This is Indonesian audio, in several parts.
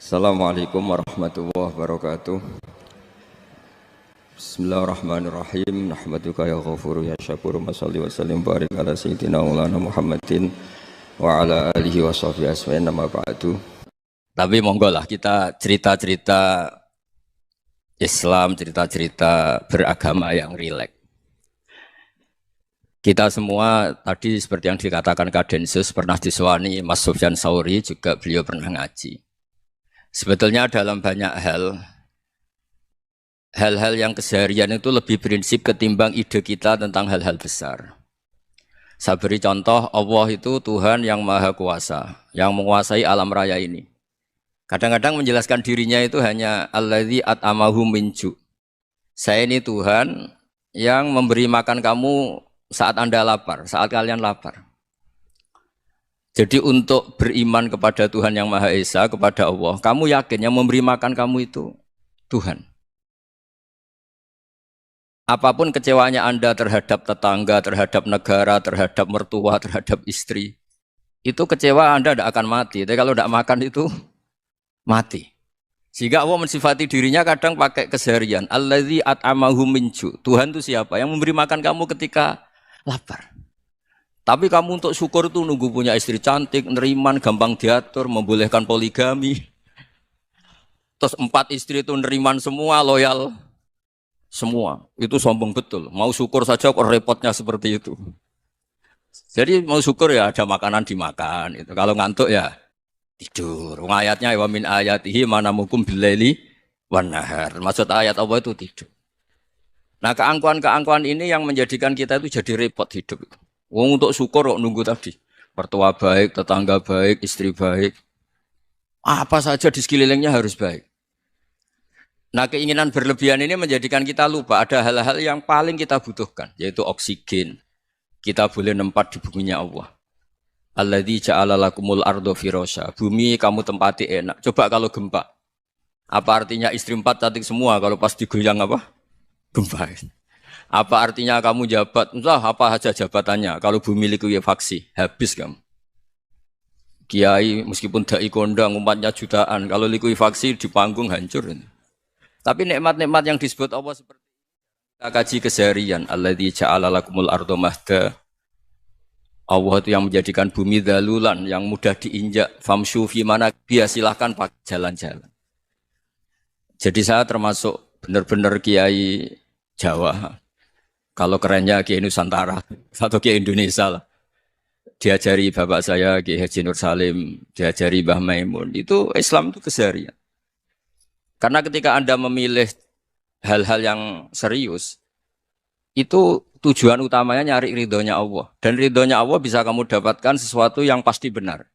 Assalamualaikum warahmatullahi wabarakatuh. Bismillahirrahmanirrahim. Nahmaduka ya ghafuru ya syakuru. Mashalli wa sallim barik ala sayyidina maulana Muhammadin wa ala alihi wa sahbihi asma'in nama ba'du. Tapi monggo lah kita cerita-cerita Islam, cerita-cerita beragama yang rileks. Kita semua tadi seperti yang dikatakan Kadensus pernah disewani Mas Sufyan Sauri, juga beliau pernah ngaji. Sebetulnya dalam banyak hal-hal yang keseharian itu lebih prinsip ketimbang ide kita tentang hal-hal besar. Saya beri contoh, Allah itu Tuhan yang Maha Kuasa, yang menguasai alam raya ini. Kadang-kadang menjelaskan dirinya itu hanya Alladzi at'amahum min ju'. Saya ini Tuhan yang memberi makan kamu saat Anda lapar, saat kalian lapar. Jadi untuk beriman kepada Tuhan yang Maha Esa, kepada Allah, kamu yakin yang memberi makan kamu itu Tuhan. Apapun kecewanya Anda terhadap tetangga, terhadap negara, terhadap mertua, terhadap istri, itu kecewa Anda tidak akan mati. Tapi kalau tidak makan itu mati. Sehingga Allah mensifati dirinya kadang pakai keseharian. Alladzi at'amahum min ju'. Tuhan itu siapa? Yang memberi makan kamu ketika lapar. Tapi kamu untuk syukur itu nunggu punya istri cantik, neriman, gampang diatur, membolehkan poligami. Terus 4 istri itu neriman semua, loyal semua. Itu sombong betul. Mau syukur saja kok repotnya seperti itu. Jadi mau syukur ya ada makanan dimakan. Itu. Kalau ngantuk ya tidur. Ayatnya wa min ayatihi manamukum billaili wan nahar. Maksud ayat Allah itu tidur. Nah keangkuhan-keangkuhan ini yang menjadikan kita itu jadi repot hidup itu. Wong untuk syukur kok nunggu tadi. Mertua baik, tetangga baik, istri baik. Apa saja di sekelilingnya harus baik. Nah keinginan berlebihan ini menjadikan kita lupa ada hal-hal yang paling kita butuhkan. Yaitu oksigen. Kita boleh nempat di buminya Allah. Alladzi ja'ala lakumul ardo firasya. Bumi kamu tempati enak. Coba kalau gempa. Apa artinya istri 4 cantik semua kalau pas digoyang apa? Gempa. Apa artinya kamu jabat? Entah apa saja jabatannya. Kalau bumi likuifaksi, habis kamu. Kiai meskipun dai kondang umatnya jutaan, kalau likuifaksi di panggung hancur. Tapi nikmat-nikmat yang disebut Allah seperti kita kaji keseharian. Alladzi ja'ala lakumul ardo mahda. Allah itu yang menjadikan bumi dalulan, yang mudah diinjak. Famshu fi mana biya, silahkan pakai jalan-jalan. Jadi saya termasuk benar-benar kiai Jawa. Kalau kerennya Kiai Nusantara atau Kiai Indonesia lah. Diajari bapak saya Kiai Haji Nur Salim, diajari Mbah Maimun. Itu Islam itu keseharian. Karena ketika Anda memilih hal-hal yang serius, itu tujuan utamanya nyari ridhonya Allah. Dan ridhonya Allah bisa kamu dapatkan sesuatu yang pasti benar.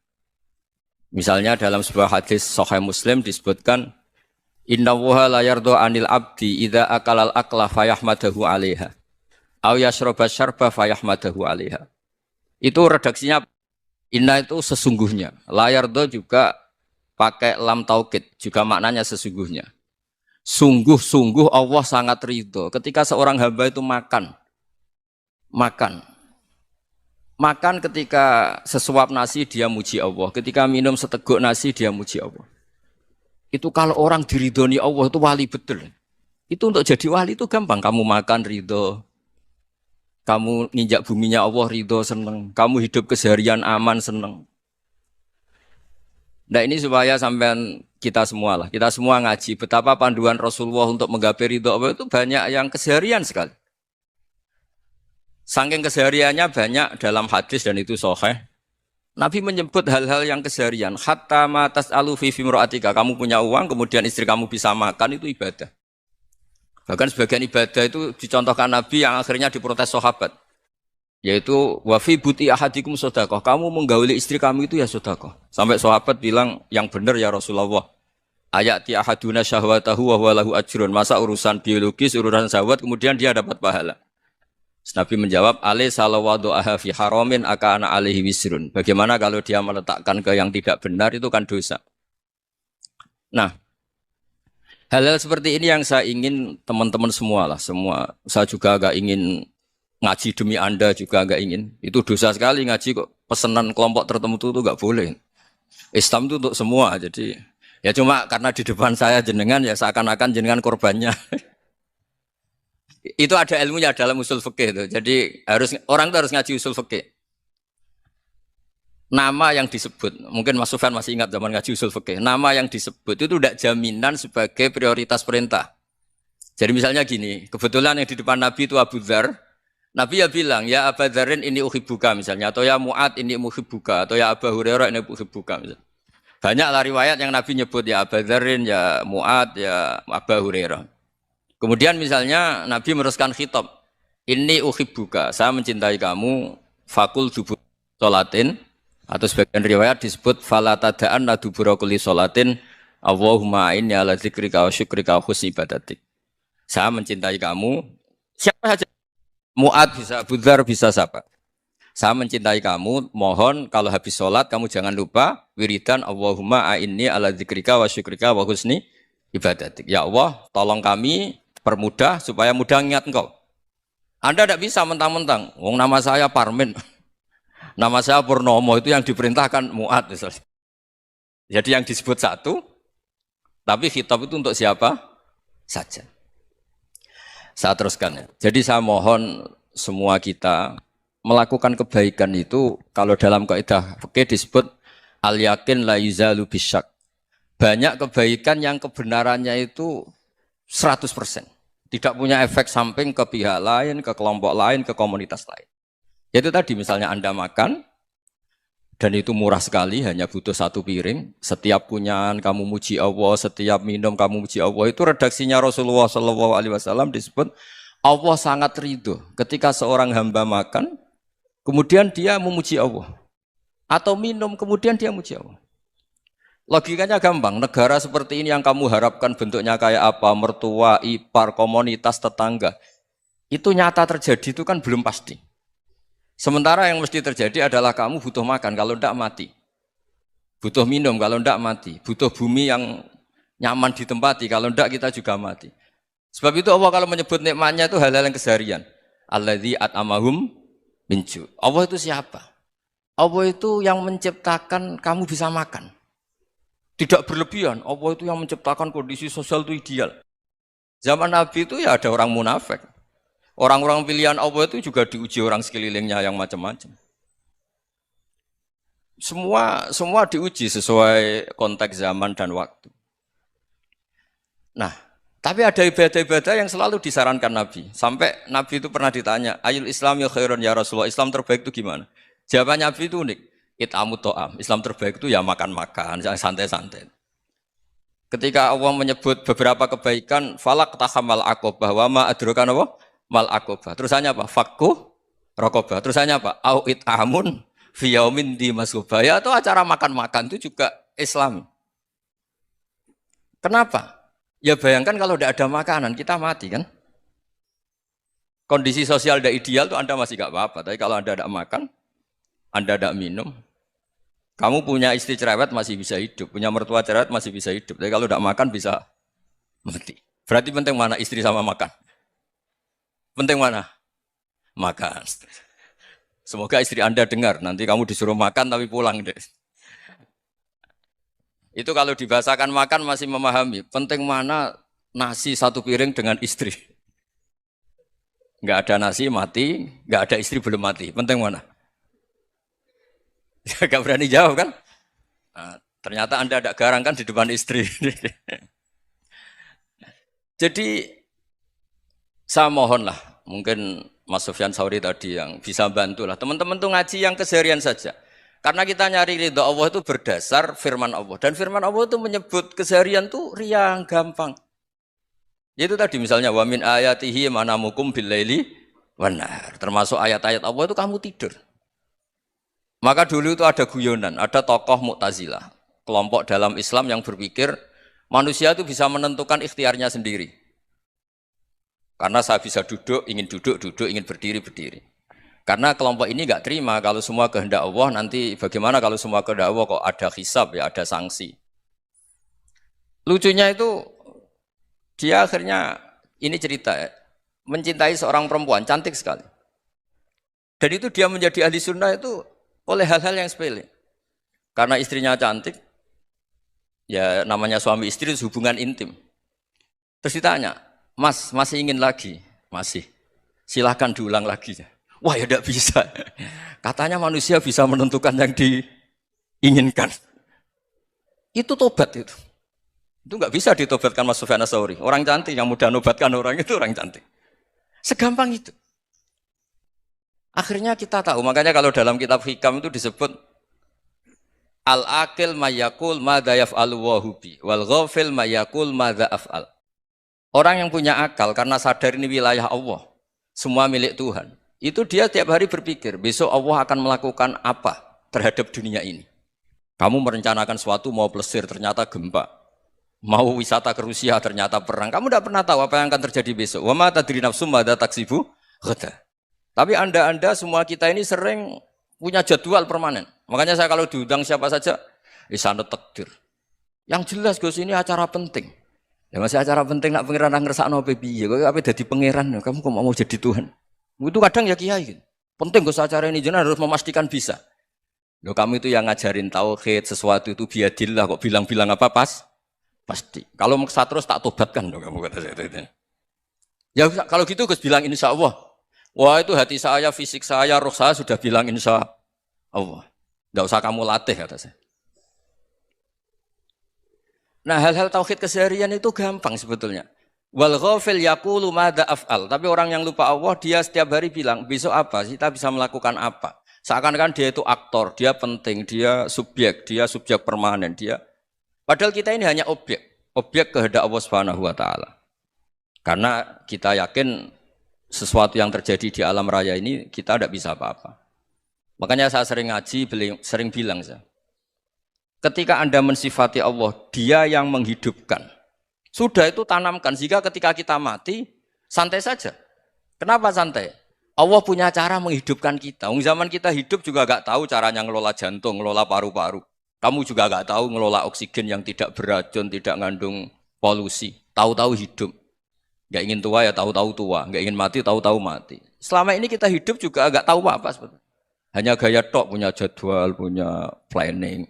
Misalnya dalam sebuah hadis Sahih Muslim disebutkan, Inna Allaha la yardo anil abdi idza akalal akla fayahmadahu alaiha. Au yasroba syarba fayahmadahu alaiha. Itu redaksinya inna itu sesungguhnya. Layardo juga pakai lam taukid, juga maknanya sesungguhnya. Sungguh-sungguh Allah sangat ridho ketika seorang hamba itu makan. Makan ketika sesuap nasi dia muji Allah. Ketika minum seteguk nasi dia muji Allah. Itu kalau orang diridhoni Allah itu wali betul. Itu untuk jadi wali itu gampang. Kamu makan ridho. Kamu nginjak buminya Allah ridho seneng. Kamu hidup keseharian aman seneng. Nah ini supaya sampean kita semua lah. Kita semua ngaji betapa panduan Rasulullah untuk menggapai ridho Allah itu banyak yang keseharian sekali. Saking kesehariannya banyak dalam hadis dan itu sahih. Nabi menyebut hal-hal yang keseharian. Hatta ma tas'alu fi imra'atika. Kamu punya uang kemudian istri kamu bisa makan itu ibadah. Bahkan sebagian ibadah itu dicontohkan Nabi yang akhirnya diprotes sahabat. Yaitu wafi buti ahadikum sodakoh. Kamu menggauli istri kamu itu ya sodakoh. Sampai sahabat bilang yang benar ya Rasulullah. Ayati ahaduna syahwatahu wa huwa lahu ajrun. Masa urusan biologis, urusan syahwat kemudian dia dapat pahala. Nabi menjawab, alai salawadu'aha fi haramin akana alaihi wisrun. Bagaimana kalau dia meletakkan ke yang tidak benar itu kan dosa. Nah, hal-hal seperti ini yang saya ingin teman-teman semua lah, semua. Saya juga agak ingin ngaji demi Anda juga agak ingin. Itu dosa sekali ngaji kok pesanan kelompok tertentu itu enggak boleh. Islam itu untuk semua. Jadi Ya cuma karena di depan saya jenengan ya seakan-akan jenengan korbannya. Itu ada ilmunya dalam usul fikih itu. Jadi orang itu harus ngaji usul fikih. Nama yang disebut, mungkin Mas Sufyan masih ingat zaman ngaji usul fikih. Nama yang disebut itu tidak jaminan sebagai prioritas perintah. Jadi misalnya gini, kebetulan yang di depan Nabi itu Abu Dzar. Nabi ya bilang, ya Abu Dzarin ini uhibbuka misalnya, atau ya Mu'ad ini uhibbuka, atau ya Abu Hurairah ini uhibbuka misalnya. Banyaklah riwayat yang Nabi nyebut ya Abu Dzarin, ya Mu'ad, ya Abu Hurairah. Kemudian misalnya Nabi meneruskan khitab, ini uhibbuka, saya mencintai kamu, fakul dubur sholatin, atau sebagian riwayat disebut fala tada'anna dubura kulli sholatin, Allahumma inni ala dzikrika wa syukrika wa husni ibadatik. Saya mencintai kamu, siapa saja. Mu'ad bisa, Abu Dzar bisa siapa. Saya mencintai kamu, mohon kalau habis sholat kamu jangan lupa wiridan Allahumma a'inni ala dzikrika wa syukrika wa husni ibadatik. Ya Allah, tolong kami permudah supaya mudah ingat engkau. Anda tidak bisa mentang-mentang, wong nama saya Parmin, nama saya Purnomo, itu yang diperintahkan Mu'ad misalnya. Jadi yang disebut satu, tapi khitab itu untuk siapa saja. Saya teruskan ya. Jadi saya mohon semua kita melakukan kebaikan itu kalau dalam kaidah fikih disebut al-yakin la yuzalu bisyak. Banyak kebaikan yang kebenarannya itu 100%. Tidak punya efek samping ke pihak lain, ke kelompok lain, ke komunitas lain. Yaitu tadi misalnya Anda makan dan itu murah sekali, hanya butuh satu piring. Setiap kunyahan kamu muji Allah, setiap minum kamu muji Allah. Itu redaksinya Rasulullah SAW disebut Allah sangat ridho ketika seorang hamba makan, kemudian dia memuji Allah. Atau minum, kemudian dia muji Allah. Logikanya gampang, negara seperti ini yang kamu harapkan bentuknya kayak apa, mertua, ipar, komunitas, tetangga. Itu nyata terjadi itu kan belum pasti. Sementara yang mesti terjadi adalah kamu butuh makan, kalau tidak mati. Butuh minum, kalau tidak mati. Butuh bumi yang nyaman ditempati, kalau tidak kita juga mati. Sebab itu Allah kalau menyebut nikmatnya itu hal-hal yang keseharian. Alladzi at'amahum min ju'. Allah itu siapa? Allah itu yang menciptakan kamu bisa makan. Tidak berlebihan, Allah itu yang menciptakan kondisi sosial itu ideal. Zaman Nabi itu ya ada orang munafik. Orang-orang pilihan Allah itu juga diuji orang sekelilingnya yang macam-macam. Semua diuji sesuai konteks zaman dan waktu. Nah, tapi ada ibadah-ibadah yang selalu disarankan Nabi. Sampai Nabi itu pernah ditanya, Ayul Islam ya khairun ya Rasulullah, Islam terbaik itu gimana? Jawaban Nabi itu unik. It'amu to'am. Islam terbaik itu ya makan-makan, santai-santai. Ketika Allah menyebut beberapa kebaikan, falak tahamal aqobah, wa ma adrokan apa? Mal aqobah. Terusannya apa? Fakku rokobah. Terusannya apa? Au it'amun fiyaumin di masubah. Ya itu acara makan-makan itu juga Islam. Kenapa? Ya bayangkan kalau tidak ada makanan, kita mati kan? Kondisi sosial tidak ideal itu Anda masih gak apa-apa. Tapi kalau Anda tidak makan, Anda tidak minum, kamu punya istri cerewet masih bisa hidup, punya mertua cerewet masih bisa hidup. Tapi kalau tidak makan bisa mati. Berarti penting mana istri sama makan? Penting mana? Makan. Semoga istri Anda dengar, nanti kamu disuruh makan tapi pulang deh. Itu kalau dibahasakan makan masih memahami. Penting mana nasi satu piring dengan istri. Enggak ada nasi mati, enggak ada istri belum mati. Penting mana? Enggak berani jawab kan? Nah, ternyata Anda ada garang kan di depan istri. Jadi saya mohonlah, mungkin Mas Sufyan Sauri tadi yang bisa bantulah. Teman-teman tuh ngaji yang keseharian saja. Karena kita nyari ridho Allah itu berdasar firman Allah. Dan firman Allah itu menyebut keseharian itu riang, gampang. Itu tadi misalnya wa min ayatihi manamukum billaili wanar. Termasuk ayat-ayat Allah itu kamu tidur. Maka dulu itu ada guyonan, ada tokoh Mu'tazilah, kelompok dalam Islam yang berpikir manusia itu bisa menentukan ikhtiarnya sendiri. Karena saya bisa duduk, duduk, ingin berdiri, berdiri. Karena kelompok ini enggak terima kalau semua kehendak Allah, nanti bagaimana kalau semua kehendak Allah kok ada hisab ya, ada sanksi. Lucunya itu dia akhirnya ini cerita ya, mencintai seorang perempuan cantik sekali. Dan itu dia menjadi ahli sunnah itu oleh hal-hal yang sepele. Karena istrinya cantik, Ya namanya suami istri itu hubungan intim. Terus ditanya, Mas, masih ingin lagi? Masih. Silahkan diulang lagi. Wah ya tidak bisa. Katanya manusia bisa menentukan yang diinginkan. Itu tobat itu. Itu nggak bisa ditobatkan Mas Sufyan Ats-Tsauri. Orang cantik yang mudah nobatkan orang itu orang cantik. Segampang itu. Akhirnya kita tahu, makanya kalau dalam kitab Hikam itu disebut al-aqil mayakul madza yaf'alu wa hubi wal ghafil mayakul madza af'al. Orang yang punya akal karena sadar ini wilayah Allah, semua milik Tuhan. Itu dia tiap hari berpikir, besok Allah akan melakukan apa terhadap dunia ini. Kamu merencanakan suatu mau plesir ternyata gempa. Mau wisata ke Rusia ternyata perang. Kamu tidak pernah tahu apa yang akan terjadi besok. Wa ma tadri nafsum madza taksibu ghada. Tapi Anda semua kita ini sering punya jadwal permanen. Makanya saya kalau diundang siapa saja, sana takdir. Yang jelas Gus ini acara penting. Ya masih acara penting nak pangeran ngersakno piye? Kok ape dadi pangeran? Kamu kok mau jadi Tuhan? Itu kadang ya kiai gitu. Penting Gus acara ini jenengan harus memastikan bisa. Loh kamu itu yang ngajarin tauhid, sesuatu itu biadillah kok bilang-bilang apa pasti. Kalau maksa terus tak tobatkan dong kamu kata saya itu. Ya kalau gitu Gus bilang insya Allah. Wah itu hati saya, fisik saya, roh saya sudah bilang insya Allah. Tidak usah kamu latih kata saya. Nah hal-hal tauhid keseharian itu gampang sebetulnya. Wal ghafil yaqulu madza af'al. Tapi orang yang lupa Allah dia setiap hari bilang besok apa? Kita bisa melakukan apa? Seakan-akan dia itu aktor, dia penting, dia subjek permanen, dia. Padahal kita ini hanya objek kehendak Allah Subhanahu wa taala. Karena kita yakin sesuatu yang terjadi di alam raya ini kita tidak bisa apa-apa. Makanya saya sering ngaji, sering bilang saya. Ketika Anda mensifati Allah, dia yang menghidupkan. Sudah itu tanamkan, sehingga ketika kita mati, santai saja. Kenapa santai? Allah punya cara menghidupkan kita. Zaman kita hidup juga gak tahu caranya ngelola jantung, ngelola paru-paru. Kamu juga gak tahu ngelola oksigen yang tidak beracun, tidak ngandung polusi. Tahu-tahu hidup. Gak ingin tua ya tahu-tahu tua. Gak ingin mati tahu-tahu mati. Selama ini kita hidup juga gak tahu apa sebetulnya. Hanya gaya tok, punya jadwal, punya planning.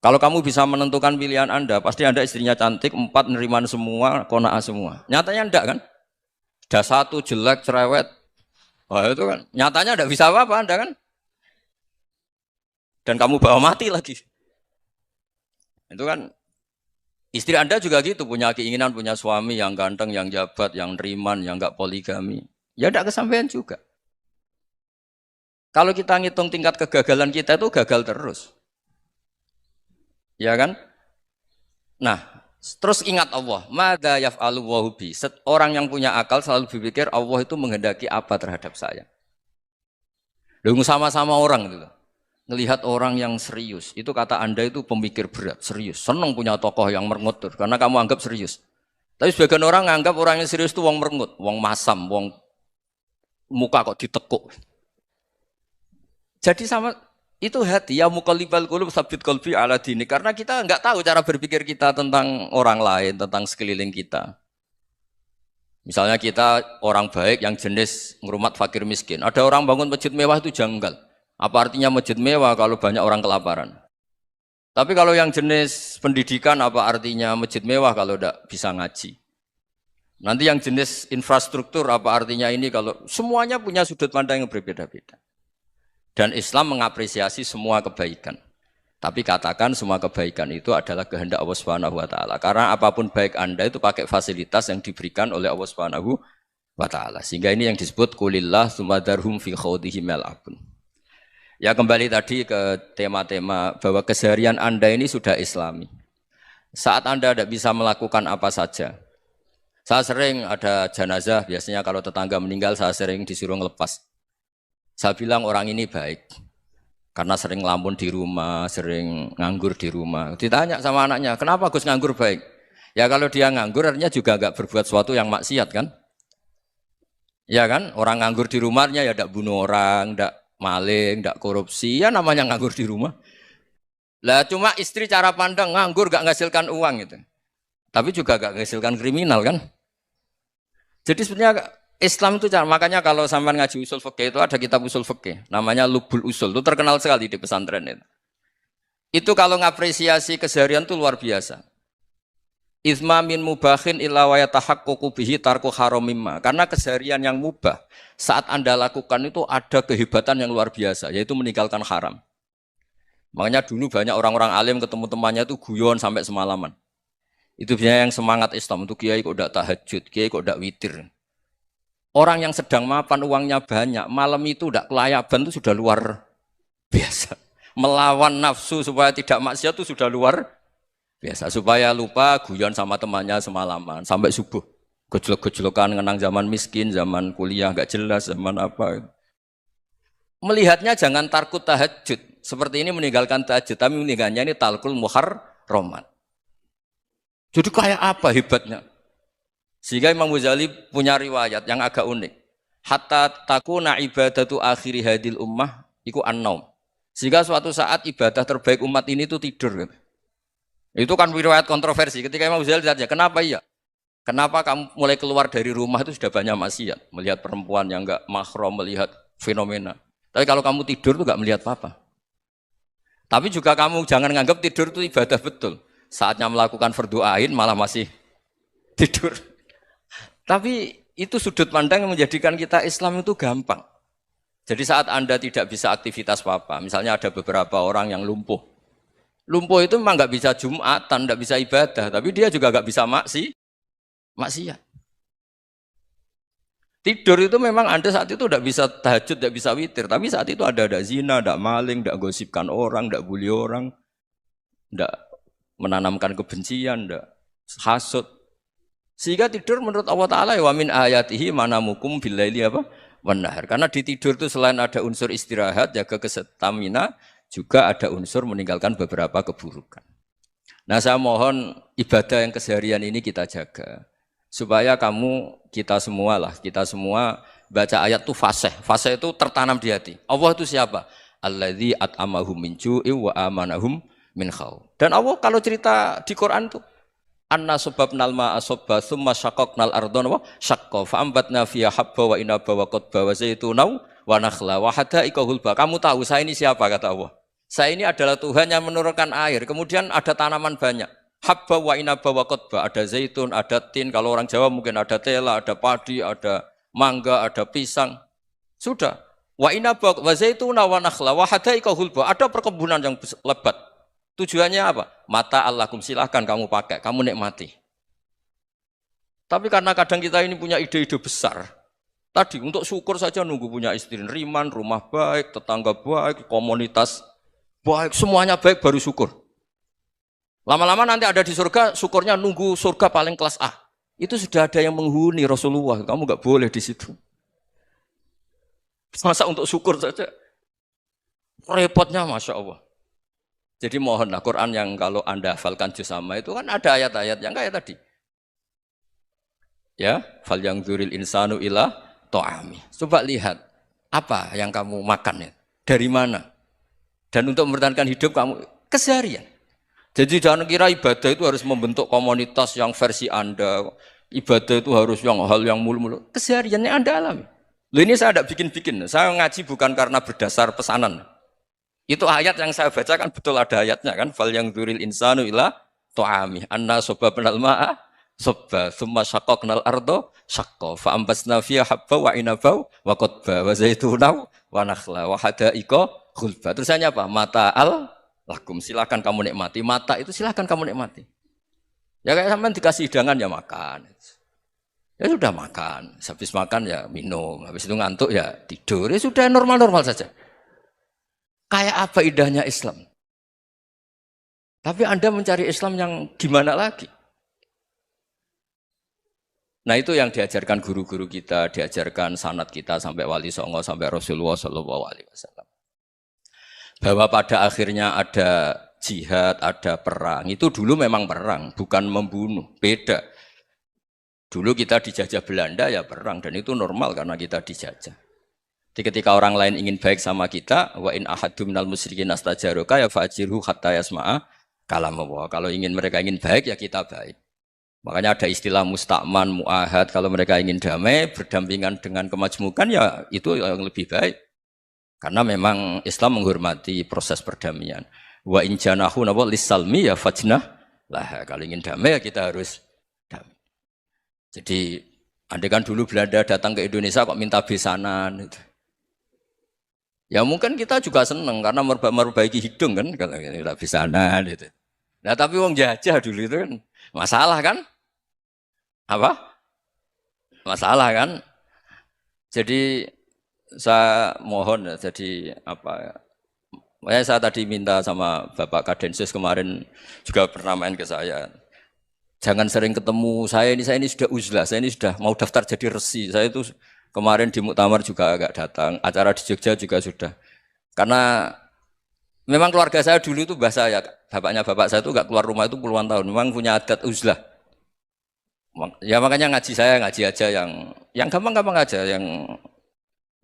Kalau kamu bisa menentukan pilihan Anda, pasti Anda istrinya cantik, 4 neriman semua, kona'ah semua. Nyatanya enggak kan? Ada 1 jelek, cerewet. Wah itu kan, nyatanya enggak bisa apa-apa Anda kan? Dan kamu bawa mati lagi. Itu kan, istri Anda juga gitu, punya keinginan, punya suami yang ganteng, yang jabat, yang neriman, yang enggak poligami. Ya enggak kesampaian juga. Kalau kita ngitung tingkat kegagalan kita itu gagal terus. Ya kan? Nah, terus ingat Allah. Madza yaf'alu wa bi. Orang yang punya akal selalu berpikir Allah itu menghendaki apa terhadap saya. Lalu sama-sama orang itu. Ngelihat orang yang serius. Itu kata Anda itu pemikir berat, serius. Senang punya tokoh yang merengut karena kamu anggap serius. Tapi sebagian orang anggap orang yang serius itu wong merengut, wong masam, wong muka kok ditekuk. Jadi sama itu hati ya muqallibal qulub tsabbit qalbi ala dini, karena kita enggak tahu cara berpikir kita tentang orang lain, tentang sekeliling kita. Misalnya kita orang baik yang jenis ngrumat fakir miskin. Ada orang bangun masjid mewah itu janggal. Apa artinya masjid mewah kalau banyak orang kelaparan? Tapi kalau yang jenis pendidikan apa artinya masjid mewah kalau enggak bisa ngaji? Nanti yang jenis infrastruktur apa artinya ini kalau semuanya punya sudut pandang yang berbeda-beda. Dan Islam mengapresiasi semua kebaikan. Tapi katakan semua kebaikan itu adalah kehendak Allah Subhanahu wa taala. Karena apapun baik Anda itu pakai fasilitas yang diberikan oleh Allah Subhanahu wa taala. Sehingga ini yang disebut qulillah tsumadarhum fi khawdihim yal'abun. Ya kembali tadi ke tema-tema bahwa keseharian Anda ini sudah Islami. Saat Anda tidak bisa melakukan apa saja. Saya sering ada jenazah, biasanya kalau tetangga meninggal saya sering disuruh ngelepas. Saya bilang orang ini baik karena sering ngelamun di rumah, sering nganggur di rumah. Ditanya sama anaknya, kenapa Gus nganggur baik? Ya kalau dia nganggur artinya juga enggak berbuat sesuatu yang maksiat kan? Ya kan? Orang nganggur di rumahnya ya enggak bunuh orang, enggak maling, enggak korupsi, ya namanya nganggur di rumah. Lah cuma istri cara pandang nganggur enggak menghasilkan uang gitu. Tapi juga enggak menghasilkan kriminal kan? Jadi sebenarnya Islam itu makanya kalau sampai ngaji usul fikih itu ada kitab usul fikih namanya Lubul Usul, itu terkenal sekali di pesantren itu. Itu kalau ngapresiasi keseharian itu luar biasa. Izma min mubahin illa wa yatahaqqaqu bihi tarku haramimma. Karena keseharian yang mubah saat Anda lakukan itu ada kehebatan yang luar biasa, yaitu meninggalkan haram. Makanya dulu banyak orang-orang alim ketemu temannya itu guyon sampai semalaman. Itu biasanya yang semangat Islam, itu kiai kok udah tahajud, kiai kok udah witir. Orang yang sedang mapan uangnya banyak, malam itu udah kelayaban itu sudah luar biasa. Melawan nafsu supaya tidak maksiat itu sudah luar biasa. Supaya lupa guyon sama temannya semalaman sampai subuh. Gejolok-gejolokan ngenang zaman miskin, zaman kuliah nggak jelas, zaman apa. Melihatnya jangan tarkut tahajud. Seperti ini meninggalkan tahajud, tapi meninggalkannya ini talkul muharramat. Jadi kayak apa hebatnya? Sehingga Imam Ghazali punya riwayat yang agak unik. Hatta takuna ibadatu akhiri hadil ummah iku an-naum. Sehingga suatu saat ibadah terbaik umat ini itu tidur. Itu kan riwayat kontroversi. Ketika Imam Ghazali ditanya, kenapa iya? Kenapa kamu mulai keluar dari rumah itu sudah banyak maksiat? Melihat perempuan yang enggak mahram, melihat fenomena. Tapi kalau kamu tidur itu enggak melihat apa-apa. Tapi juga kamu jangan nganggap tidur itu ibadah betul. Saatnya melakukan fardu ain malah masih tidur. Tapi itu sudut pandang yang menjadikan kita Islam itu gampang. Jadi saat Anda tidak bisa aktivitas apa-apa, misalnya ada beberapa orang yang lumpuh. Lumpuh itu memang nggak bisa Jumatan, nggak bisa ibadah, tapi dia juga nggak bisa maksiat. Tidur itu memang Anda saat itu tidak bisa tahajud, tidak bisa witir, tapi saat itu ada zina, ada maling, tidak gosipkan orang, tidak bully orang, tidak menanamkan kebencian, tidak hasud. Sehingga tidur menurut Allah Ta'ala wa min ayatihi manamukum billaili apa? Wanahar. Karena di tidur itu selain ada unsur istirahat, jaga kestamina, juga ada unsur meninggalkan beberapa keburukan. Nah saya mohon ibadah yang keseharian ini kita jaga. Supaya kita semua baca ayat itu fasih. Fasih itu tertanam di hati. Allah itu siapa? Alladzi at'amahum min ju'i wa amanahum min khauf. Dan Allah kalau cerita di Quran itu anna sababnal ma'a sabba tsumma syaqqaqnal ardha wa syaqqa fa ambatna fiha habba wa inaba wa qadba wa zaituna wa nakhla wa hada'iqa hulba. Kamu tahu saya ini siapa kata Allah? Saya ini adalah Tuhan yang menurunkan air, kemudian ada tanaman banyak. Habba wa inaba wa qadba, ada zaitun, ada tin, kalau orang Jawa mungkin ada tela, ada padi, ada mangga, ada pisang. Sudah. Wa inaba wa zaituna wa nakhla wa hada'iqa hulba, ada perkebunan yang lebat. Tujuannya apa? Mata Allahkum, silahkan kamu pakai, kamu nikmati. Tapi karena kadang kita ini punya ide-ide besar. Tadi untuk syukur saja nunggu punya istri riman, rumah baik, tetangga baik, komunitas baik, semuanya baik baru syukur. Lama-lama nanti ada di surga, syukurnya nunggu surga paling kelas A. Itu sudah ada yang menghuni Rasulullah, kamu nggak boleh di situ. Masa untuk syukur saja? Repotnya Masya Allah. Jadi mohonlah Quran yang kalau Anda hafalkan juz sama itu kan ada ayat-ayat yang kayak tadi. Ya, fal yang dzuril insanu ila ta'ami. Coba lihat apa yang kamu makan ya, dari mana? Dan untuk mempertahankan hidup kamu keseharian. Jadi jangan kira ibadah itu harus membentuk komunitas yang versi Anda. Ibadah itu harus hal yang mulu-mulu. Kesehariannya Anda alami. Loh ini saya tidak bikin-bikin. Saya ngaji bukan karena berdasar pesanan. Itu ayat yang saya baca kan betul ada ayatnya kan. Fal yang dzuril insanu ila ta'ami. Anna sababnal ma'a sabba. Thumma syaqqaqnal arda syaqqa. Fa ambasna fiha habba wa inaba wa qadba wa zaituna wa nakhla wa hada'iqa khulba. Terusannya apa? Mata'al lakum, silahkan kamu nikmati. Mata itu silahkan kamu nikmati. Ya kayak sampean dikasih hidangan ya makan. Ya sudah makan. Habis makan ya minum. Habis itu ngantuk ya tidur. Ya sudah normal-normal saja. Kayak apa indahnya Islam. Tapi Anda mencari Islam yang gimana lagi? Nah itu yang diajarkan guru-guru kita, diajarkan sanad kita sampai Wali Songo, sampai Rasulullah SAW. Bahwa pada akhirnya ada jihad, ada perang. Itu dulu memang perang, bukan membunuh. Beda. Dulu kita dijajah Belanda ya perang, dan itu normal karena kita dijajah. Jadi ketika orang lain ingin baik sama kita, wa in ahadum minal musyrikin astajaroka ya fa'ajirhu hatta yasma'a kalam Allah. Kalau mereka ingin baik ya kita baik. Makanya ada istilah musta'man, mu'ahad. Kalau mereka ingin damai, berdampingan dengan kemajmukan ya itu yang lebih baik. Karena memang Islam menghormati proses perdamaian. Wa in janahu napa lisalmi ya fajnah lah. Kalau ingin damai ya kita harus damai. Jadi andai kan dulu Belanda datang ke Indonesia kok minta besanan gitu. Ya mungkin kita juga seneng karena memperbaiki hidung kan kalau minta besanan gitu. Nah tapi wong jajah dulu itu kan masalah kan? Apa? Masalah kan? Jadi saya mohon ya, jadi apa? Saya tadi minta sama Bapak Kadensus kemarin juga pernah main ke saya. Jangan sering ketemu saya ini sudah uzlah, saya ini sudah mau daftar jadi resi. Saya itu kemarin di muktamar juga agak datang, acara di Jogja juga sudah. Karena memang keluarga saya dulu itu bahasa ya, bapaknya bapak saya itu enggak keluar rumah itu puluhan tahun. Memang punya adat uzlah. Ya makanya ngaji saya ngaji aja yang gampang-gampang aja, yang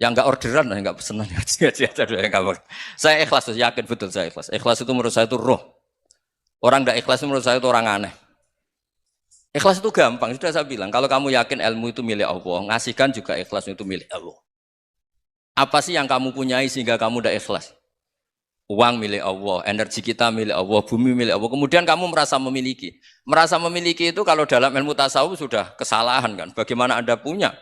enggak orderan, enggak pesenan ngaji aja dulu yang gampang. Saya ikhlas, yakin betul saya ikhlas. Ikhlas itu menurut saya itu roh. Orang enggak ikhlas menurut saya itu orang aneh. Ikhlas itu gampang, sudah saya bilang. Kalau kamu yakin ilmu itu milik Allah, ngasihkan juga ikhlas itu milik Allah. Apa sih yang kamu punyai sehingga kamu tidak ikhlas? Uang milik Allah, energi kita milik Allah, bumi milik Allah. Kemudian kamu merasa memiliki. Merasa memiliki itu kalau dalam ilmu tasawuf sudah kesalahan kan. Bagaimana Anda punya?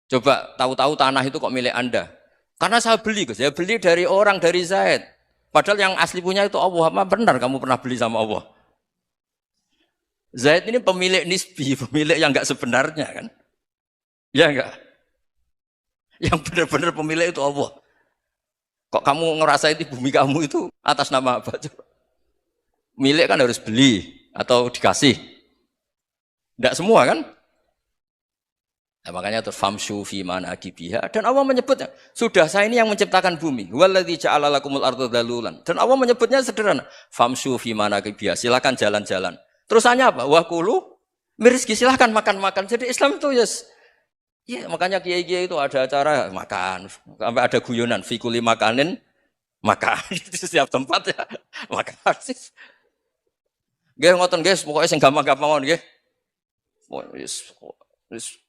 Coba tahu-tahu tanah itu kok milik Anda. Karena saya beli, saya beli dari orang, dari Zaid. Padahal yang asli punya itu Allah. Apa benar kamu pernah beli sama Allah? Zaid ini pemilik nisbi, pemilik yang enggak sebenarnya kan. Ya enggak? Yang benar-benar pemilik itu Allah. Kok kamu ngerasa itu bumi kamu itu atas nama apa? Coba. Milik kan harus beli atau dikasih. Tidak semua kan? Nah, makanya terus famshu fi manakibiha dan Allah menyebutnya, sudah saya ini yang menciptakan bumi. Waladzi ja'ala lakumul arda dalulan. Dan Allah menyebutnya sederhana, famshu fi manakibiha, silakan jalan-jalan. Terusannya apa? Wa kulu mirizki, silakan makan-makan. Jadi Islam itu yes. Ya, makanya kiai-kiai itu ada acara makan, sampai ada guyonan fikuli makanin makan di setiap tempat ya makan. Nggih ngoten guys, pokoknya sing gampang-gampang mawon nggih.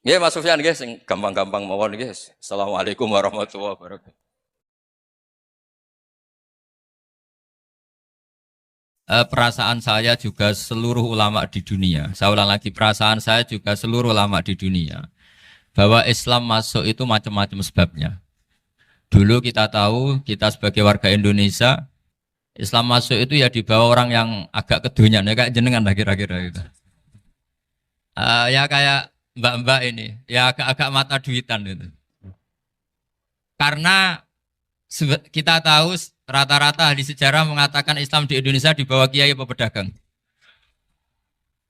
Nggih Mas Sufyan nggih sing gampang-gampang mawon nggih. Assalamualaikum warahmatullahi wabarakatuh. Perasaan saya juga seluruh ulama di dunia. Saya ulang lagi, perasaan saya juga seluruh ulama di dunia. Bahwa Islam masuk itu macam-macam sebabnya. Dulu kita tahu, kita sebagai warga Indonesia, Islam masuk itu ya dibawa orang yang agak kedonyan, ya kayak jenengan lah kira-kira gitu. Ya kayak mbak-mbak ini, ya agak-agak mata duitan gitu. Karena kita tahu rata-rata di sejarah mengatakan Islam di Indonesia dibawa kiai apa pedagang.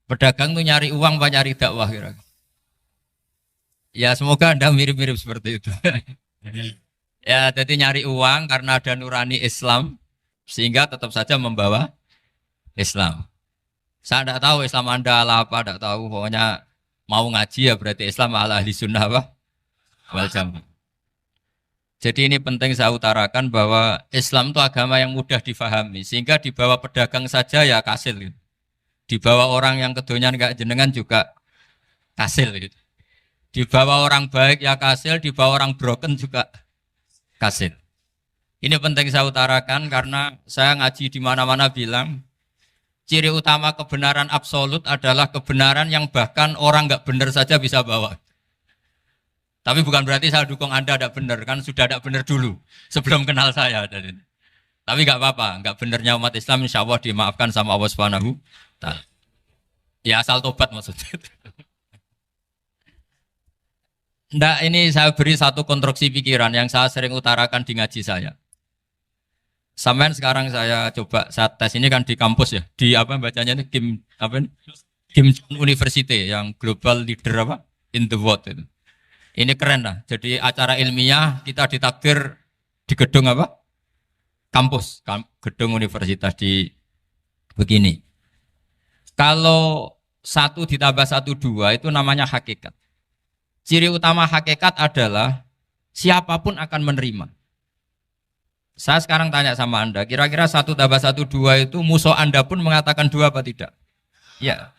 Pedagang tuh nyari uang apa nyari dakwah kira-kira. Ya semoga Anda mirip-mirip seperti itu. Ya jadi nyari uang karena ada nurani Islam sehingga tetap saja membawa Islam. Saya tidak tahu Islam Anda ala apa, tidak tahu. Pokoknya mau ngaji ya berarti Islam ala ahli sunnah apa? Wal jamaah. Jadi ini penting saya utarakan bahwa Islam itu agama yang mudah difahami sehingga dibawa pedagang saja ya kasil gitu. Dibawa orang yang kedonyan kayak jenengan juga kasil gitu. Dibawa orang baik ya kasil, dibawa orang broken juga kasil. Ini penting saya utarakan karena saya ngaji di mana-mana bilang ciri utama kebenaran absolut adalah kebenaran yang bahkan orang nggak benar saja bisa bawa. Tapi bukan berarti saya dukung Anda tidak benar, kan sudah tidak benar dulu sebelum kenal saya. Tapi nggak apa-apa, nggak benarnya umat Islam insya Allah dimaafkan sama Allah Subhanahu. Ya asal tobat maksudnya. Nggak, ini saya beri satu konstruksi pikiran yang saya sering utarakan di ngaji saya. Sampai sekarang saya coba saat tes ini kan di kampus ya, di apa bacanya ini Kim University yang global leader apa in the world itu. Ini keren lah. Jadi acara ilmiah kita ditakdir di gedung apa? Kampus, gedung universitas di begini. Kalau 1 ditambah 1 2 itu namanya hakikat. Ciri utama hakikat adalah siapapun akan menerima. Saya sekarang tanya sama Anda, kira-kira 1 tambah 1 2 itu musuh Anda pun mengatakan 2 apa tidak? Ya.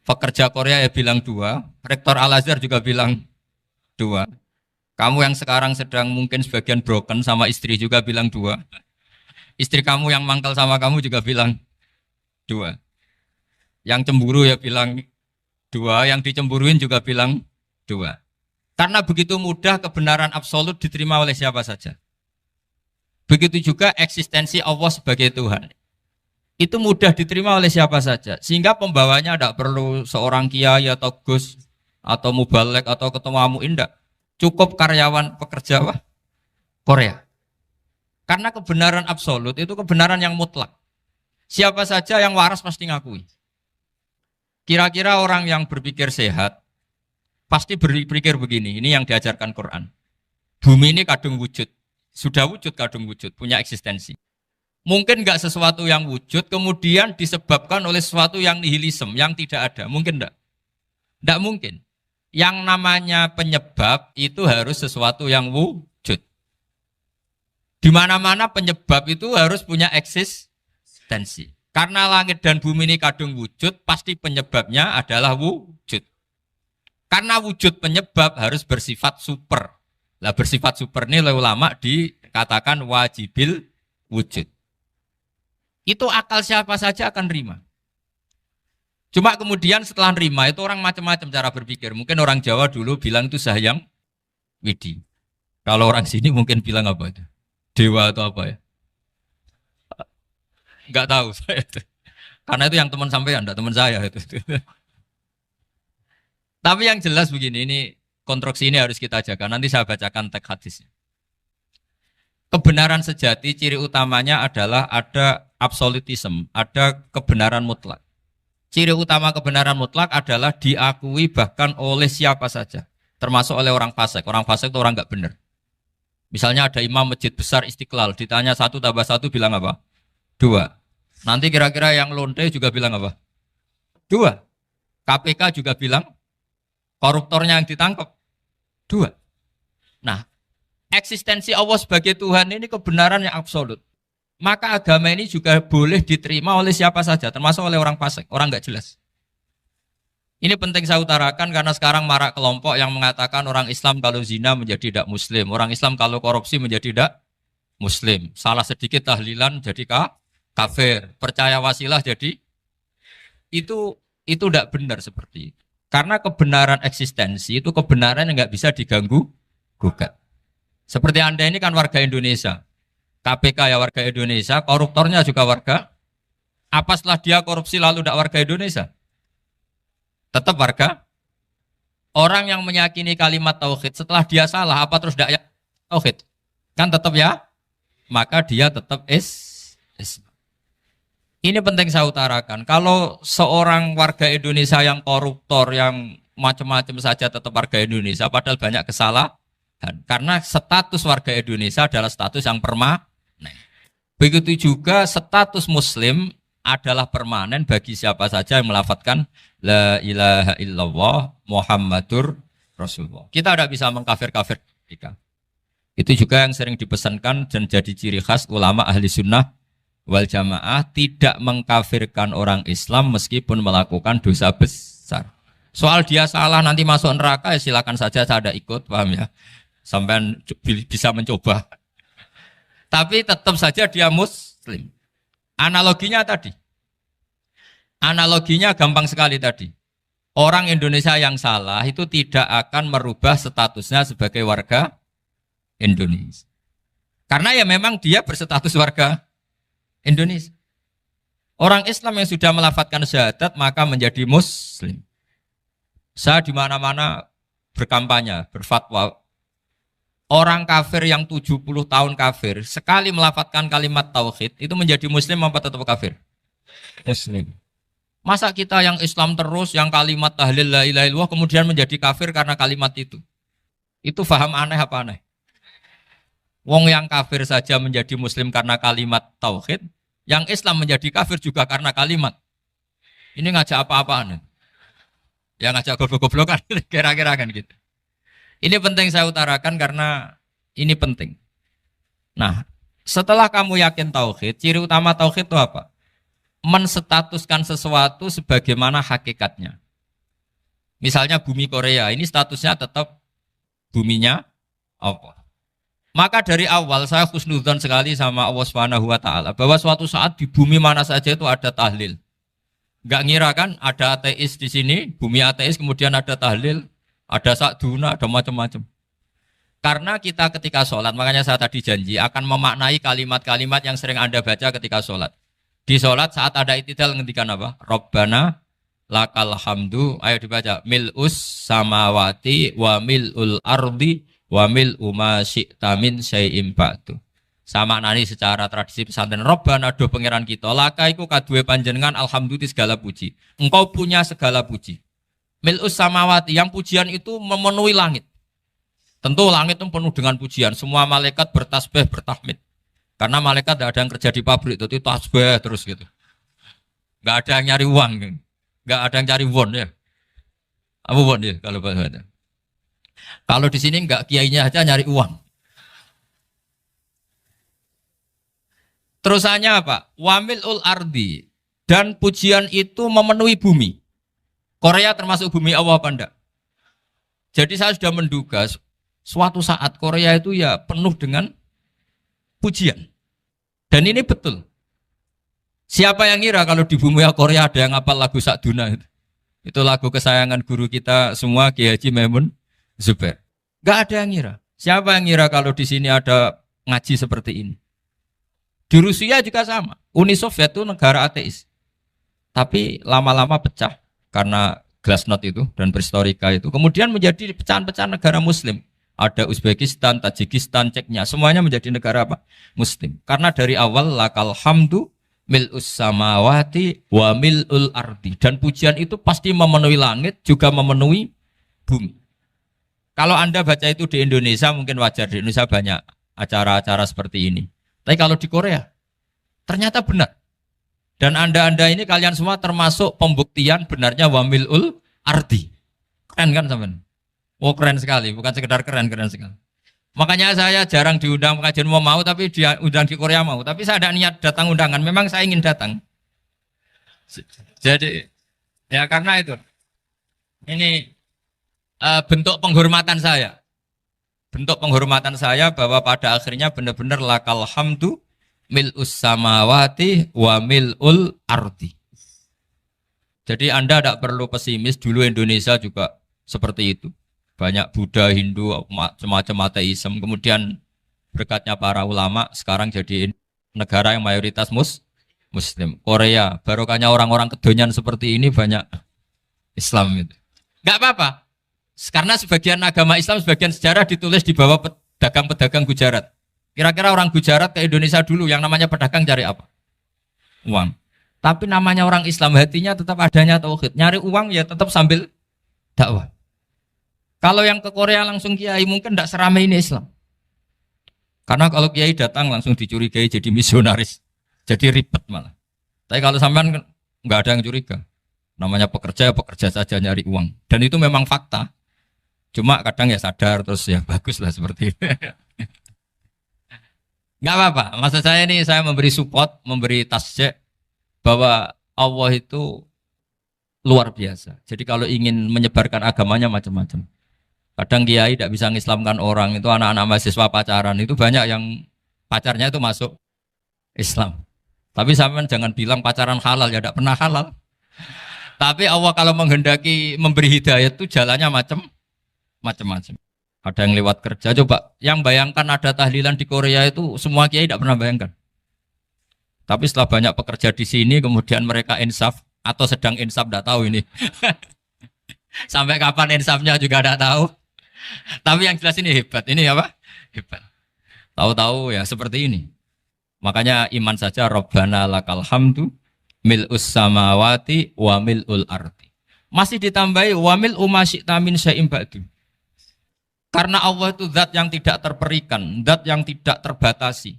Pekerja Korea ya bilang 2, Rektor Al-Azhar juga bilang 2. Kamu yang sekarang sedang mungkin sebagian broken sama istri juga bilang 2. Istri kamu yang mangkal sama kamu juga bilang 2. Yang cemburu ya bilang 2, yang dicemburuin juga bilang 2. Karena begitu mudah kebenaran absolut diterima oleh siapa saja. Begitu juga eksistensi Allah sebagai Tuhan. Itu mudah diterima oleh siapa saja. Sehingga pembawanya tidak perlu seorang kiai atau gus atau mubalek atau ketua muin, tidak. Cukup karyawan pekerja Korea. Karena kebenaran absolut itu kebenaran yang mutlak. Siapa saja yang waras pasti ngakui. Kira-kira orang yang berpikir sehat pasti berpikir begini, ini yang diajarkan Quran. Bumi ini kadung wujud. Sudah wujud kadung wujud, punya eksistensi. Mungkin enggak sesuatu yang wujud kemudian disebabkan oleh sesuatu yang nihilisme, yang tidak ada. Mungkin enggak? Enggak mungkin. Yang namanya penyebab itu harus sesuatu yang wujud. Di mana-mana penyebab itu harus punya eksistensi. Karena langit dan bumi ini kadung wujud, pasti penyebabnya adalah wujud. Karena wujud penyebab harus bersifat super. Lah bersifat super ini oleh ulama dikatakan wajibil wujud. Itu akal siapa saja akan nerima. Cuma kemudian setelah nerima itu orang macam-macam cara berpikir. Mungkin orang Jawa dulu bilang itu Sahyang Widi. Kalau orang sini mungkin bilang apa itu? Dewa atau apa ya? Enggak tahu saya itu. Karena itu yang teman sampean, enggak teman saya itu. Tapi yang jelas begini, ini konstruksi ini harus kita jaga. Nanti saya bacakan teks hadisnya. Kebenaran sejati ciri utamanya adalah ada absolutisme, ada kebenaran mutlak. Ciri utama kebenaran mutlak adalah diakui bahkan oleh siapa saja, termasuk oleh orang fasik. Orang fasik itu orang nggak benar. Misalnya ada imam masjid besar Istiqlal, ditanya 1 tambah 1 bilang apa? 2. Nanti kira-kira yang lonte juga bilang apa? 2. KPK juga bilang koruptornya yang ditangkap 2. Nah, eksistensi Allah sebagai Tuhan ini kebenaran yang absolut. Maka agama ini juga boleh diterima oleh siapa saja, termasuk oleh orang fasik, orang nggak jelas. Ini penting saya utarakan karena sekarang marak kelompok yang mengatakan orang Islam kalau zina menjadi tidak muslim, orang Islam kalau korupsi menjadi tidak muslim. Salah sedikit tahlilan jadi kafir, percaya wasilah jadi itu tidak benar seperti itu. Karena kebenaran eksistensi itu kebenaran yang nggak bisa diganggu gugat. Seperti Anda ini kan warga Indonesia. KPK ya warga Indonesia, koruptornya juga warga. Apa setelah dia korupsi lalu tidak warga Indonesia? Tetap warga. Orang yang meyakini kalimat tauhid setelah dia salah, apa terus tidak ya tauhid? Kan tetap ya? Maka dia tetap Islam. Ini penting saya utarakan. Kalau seorang warga Indonesia yang koruptor, yang macam-macam saja tetap warga Indonesia, padahal banyak kesalahan. Karena status warga Indonesia adalah status yang permanen. Begitu juga status Muslim adalah permanen bagi siapa saja yang melafadzkan La ilaha illallah Muhammadur Rasulullah. Kita tidak bisa mengkafir-kafir mereka. Itu juga yang sering dipesankan dan jadi ciri khas ulama ahli sunnah wal jamaah, tidak mengkafirkan orang Islam meskipun melakukan dosa besar. Soal dia salah nanti masuk neraka ya silakan saja, saya ada ikut, paham ya? Sampai bisa mencoba. Tapi tetap saja dia muslim. Analoginya tadi. Analoginya gampang sekali tadi. Orang Indonesia yang salah itu tidak akan merubah statusnya sebagai warga Indonesia. Karena ya memang dia berstatus warga Indonesia. Orang Islam yang sudah melafadzkan syahadat maka menjadi muslim. Saya di mana-mana berkampanye, berfatwa. Orang kafir yang 70 tahun kafir, sekali melafadzkan kalimat tauhid, itu menjadi muslim apa tetap kafir? Muslim. Masa kita yang Islam terus, yang kalimat tahlil la ilaha illallah, kemudian menjadi kafir karena kalimat itu? Itu faham aneh apa aneh? Wong yang kafir saja menjadi muslim karena kalimat tauhid, yang Islam menjadi kafir juga karena kalimat. Ini ngajak apa-apaan? Ya ngajak goblok-goblokan, kira-kira kan gitu. Ini penting saya utarakan karena ini penting. Nah, setelah kamu yakin tauhid, ciri utama tauhid itu apa? Menstatuskan sesuatu sebagaimana hakikatnya. Misalnya bumi Korea, ini statusnya tetap buminya Allah. Maka dari awal saya husnudzon sekali sama Allah Subhanahu wa taala bahwa suatu saat di bumi mana saja itu ada tahlil. Enggak ngira kan ada ateis di sini, bumi ateis kemudian ada tahlil, ada sakduna, ada macam-macam. Karena kita ketika sholat, makanya saya tadi janji akan memaknai kalimat-kalimat yang sering Anda baca ketika sholat. Di sholat saat ada itidal ngendikan apa? Rabbana lakal hamdu, ayo dibaca, mil'us samawati wa mil'ul ardi wa mil'u ma syi'ta min syai'im ba'du. Sama nani secara tradisi pesantren, Rabbana do pangeran kita, laka iku kaduwe panjenengan alhamdulillah segala puji. Engkau punya segala puji. Mil'us samawati, yang pujian itu memenuhi langit. Tentu langit itu penuh dengan pujian. Semua malaikat bertasbih, bertahmid. Karena malaikat tidak ada yang kerja di pabrik, itu tasbih terus gitu. Nggak ada yang nyari uang, nggak ada yang cari won ya. Apa won ya kalau bahasa? Kalau di sini nggak kiainya aja nyari uang. Terusannya apa? Wamilul ardi, dan pujian itu memenuhi bumi. Korea termasuk bumi Allah apa enggak? Jadi saya sudah menduga suatu saat Korea itu ya penuh dengan pujian. Dan ini betul. Siapa yang ngira kalau di bumi Korea ada yang hafal lagu Sakduna itu? Itu lagu kesayangan guru kita semua, Ki Haji Maimun Zubair. Gak ada yang ngira. Siapa yang ngira kalau di sini ada ngaji seperti ini? Di Rusia juga sama. Uni Soviet itu negara ateis. Tapi lama-lama pecah karena glasnost itu dan perestroika itu. Kemudian menjadi pecahan-pecahan negara muslim. Ada Uzbekistan, Tajikistan, Ceknya. Semuanya menjadi negara apa? Muslim. Karena dari awal lakal hamdu mil'us samawati wa mil'ul ardi. Dan pujian itu pasti memenuhi langit, juga memenuhi bumi. Kalau Anda baca itu di Indonesia mungkin wajar. Di Indonesia banyak acara-acara seperti ini. Tapi kalau di Korea, ternyata benar. Dan Anda ini kalian semua termasuk pembuktian benarnya wa mil'ul ardi. Keren kan teman? Oh keren sekali, bukan sekedar keren sekali. Makanya saya jarang diundang pengajian mau tapi diundang di Korea mau. Tapi saya ada niat datang undangan, memang saya ingin datang. Jadi ya karena itu. Ini bentuk penghormatan saya. Bentuk penghormatan saya bahwa pada akhirnya benar-benar lakal hamdu mil'us samawati wa mil'ul ardi. Jadi Anda tidak perlu pesimis, dulu Indonesia juga seperti itu. Banyak Buddha, Hindu, macam-macam ateisme. Kemudian berkatnya para ulama sekarang jadi negara yang mayoritas Muslim. Korea, barokahnya orang-orang kedonyan seperti ini banyak Islam itu. Enggak apa-apa. Karena sebagian agama Islam, sebagian sejarah ditulis di bawah pedagang-pedagang Gujarat. Kira-kira orang Gujarat ke Indonesia dulu yang namanya pedagang cari apa? Uang. Tapi namanya orang Islam hatinya tetap adanya tauhid. Nyari uang ya tetap sambil dakwah. Kalau yang ke Korea langsung kiai mungkin tidak seramai ini Islam. Karena kalau kiai datang langsung dicurigai jadi misionaris. Jadi ribet malah. Tapi kalau sampean nggak ada yang curiga. Namanya pekerja, pekerja saja nyari uang. Dan itu memang fakta. Cuma kadang ya sadar terus ya bagus lah seperti itu. Nggak apa-apa. Maksud saya ini saya memberi support, memberi tasjek bahwa Allah itu luar biasa. Jadi kalau ingin menyebarkan agamanya macam-macam. Kadang kiai tidak bisa mengislamkan orang, itu anak-anak mahasiswa pacaran, itu banyak yang pacarnya itu masuk Islam. Tapi sampean jangan bilang pacaran halal, ya tidak pernah halal. Tapi Allah kalau menghendaki memberi hidayah itu jalannya macam-macam. Ada yang lewat kerja, coba yang bayangkan ada tahlilan di Korea itu semua kiai tidak pernah bayangkan. Tapi setelah banyak pekerja di sini, kemudian mereka insaf atau sedang insaf, tidak tahu ini. Sampai kapan insafnya juga tidak tahu. Tapi yang jelas ini hebat. Ini apa? Hebat. Tahu-tahu ya seperti ini. Makanya iman saja Rabbana lakal hamdu mil'us samawati wa mil'ul ardi. Masih ditambahi wa mil'u ma syi'ta min syai'im ba'du. Karena Allah itu zat yang tidak terperikan, zat yang tidak terbatasi.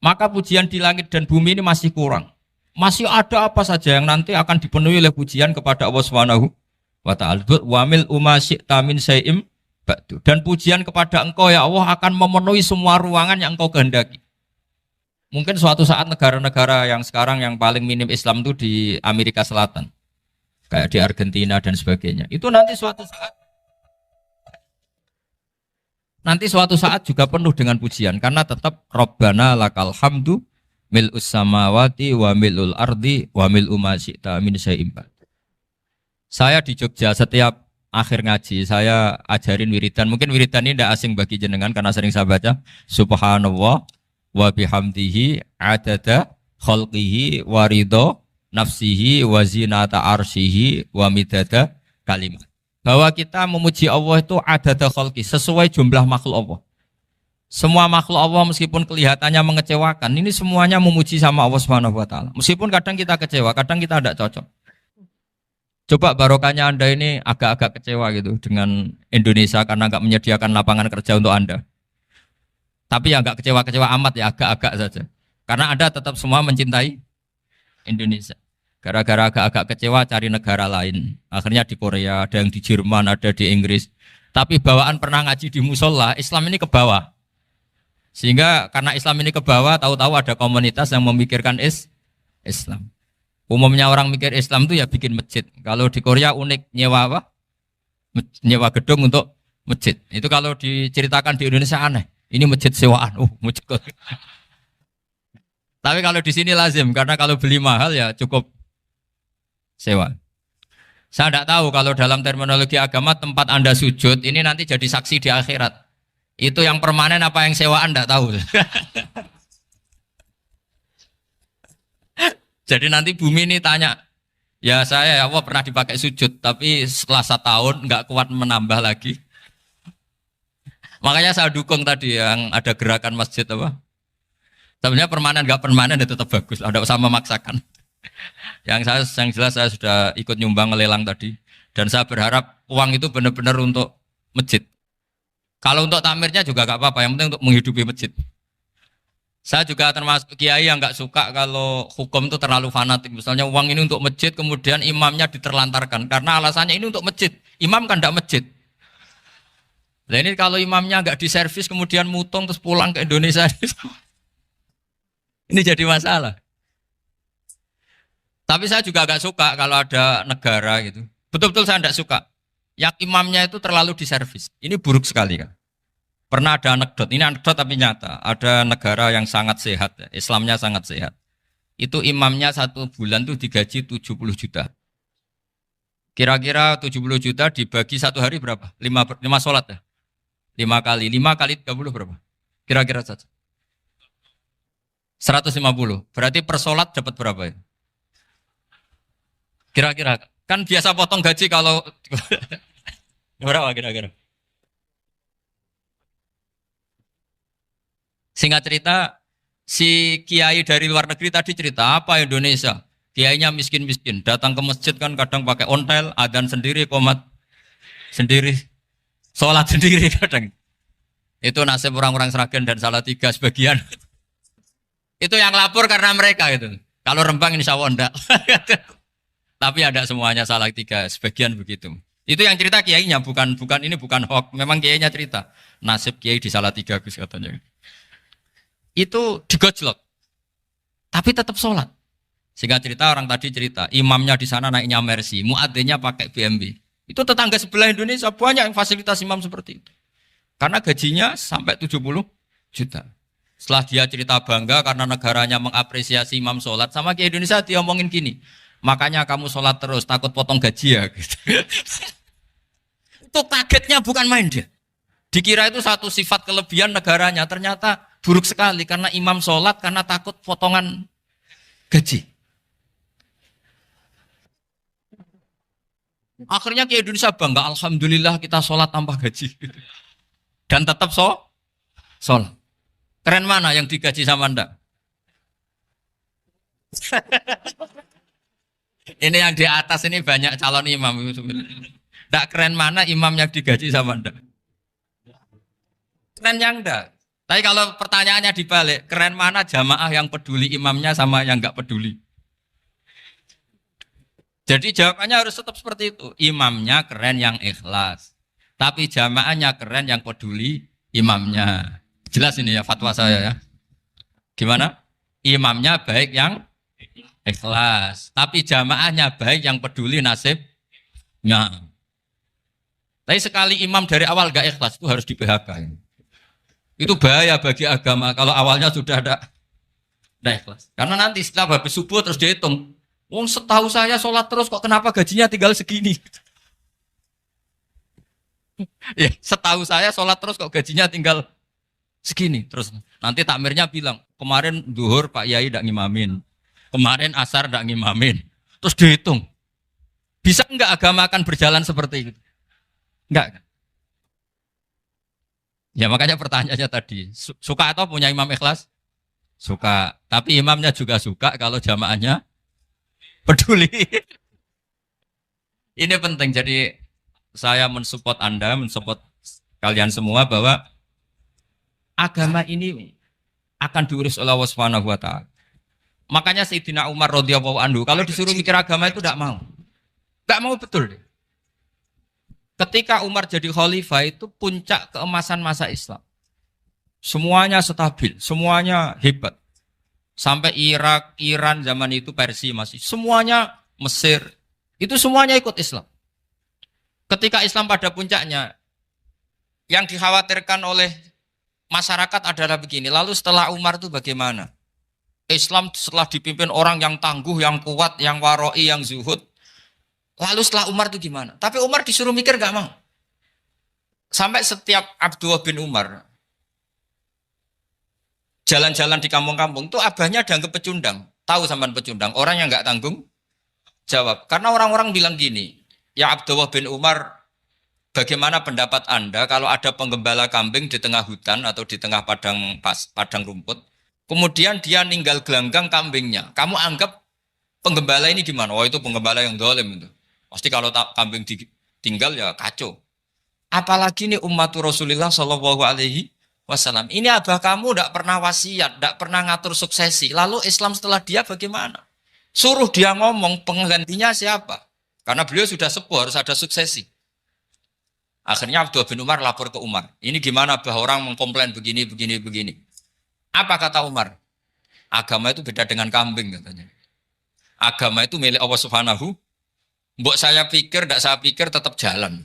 Maka pujian di langit dan bumi ini masih kurang. Masih ada apa saja yang nanti akan dipenuhi oleh pujian kepada Allah Subhanahu wa ta'ala. Wa mil'u ma syi'ta min syai'im ba'du. Dan pujian kepada engkau ya Allah akan memenuhi semua ruangan yang engkau kehendaki. Mungkin suatu saat negara-negara yang sekarang yang paling minim Islam itu di Amerika Selatan. Kayak di Argentina dan sebagainya. Itu nanti suatu saat nanti suatu saat juga penuh dengan pujian karena tetap Rabbana lakal hamdu mil'us samawati wa mil'ul ardi wa mil'u ma syi'ta min syai'in ba'd. Saya di Jogja setiap akhir ngaji saya ajarin wiridan. Mungkin wiridan ini tidak asing bagi jenengan karena sering saya baca subhanallah wa bihamdihi adada khalqihi wa ridho nafsihi wa zinata arsyihi wa midada kalimat. Bahwa kita memuji Allah itu adada khalqi sesuai jumlah makhluk Allah. Semua makhluk Allah meskipun kelihatannya mengecewakan, ini semuanya memuji sama Allah Subhanahu wa taala. Meskipun kadang kita kecewa, kadang kita tidak cocok. Coba barokahnya Anda ini agak-agak kecewa gitu dengan Indonesia karena nggak menyediakan lapangan kerja untuk Anda. Tapi ya nggak kecewa-kecewa amat ya, agak-agak saja. Karena Anda tetap semua mencintai Indonesia. Gara-gara agak-agak kecewa cari negara lain. Akhirnya di Korea, ada yang di Jerman, ada di Inggris. Tapi bawaan pernah ngaji di musola, Islam ini ke bawah. Sehingga karena Islam ini ke bawah, tahu-tahu ada komunitas yang memikirkan Islam. Umumnya orang mikir Islam itu ya bikin masjid. Kalau di Korea unik nyewa apa? Nyewa gedung untuk masjid. Itu kalau diceritakan di Indonesia aneh. Ini masjid sewaan. Masjid. Tapi kalau di sini lazim karena kalau beli mahal ya cukup sewa. Saya tidak tahu kalau dalam terminologi agama tempat Anda sujud ini nanti jadi saksi di akhirat. Itu yang permanen apa yang sewaan tidak tahu. Jadi nanti bumi ini tanya, ya saya ya Allah pernah dipakai sujud, tapi setelah 1 tahun nggak kuat menambah lagi. Makanya saya dukung tadi yang ada gerakan masjid apa. Sebenarnya permanen nggak permanen itu tetap bagus, tidak usah memaksakan. Yang jelas saya sudah ikut nyumbang lelang tadi, dan saya berharap uang itu benar-benar untuk masjid. Kalau untuk tamirnya juga nggak apa-apa, yang penting untuk menghidupi masjid. Saya juga termasuk kiai yang nggak suka kalau hukum itu terlalu fanatik. Misalnya uang ini untuk masjid, kemudian imamnya diterlantarkan. Karena alasannya ini untuk masjid. Imam kan tidak masjid. Nah ini kalau imamnya nggak diservis, kemudian mutung terus pulang ke Indonesia. Ini jadi masalah. Tapi saya juga nggak suka kalau ada negara gitu. Betul-betul saya tidak suka. Yang imamnya itu terlalu diservis. Ini buruk sekali kan. Pernah ada anekdot, ini anekdot tapi nyata. Ada negara yang sangat sehat, Islamnya sangat sehat. Itu imamnya 1 bulan tuh digaji 70 juta. Kira-kira 70 juta dibagi 1 hari berapa? 5 sholat ya? 5 kali 30 berapa? Kira-kira saja. 150. Berarti per sholat dapat berapa ya? Kira-kira. Kan biasa potong gaji kalau... berapa kira-kira? Singkat cerita, si kiai dari luar negeri tadi cerita apa Indonesia? Kiainya miskin-miskin, datang ke masjid kan kadang pakai ontel, adzan sendiri, qomat sendiri, sholat sendiri kadang. Itu nasib orang-orang Sragen dan Salatiga sebagian. Itu yang lapor karena mereka itu. Kalau Rembang insya Allah enggak. Tapi ada semuanya Salatiga, sebagian begitu. Itu yang cerita kiainya, bukan ini bukan hoax. Memang kiainya cerita. Nasib kiai di Salatiga Gus katanya. Itu digojlok, tapi tetap sholat. Sehingga cerita orang tadi cerita, imamnya di sana naiknya Mercy, muadzinnya pakai BMW. Itu tetangga sebelah Indonesia banyak yang fasilitas imam seperti itu. Karena gajinya sampai 70 juta. Setelah dia cerita bangga karena negaranya mengapresiasi imam sholat, sama ke Indonesia dia omongin gini, makanya kamu sholat terus, takut potong gaji ya. Gitu. Itu kagetnya bukan main dia. Dikira itu satu sifat kelebihan negaranya, ternyata buruk sekali karena imam sholat karena takut potongan gaji. Akhirnya ke Indonesia bangga, alhamdulillah kita sholat tanpa gaji. Dan tetap sholat. Keren mana yang digaji sama Anda? Ini yang di atas ini banyak calon imam. Tidak keren mana imam yang digaji sama Anda? Keren yang enggak. Tapi kalau pertanyaannya dibalik, keren mana jamaah yang peduli imamnya sama yang enggak peduli? Jadi jawabannya harus tetap seperti itu. Imamnya keren yang ikhlas. Tapi jamaahnya keren yang peduli imamnya. Jelas ini ya fatwa saya ya. Gimana? Imamnya baik yang ikhlas. Tapi jamaahnya baik yang peduli nasibnya. Tapi sekali imam dari awal enggak ikhlas itu harus di PHK. Itu bahaya bagi agama kalau awalnya sudah ada ikhlas. Karena nanti setelah habis subuh terus dihitung. Wong setahu saya sholat terus kok kenapa gajinya tinggal segini? Ya, setahu saya sholat terus kok gajinya tinggal segini. Terus nanti takmirnya bilang, kemarin duhur Pak Yai tidak ngimamin. Kemarin asar tidak ngimamin. Terus dihitung. Bisa enggak agama akan berjalan seperti itu? Enggak kan? Ya makanya pertanyaannya tadi, suka atau punya imam ikhlas? Suka. Tapi imamnya juga suka kalau jamaahnya peduli. Ini penting. Jadi saya mensupport Anda, mensupport kalian semua bahwa agama ini akan diurus oleh Allah Subhanahu wa taala. Makanya Sayyidina Umar radhiyallahu anhu kalau disuruh mikir agama itu tidak mau. Enggak mau betul. Ketika Umar jadi khalifah itu puncak keemasan masa Islam. Semuanya stabil, semuanya hebat. Sampai Irak, Iran zaman itu Persia masih. Semuanya Mesir. Itu semuanya ikut Islam. Ketika Islam pada puncaknya, yang dikhawatirkan oleh masyarakat adalah begini. Lalu setelah Umar itu bagaimana? Islam setelah dipimpin orang yang tangguh, yang kuat, yang waroi, yang zuhud. Lalu setelah Umar itu gimana? Tapi Umar disuruh mikir gak mau. Sampai setiap Abdullah bin Umar jalan-jalan di kampung-kampung itu abahnya dianggap pecundang. Tahu sampean pecundang? Orang yang gak tanggung jawab. Karena orang-orang bilang gini, ya Abdullah bin Umar, bagaimana pendapat Anda kalau ada penggembala kambing di tengah hutan atau di tengah padang rumput, kemudian dia ninggal gelanggang kambingnya. Kamu anggap penggembala ini gimana? Oh itu penggembala yang dolim itu. Pasti kalau kambing ditinggal ya kacau. Apalagi nih ummatu Rasulullah Shallallahu Alaihi Wasallam. Ini abah kamu tidak pernah wasiat, tidak pernah ngatur suksesi. Lalu Islam setelah dia bagaimana? Suruh dia ngomong penggantinya siapa? Karena beliau sudah sepuh harus ada suksesi. Akhirnya Abdullah bin Umar lapor ke Umar. Ini gimana bah orang mengkomplain begini, begini, begini. Apa kata Umar? Agama itu beda dengan kambing katanya. Agama itu milik Allah Subhanahu. Mbok saya pikir, tidak saya pikir tetap jalan.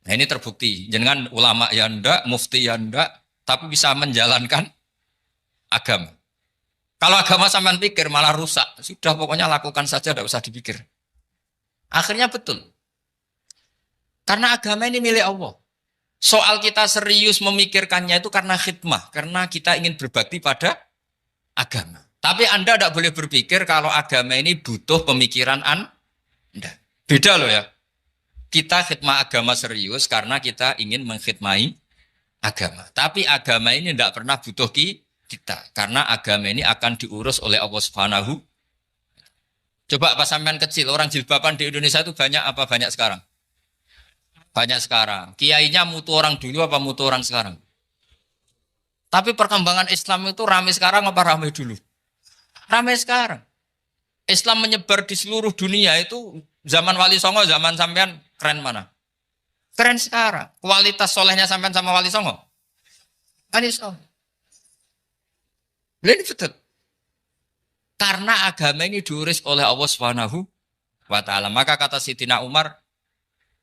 Nah ini terbukti. Jangan ulama ya ndak, mufti ya ndak, tapi bisa menjalankan agama. Kalau agama sampean pikir malah rusak. Sudah pokoknya lakukan saja, tidak usah dipikir. Akhirnya betul. Karena agama ini milik Allah. Soal kita serius memikirkannya itu karena khidmah. Karena kita ingin berbakti pada agama. Tapi Anda tidak boleh berpikir kalau agama ini butuh pemikiran Anda. Beda loh ya. Kita khidmah agama serius karena kita ingin mengkhidmai agama. Tapi agama ini tidak pernah butuh kita. Karena agama ini akan diurus oleh Allah Subhanahu. Coba pas sampean kecil, orang jilbaban di Indonesia itu banyak apa banyak sekarang? Banyak sekarang. Kiainya mutu orang dulu apa mutu orang sekarang? Tapi perkembangan Islam itu ramai sekarang apa ramai dulu? Ramai sekarang. Islam menyebar di seluruh dunia itu zaman Wali Songo, zaman sampean keren mana? Keren sekarang. Kualitas solehnya sampean sama Wali Songo? Wali Songo. Ini betul. Karena agama ini diurus oleh Allah Subhanahu wa taala. Maka kata Sayyidina Umar,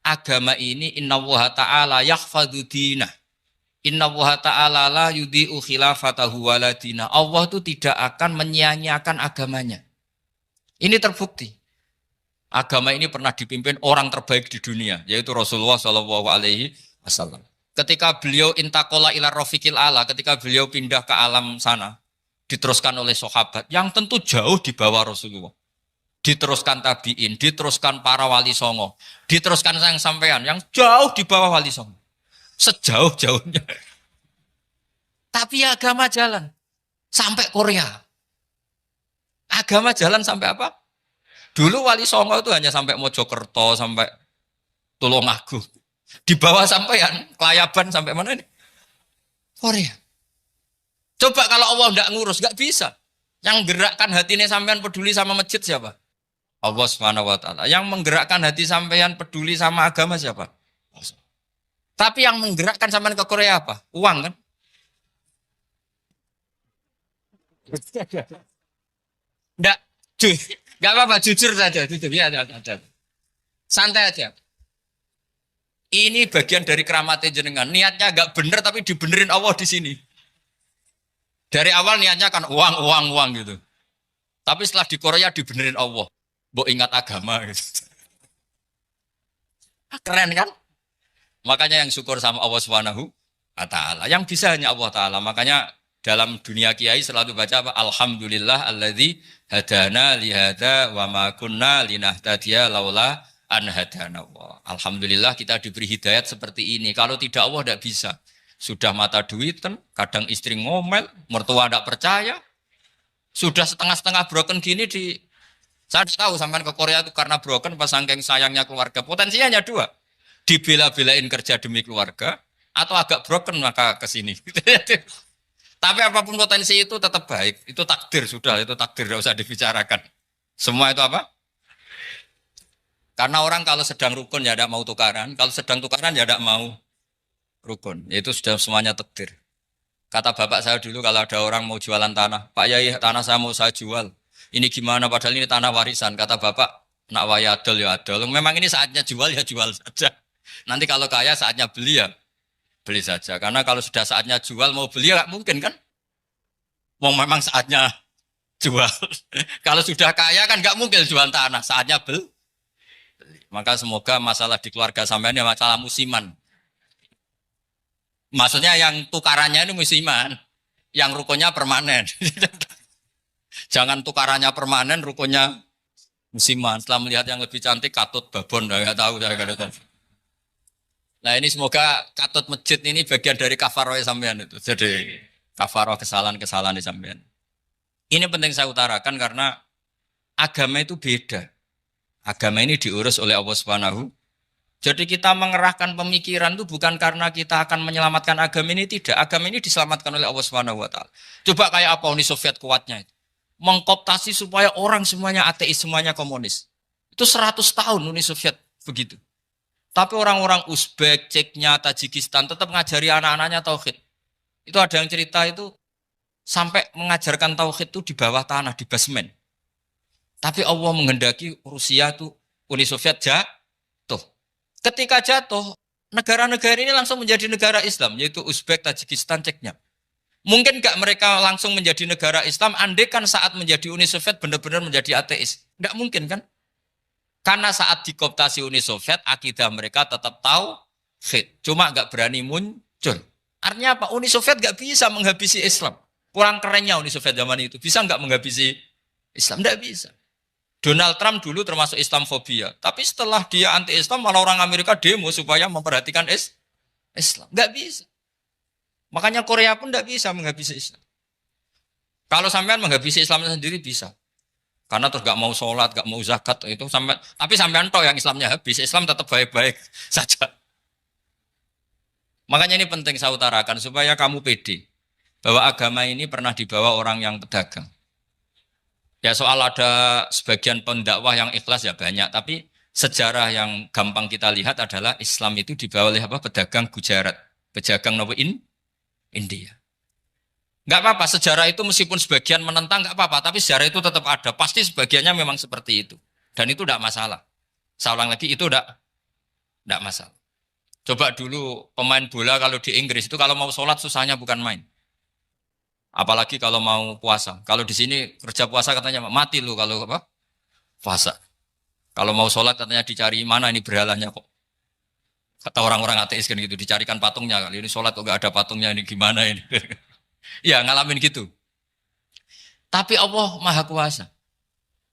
agama ini innallaha ta'ala yahfadzu dinah. Innallaha ta'ala la yudhi'u khilafatahu waladina. Allah itu tidak akan menyia-nyiakan agamanya. Ini terbukti. Agama ini pernah dipimpin orang terbaik di dunia, yaitu Rasulullah Shallallahu Alaihi Wasallam. Ketika beliau intakola ila rofiqil ala, ketika beliau pindah ke alam sana, diteruskan oleh sahabat yang tentu jauh di bawah Rasulullah. Diteruskan tabiin, diteruskan para wali songo, diteruskan sang sampean yang jauh di bawah wali songo. Sejauh-jauhnya. Tapi agama jalan sampai Korea. Agama jalan sampai apa? Dulu Wali Songo itu hanya sampai Mojokerto, sampai Tulungagung. Di bawah sampean, Kelayaban sampai mana ini? Korea. Coba kalau Allah tidak ngurus, nggak bisa. Yang gerakkan hatinya sampean peduli sama masjid siapa? Allah Subhanahu wa taala. Yang menggerakkan hati sampean peduli sama agama siapa? Tapi yang menggerakkan sampean ke Korea apa? Uang kan? Enggak, enggak apa-apa, jujur saja, jujur ya, santai aja. Ini bagian dari keramatnya jenengan. Niatnya agak bener tapi dibenerin Allah di sini. Dari awal niatnya kan uang, uang, uang gitu. Tapi setelah di Korea dibenerin Allah. Mbok ingat agama gitu. Keren kan? Makanya yang syukur sama Allah Subhanahu wa taala. Yang bisa hanya Allah taala. Makanya dalam dunia kiai selalu baca apa? Alhamdulillah alladzi hadana li hadza wa ma kunna linahtadiya laula an hadana Allah. Alhamdulillah kita diberi hidayat seperti ini. Kalau tidak Allah tidak bisa. Sudah mata duitan, kadang istri ngomel, mertua tidak percaya. Sudah setengah-setengah broken gini di saya tahu sampai ke Korea itu karena broken pas saking sayangnya keluarga. Potensinya hanya dua. Dibela-belain kerja demi keluarga atau agak broken maka ke sini. Tapi apapun potensi itu tetap baik. Itu takdir sudah, itu takdir tidak usah dibicarakan. Semua itu apa? Karena orang kalau sedang rukun ya tidak mau tukaran, kalau sedang tukaran ya tidak mau rukun. Itu sudah semuanya takdir. Kata bapak saya dulu kalau ada orang mau jualan tanah, Pak Yai tanah saya mau saya jual. Ini gimana padahal ini tanah warisan. Kata bapak, nak waya adol ya adol. Memang ini saatnya jual ya jual saja. Nanti kalau kaya saatnya beli ya beli saja. Karena kalau sudah saatnya jual mau beli ya nggak mungkin kan? Mau memang saatnya jual. Kalau sudah kaya kan nggak mungkin jual tanah. Saatnya beli. Maka semoga masalah di keluarga sampean ya masalah musiman. Maksudnya yang tukarannya ini musiman. Yang rukunnya permanen. Jangan tukarannya permanen, rukunnya musiman. Setelah melihat yang lebih cantik, katut babon. Nggak tahu. Nah ini semoga katut masjid ini bagian dari kafaroh sampean itu. Jadi kafaroh kesalahan-kesalahan di sampean. Ini penting saya utarakan karena agama itu beda. Agama ini diurus oleh Allah Subhanahu. Jadi kita mengerahkan pemikiran itu bukan karena kita akan menyelamatkan agama ini, tidak. Agama ini diselamatkan oleh Allah Subhanahu wa taala. Coba kayak apa Uni Soviet kuatnya itu. Mengkooptasi supaya orang semuanya ateis, semuanya komunis. Itu 100 tahun Uni Soviet begitu. Tapi orang-orang Uzbek, Ceknya, Tajikistan tetap mengajari anak-anaknya tauhid. Itu ada yang cerita itu sampai mengajarkan tauhid itu di bawah tanah, di basement. Tapi Allah menghendaki Rusia itu Uni Soviet jatuh. Ketika jatuh, negara-negara ini langsung menjadi negara Islam, yaitu Uzbek, Tajikistan, Ceknya. Mungkin nggak mereka langsung menjadi negara Islam, andai kan saat menjadi Uni Soviet benar-benar menjadi ateis. Nggak mungkin kan? Karena saat dikooptasi Uni Soviet, akidah mereka tetap tauhid. Cuma nggak berani muncul. Artinya apa? Uni Soviet nggak bisa menghabisi Islam. Kurang kerennya Uni Soviet zaman itu. Bisa nggak menghabisi Islam? Nggak bisa. Donald Trump dulu termasuk Islamfobia. Tapi setelah dia anti-Islam, malah orang Amerika demo supaya memperhatikan Islam. Nggak bisa. Makanya Korea pun tidak bisa menghabisi Islam. Kalau sampean menghabisi Islam sendiri bisa. Karena terus gak mau sholat, gak mau zakat itu sampai. Tapi sampean toh yang Islamnya habis, Islam tetap baik-baik saja. Makanya ini penting saya utarakan supaya kamu pede bahwa agama ini pernah dibawa orang yang pedagang. Ya soal ada sebagian pendakwah yang ikhlas ya banyak, tapi sejarah yang gampang kita lihat adalah Islam itu dibawa oleh apa? Pedagang Gujarat, pedagang India. Enggak apa-apa, sejarah itu meskipun sebagian menentang enggak apa-apa, tapi sejarah itu tetap ada. Pasti sebagiannya memang seperti itu. Dan itu enggak masalah. Saya ulang lagi, itu enggak masalah. Coba dulu pemain bola kalau di Inggris itu kalau mau sholat susahnya bukan main. Apalagi kalau mau puasa. Kalau di sini kerja puasa katanya mati lu kalau apa? Puasa. Kalau mau sholat katanya dicari mana ini berhalanya kok. Kata orang-orang ateis kan gitu, dicarikan patungnya. Kali ini sholat kok gak ada patungnya, ini gimana ini. Ya ngalamin gitu. Tapi Allah Maha Kuasa.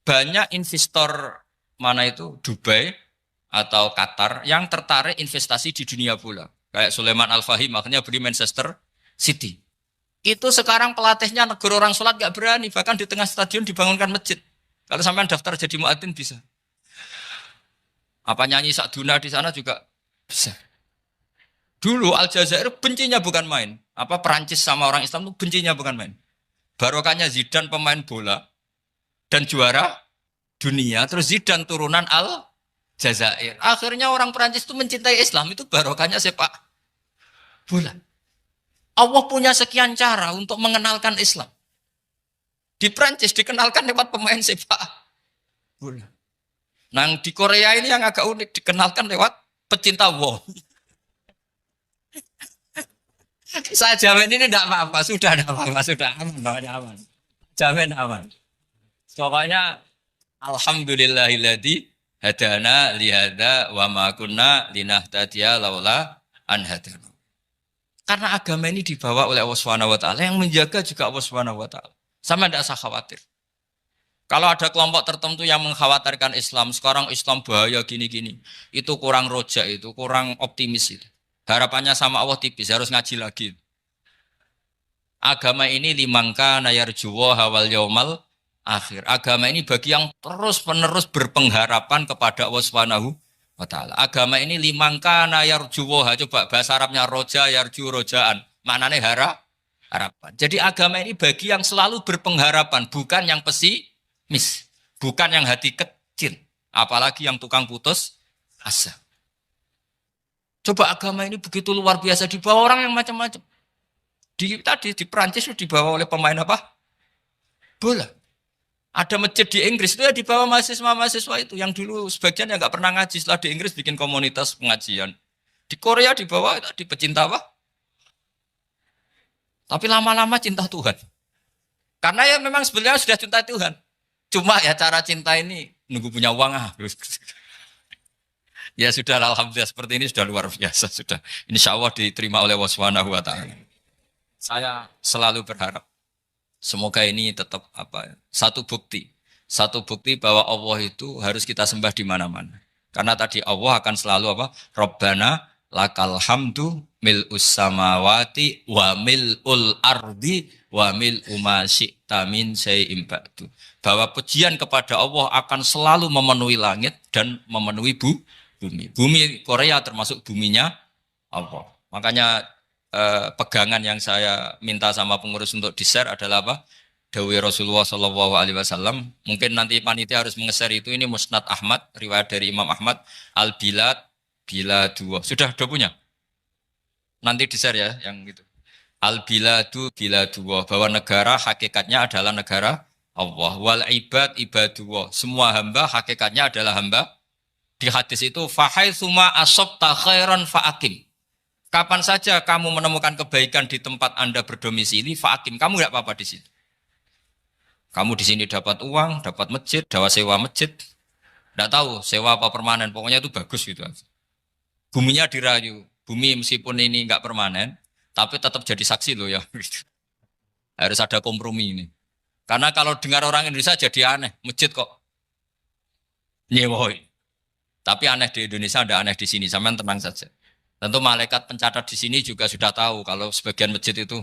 Banyak investor mana itu, Dubai atau Qatar, yang tertarik investasi di dunia bola. Kayak Sulaiman Al-Fahim, makanya beli Manchester City. Itu sekarang pelatihnya negara orang sholat gak berani, bahkan di tengah stadion dibangunkan masjid. Kalau sampai daftar jadi muadzin bisa. Apa nyanyi Sakduna di sana juga bisa. Dulu Aljazair bencinya bukan main. Apa Perancis sama orang Islam itu bencinya bukan main. Barokahnya Zidane pemain bola dan juara dunia. Terus Zidane turunan Aljazair. Akhirnya orang Perancis itu mencintai Islam, itu barokahnya sepak bola. Allah punya sekian cara untuk mengenalkan Islam. Di Prancis dikenalkan lewat pemain sepak bola. Nah di Korea ini yang agak unik, dikenalkan lewat pecinta wol. Saya jamin ini tidak apa-apa, sudah tidak apa-apa, sudah aman, pokoknya aman. Jamin aman. Pokoknya alhamdulillahilladzi hadana lihada wa ma kunna linahtadiya laula an hadana. Karena agama ini dibawa oleh Allah Subhanahu wa taala, yang menjaga juga Allah Subhanahu wa taala. Sama tidak usah khawatir. Kalau ada kelompok tertentu yang mengkhawatirkan Islam, sekarang Islam bahaya gini-gini, itu kurang rojak, itu kurang optimis itu. Harapannya sama Allah tipis, harus ngaji lagi. Agama ini limangka nayarjuwa hawal yaumal akhir. Agama ini bagi yang terus-menerus berpengharapan kepada Allah Subhanahu wa taala. Agama ini limangka nayarjuwa, coba bahasa Arabnya roja yarju rojaan. Maknanya harapan. Jadi agama ini bagi yang selalu berpengharapan, bukan yang pesimis, bukan yang hati kecil, apalagi yang tukang putus asa. Coba agama ini begitu luar biasa dibawa orang yang macam-macam. Tadi di Perancis itu dibawa oleh pemain apa? Bola. Ada masjid di Inggris itu ya dibawa mahasiswa-mahasiswa itu yang dulu sebagian yang nggak pernah ngaji, setelah di Inggris bikin komunitas pengajian. Di Korea dibawa di pecinta apa? Tapi lama-lama cinta Tuhan. Karena ya memang sebenarnya sudah cinta Tuhan. Cuma ya cara cinta ini nunggu punya uang Ya sudah, alhamdulillah seperti ini sudah luar biasa sudah. Insya Allah diterima oleh Allah Subhanahu wa taala. Saya selalu berharap semoga ini tetap satu bukti bahwa Allah itu harus kita sembah di mana-mana. Karena tadi Allah akan selalu Rabbana lakal hamdu mil'us samawati wa mil'ul ardi wa mil'u ma syi'ta min syai'in ba'du. Bahwa pujian kepada Allah akan selalu memenuhi langit dan memenuhi bumi. Bumi Korea termasuk buminya Allah. Makanya pegangan yang saya minta sama pengurus untuk di-share adalah Dawi Rasulullah Shallallahu Alaihi Wasallam. Mungkin nanti panitia harus menge-share itu. Ini Musnad Ahmad, riwayat dari Imam Ahmad. Al-Bilad bila dua. Sudah punya? Nanti di-share ya yang gitu. Al-Biladu bila dua. Bahwa negara hakikatnya adalah negara Allah. Wal ibad ibadullah. Semua hamba hakikatnya adalah hamba. Di hadis itu fahaitsuma asabta khairan fa'akim. Kapan saja kamu menemukan kebaikan di tempat Anda berdomisili, fa'akim, kamu enggak apa-apa di situ. Kamu di sini dapat uang, dapat masjid, sewa masjid. Enggak tahu sewa apa permanen, pokoknya itu bagus gitu. Buminya dirayu. Bumi meskipun ini enggak permanen, tapi tetap jadi saksi loh ya. Harus ada kompromi ini. Karena kalau dengar orang Indonesia jadi aneh, masjid kok nyewoi. Tapi aneh di Indonesia, ada aneh di sini, sampean tenang saja. Tentu malaikat pencatat di sini juga sudah tahu kalau sebagian masjid itu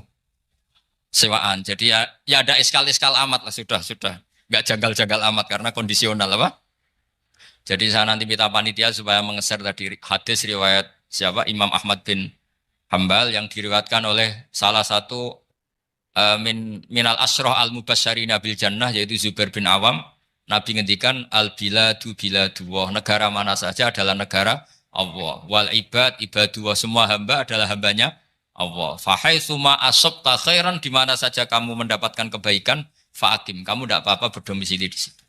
sewaan. Jadi ya ada eskal-eskal amat lah, sudah. Enggak janggal-janggal amat karena kondisional Jadi saya nanti minta panitia supaya mengeser tadi hadis riwayat siapa? Imam Ahmad bin Hambal yang diriwayatkan oleh salah satu minal asroh al-mubasyarina bil jannah yaitu Zubair bin Awam. Nabi ngendikan al-biladu biladullah, negara mana saja adalah negara Allah. Wal ibad ibadullah, semua hamba adalah hambanya Allah. Fahaitsuma asabta khairan, di mana saja kamu mendapatkan kebaikan, fa'akim, kamu tidak apa-apa berdomisili di situ.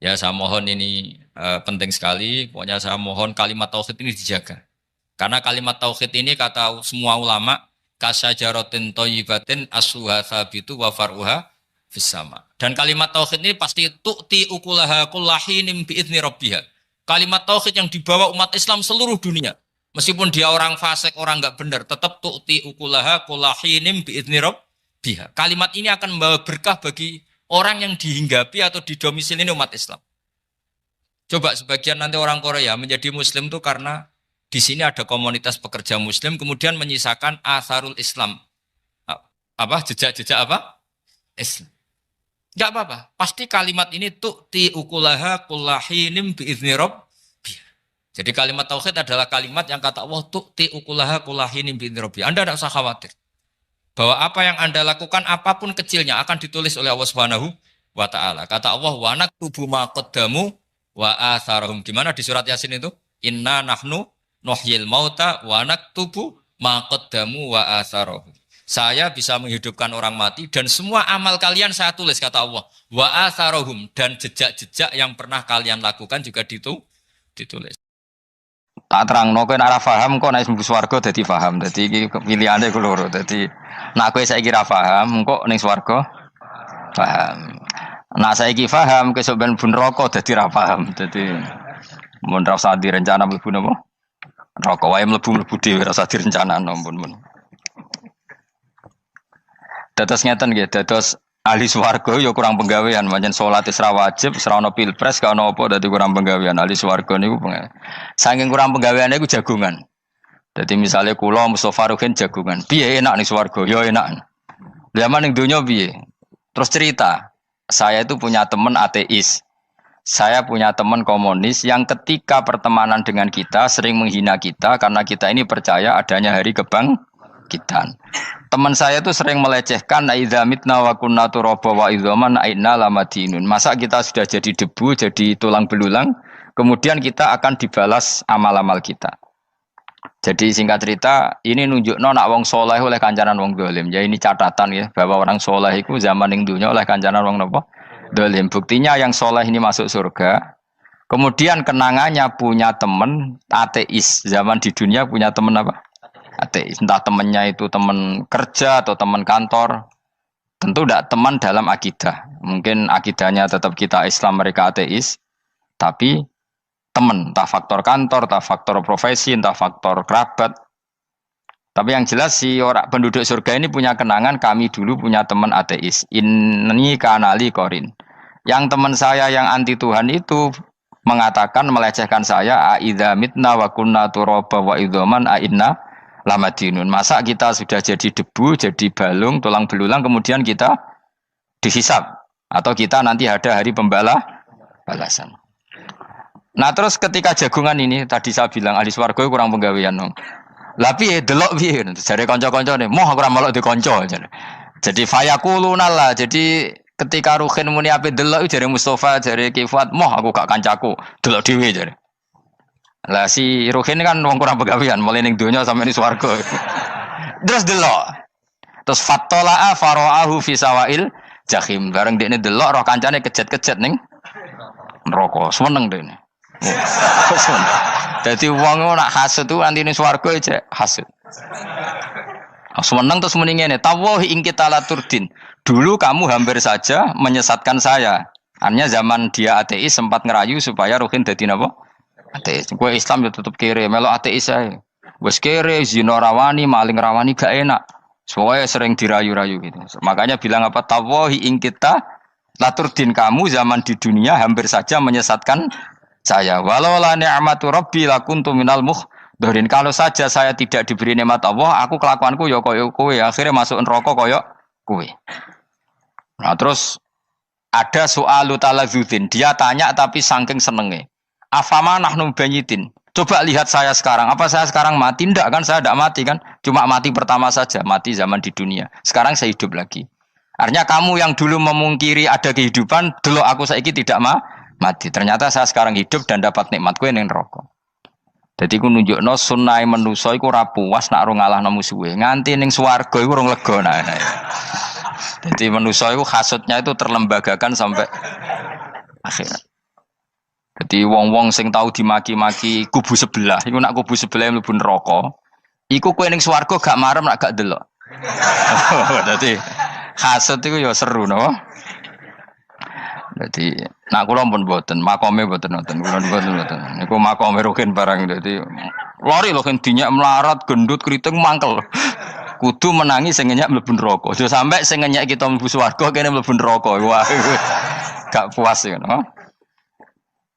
Ya saya mohon ini penting sekali, pokoknya saya mohon kalimat tauhid ini dijaga. Karena kalimat tauhid ini kata semua ulama, kasyajaratin thayyibatin asluha tsabitu wa far'uha fis sama. Dan kalimat tauhid ini pasti tu'ti ukulaha kullahinim bi'izni rabbiha. Kalimat tauhid yang dibawa umat Islam seluruh dunia. Meskipun dia orang fasik, orang enggak benar, tetap tu'ti ukulaha kullahinim bi'izni rabbiha. Kalimat ini akan membawa berkah bagi orang yang dihinggapi atau didomisili umat Islam. Coba sebagian nanti orang Korea menjadi muslim itu karena di sini ada komunitas pekerja muslim, kemudian menyisakan atharul Islam. Jejak-jejak Islam. Enggak apa-apa. Pasti kalimat ini tu'ti ukulaha kullahinim bi'izni rabbiha. Jadi kalimat tauhid adalah kalimat yang kata Allah tu'ti ukulaha kullahinim bi'izni rabbiha. Anda tidak usah khawatir. Bahwa apa yang Anda lakukan apapun kecilnya akan ditulis oleh Allah Subhanahu wa taala. Kata Allah wa naktubu ma qaddamu wa atharahum. Gimana di surat Yasin itu? Inna nahnu nuhyil mauta wa naktubu ma qaddamu wa atharahum. Saya bisa menghidupkan orang mati dan semua amal kalian saya tulis, kata Allah. Wa atharohum, dan jejak-jejak yang pernah kalian lakukan juga ditulis. Tak terangno kowe nek ora paham kok nek mlebu swarga dadi paham. Dadi iki pilihane ku loro. Dadi nek kowe saiki ra paham kok ning swarga paham. Nek saiki paham kesuk ben mlebu neraka dadi ra paham. Dadi mun ra usah direncana mlebu napa? Neraka wae mlebu dhewe ra usah direncanakno mun. Dados ngeten nggih, dados ahli swarga ya kurang penggawean, pancen salat wis ra wajib, wis ra ono pilpres, gak ono apa dadi kurang penggawean. Ahli swarga niku saking kurang penggaweane iku jagungan. Dadi misale kula Mustofa Ruhin jagungan. Piye enak ning swarga? Ya enak. Zaman ning donya piye? Terus cerita, saya itu punya teman ateis. Saya punya teman komunis yang ketika pertemanan dengan kita sering menghina kita karena kita ini percaya adanya hari kebangkitan. Teman saya itu sering melecehkan idza mitna wa kunna turaba wa idzaman aina lamadinun. Masa kita sudah jadi debu, jadi tulang belulang, kemudian kita akan dibalas amal-amal kita. Jadi singkat cerita, ini nunjukno nak wong soleh oleh kancanan wong dolim. Ya ini catatan ya bahwa orang soleh itu zaman ning dunya oleh kancanan wong napa? Dolim. Buktinya yang soleh ini masuk surga. Kemudian kenangannya punya teman ateis. Zaman di dunia punya teman apa? Ateis. Entah temannya itu teman kerja atau teman kantor. Tentu tidak teman dalam akidah. Mungkin akidahnya tetap kita Islam, mereka ateis. Tapi teman, entah faktor kantor, entah faktor profesi, entah faktor kerabat. Tapi yang jelas si orang penduduk surga ini punya kenangan, kami dulu punya teman ateis. Ini kanali korin. Yang teman saya yang anti Tuhan itu mengatakan, melecehkan saya, aidza mitna wa kunna turaba wa idzaman aina lamadinun. Masa kita sudah jadi debu, jadi balung, tulang belulang, kemudian kita dihisab. Atau kita nanti ada hari balasan. Nah terus ketika jagungan ini, tadi saya bilang ahli swarga kurang penggawean. Lah piye delok piye? Jare kanca-kancane, "Moh aku ora melok di kanca." Jadi fayaquluna lah. Jadi ketika Ruhin muni ape delok jare Mustofa, jare Kifat, "Moh aku gak kancaku, delok dhewe" jare. Lah si Ruhin kan wong kurang penggawean, mulai ning donya sampe ning swarga. Terus delok. Terus fattala'a fara'ahu fi sawail jahim. Bareng dekne delok roh kancane kejet-kejet ning neraka. Seneng dekne. Jadi wong nak hasud tu nanti ning swarga aja hasud. Seneng terus muni ngene, "Tawahi ing kita laturdin." Dulu kamu hampir saja menyesatkan saya. Artinya zaman dia ateis sempat ngerayu supaya Ruhin dadi napa? Ateis. Kowe Islam ya tetep kere, melok ateis ae. Wis kere, zina rawani, maling rawani gak enak. Soalnya sering dirayu-rayu gitu. Makanya bilang apa? Tawahi ing kita laturdin, kamu zaman di dunia hampir saja menyesatkan saya. Walau la ni'matu rabbi lakuntu minal muhdharin. Kalau saja saya tidak diberi nikmat Allah, aku kelakuanku ya koyo kowe, akhirnya masuk neraka koyo kowe. Nah, terus ada soalu talazudin. Dia tanya tapi saking senenge. Afama nahnu banyitin. Coba lihat saya sekarang. Apa saya sekarang mati? Tidak kan, saya tidak mati kan. Cuma mati pertama saja, mati zaman di dunia. Sekarang saya hidup lagi. Artinya kamu yang dulu memungkiri ada kehidupan, dulu aku saiki tidak mati. Ternyata saya sekarang hidup dan dapat nikmat kowe ning neraka. Dadi ku nunjukno sunnahe manusa iku ora puas nek ora ngalahno musuhe. Nganti ning swarga iku ora lega nah. Dadi manusa iku hasudnya itu terlembagakan sampai akhirat. Jadi wong-wong sing tahu dimaki-maki kubu sebelah, iku nak kubu sebelah mlebu neraka, iku kowe ning swarga gak marem nak gak delok. Dadi hasud iku ya seru no. Dadi nak kula pun mboten, makome mboten nonton, kula mboten. Niku makome Ruhin barang dadi lari lho kan dinyak melarat, gendut, kriting mangkel. Kudu menangi sing ngenyak mlebu neraka. Aja sampe sing ngenyak kita mlebu swarga kene mlebu neraka. Wah. Gak puas ya, no?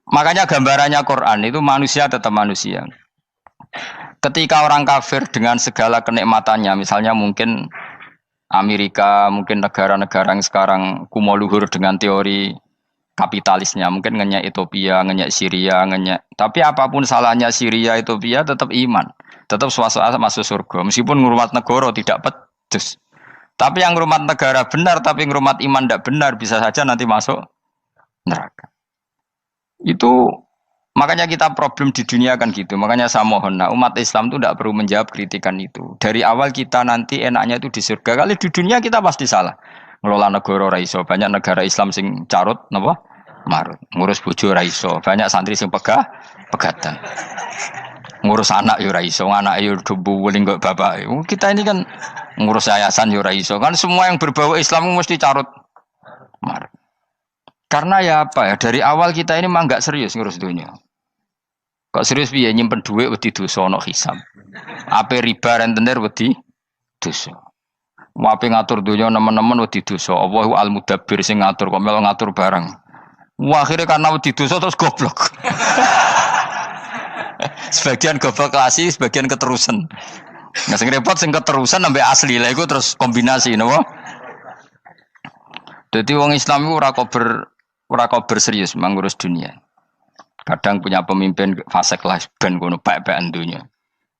Makanya gambarannya Quran itu manusia tetap manusia. Ketika orang kafir dengan segala kenikmatannya, misalnya mungkin Amerika, mungkin negara-negara yang sekarang kumo luhur dengan teori kapitalisnya, mungkin ngenyak Ethiopia, ngenyak Syria, ngenyak. Tapi apapun salahnya Syria, Ethiopia tetap iman, tetap suasana masuk surga. Meskipun ngurmat negara tidak pedes. Tapi yang ngurmat negara benar, tapi ngurmat iman tidak benar, bisa saja nanti masuk neraka. Itu makanya kita problem di dunia kan gitu. Makanya saya mohon, nah, umat Islam itu tidak perlu menjawab kritikan itu. Dari awal kita nanti enaknya itu di surga. Kali di dunia kita pasti salah. Ngelola negara raiso. Banyak negara Islam sing carut, napa? Marut. Ngurus bojo raiso. Banyak santri sing pegatan. Ngurus anak yo ora iso, anak yo dubuling kok bapak. Kita ini kan ngurus yayasan yo ora iso. Kan semua yang berbau Islam mesti carut marut. Karena ya apa ya, dari awal kita ini mah enggak serius ngurus dunia. Kok serius piye nyimpen duit wedi dosa ana hisab. Ape riba rentenir wedi dosa. Wape ngatur dunia nemen-nemen wedi dosa. Allahu al-mudabbir sing ngatur kok melo ngatur barang. Wah, akhirnya karena wedi dosa terus goblok. Sebagian goblok klasik, sebagian keterusan. Nah, sing repot sing keterusan sampai asli lah iku terus kombinasi napa? Dadi wong Islam iku ora kober serius mengurus dunia. Kadang punya pemimpin fasik lah ben ngono bae-baean dunia.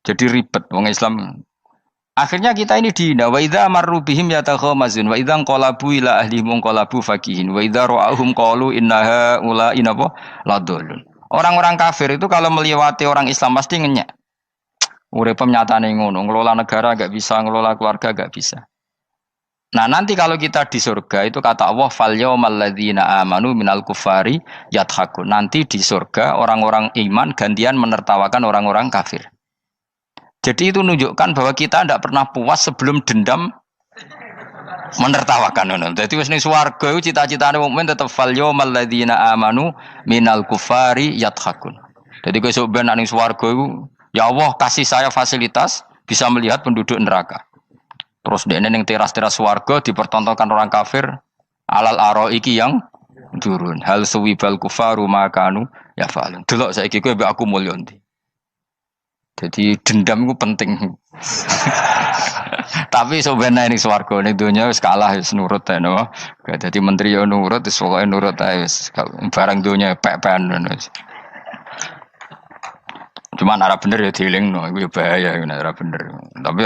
Jadi ribet wong Islam. Akhirnya kita ini dihina wa idza marru bihim yatakhamazun wa idza qalabu ila ahlihim qalabu fakihin wa idza ra'ahum qalu innaha ula inapa ladallun. Orang-orang kafir itu kalau melewati orang Islam pasti ngenyek. Urip nyatane ngono, ngelola negara enggak bisa, ngelola keluarga enggak bisa. Nah, nanti kalau kita di surga itu kata Allah fal yaumal ladzina amanu minal kufari yadhakun. Nanti di surga orang-orang iman gantian menertawakan orang-orang kafir. Jadi itu menunjukkan bahwa kita tidak pernah puas sebelum dendam menertawakan. Jadi wis ning swarga iku cita-citane mukmin tetep fal yaumal ladzina amanu minal kufari yadhakun. Jadi kowe sok ben ning swarga iku ya Allah kasih saya fasilitas bisa melihat penduduk neraka. Terus dene ning teras-teras swarga dipertontonkan orang kafir alal araiki yang turun. Hal suwibal kufaru makanu ya fa'alun. Delok saiki kowe mbek aku mulya ndi. Jadi dendam itu penting. Tapi sebenarnya ini swarga ning donya wis kalah wis nurut ae no. Dadi menteri yo nurut wis pokoke nurut ae wis barang donya pek-pekan wis. Cuman arah bener ya dielingno iku bahaya nek ora bener. Tapi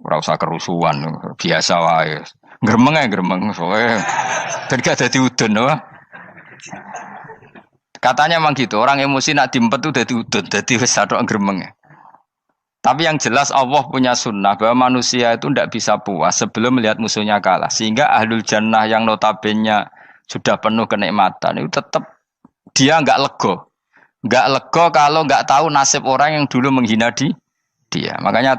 ora usah kerusuhan biasa wae. Gremeng ae gremeng pokoke ben gak dadi udun no. Katanya memang gitu, orang emosi nak diempet tuh dadi udun, dadi wis sadok gremeng. Tapi yang jelas Allah punya sunnah bahwa manusia itu tidak bisa puas sebelum melihat musuhnya kalah. Sehingga ahlul jannah yang notabene sudah penuh kenikmatan itu tetap dia enggak lego. Enggak lego kalau enggak tahu nasib orang yang dulu menghina dia. Makanya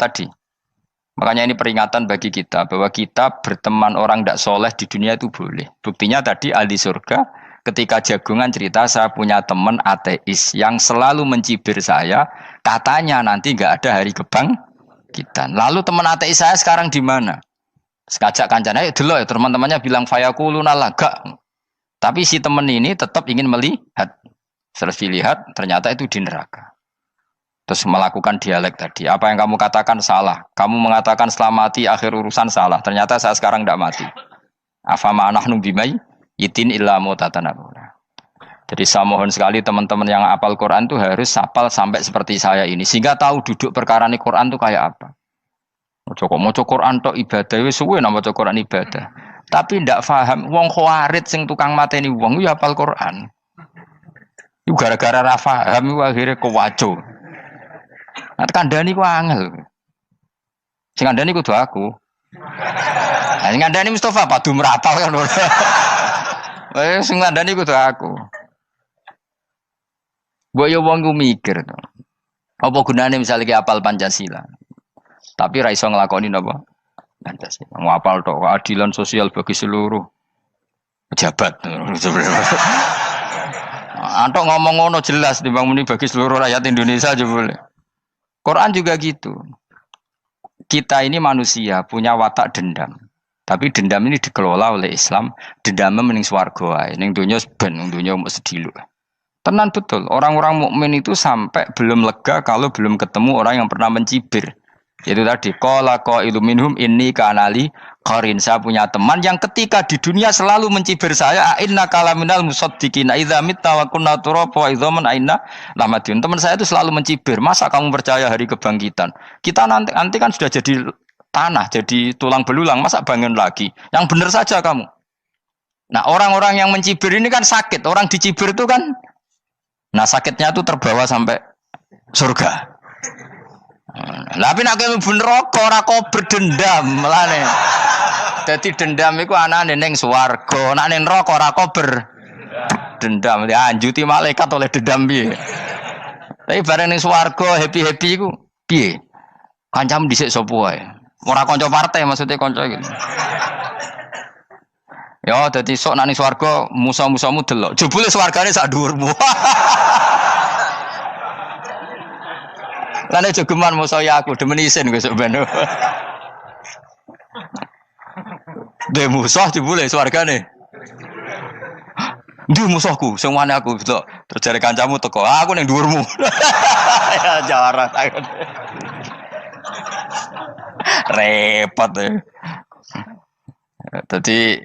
ini peringatan bagi kita bahwa kita berteman orang tidak soleh di dunia itu boleh. Buktinya tadi ahli surga ketika Jagungan cerita saya punya teman ateis yang selalu mencibir saya, katanya nanti nggak ada hari kebangkitan. Lalu teman ateis saya sekarang di mana? Sekajak kancana, dulu ya teman-temannya bilang fayakuluna laga. Tapi si teman ini tetap ingin melihat. Setelah dilihat ternyata itu di neraka. Terus melakukan dialek tadi. Apa yang kamu katakan salah. Kamu mengatakan setelah mati akhir urusan salah. Ternyata saya sekarang tidak mati. Afama nahnu bimai itin illa mutatanabuna. Jadi saya mohon sekali teman-teman yang hafal Quran itu harus hafal sampai seperti saya ini sehingga tahu duduk perkara ini Quran itu kayak apa. Maca Quran tok ibadah wis suwe nang maca Quran ibadah. Tapi ndak paham wong khawarit sing tukang mateni wong ya hafal Quran. Iku gara-gara ra paham iku akhire kewaco. Nah kandhani ku angel. Sing kandhani kudu aku. Nah sing kandhani Mustafa padu merapal kan. Sing ngandani kudu aku. Mbok yo wong ku mikir to. Apa gunane misalnya ki apal Pancasila. Tapi ra iso nglakoni napa? Pancasila. Ngapal tok keadilan sosial bagi seluruh pejabat. Antok ngomong ngono jelas timbang muni bagi seluruh rakyat Indonesia aja boleh. Quran juga gitu. Kita ini manusia punya watak dendam. Tapi dendam ini dikelola oleh Islam. Dendamnya mending swarga wae. Ning donya ben, ning donya mesti dilu. Tenan betul. Orang-orang mukmin itu sampai belum lega kalau belum ketemu orang yang pernah mencibir. Yaitu tadi qala qailu minhum inni kanali qarin. Saya punya teman yang ketika di dunia selalu mencibir saya, inna kalaminal musaddiqina idza mitta wa kunna turaba wa idzaman aina lamadun. Teman saya itu selalu mencibir. Masa kamu percaya hari kebangkitan? Kita nanti kan sudah jadi tanah, jadi tulang belulang, masa bangun lagi? Yang benar saja kamu. Nah orang-orang yang mencibir ini kan sakit. Orang dicibir itu kan, nah sakitnya itu terbawa sampai surga. Tapi nak kamu bener ora kok berdendam melane. Jadi dendam itu anane ning swarga, nak ning neraka ora kok berdendam. Dianjuti malaikat oleh dendam piye. Tapi bareng ning swarga happy-happy iku piye? Kancamu dhisik sapa wae. Ora kanca partai maksudnya kanca gitu. Ya dadi sok nang swarga musa-musamu delok. Jebule swargane sak dhuwurmu. Lan aja geman musa ya aku demen isin besok ben. De musuh jebule swargane. Ndi musuhku sing wane aku delok. Terus jare kancamu teko, aku ning dhuwurmu. Ya jarang. Repot ya. Jadi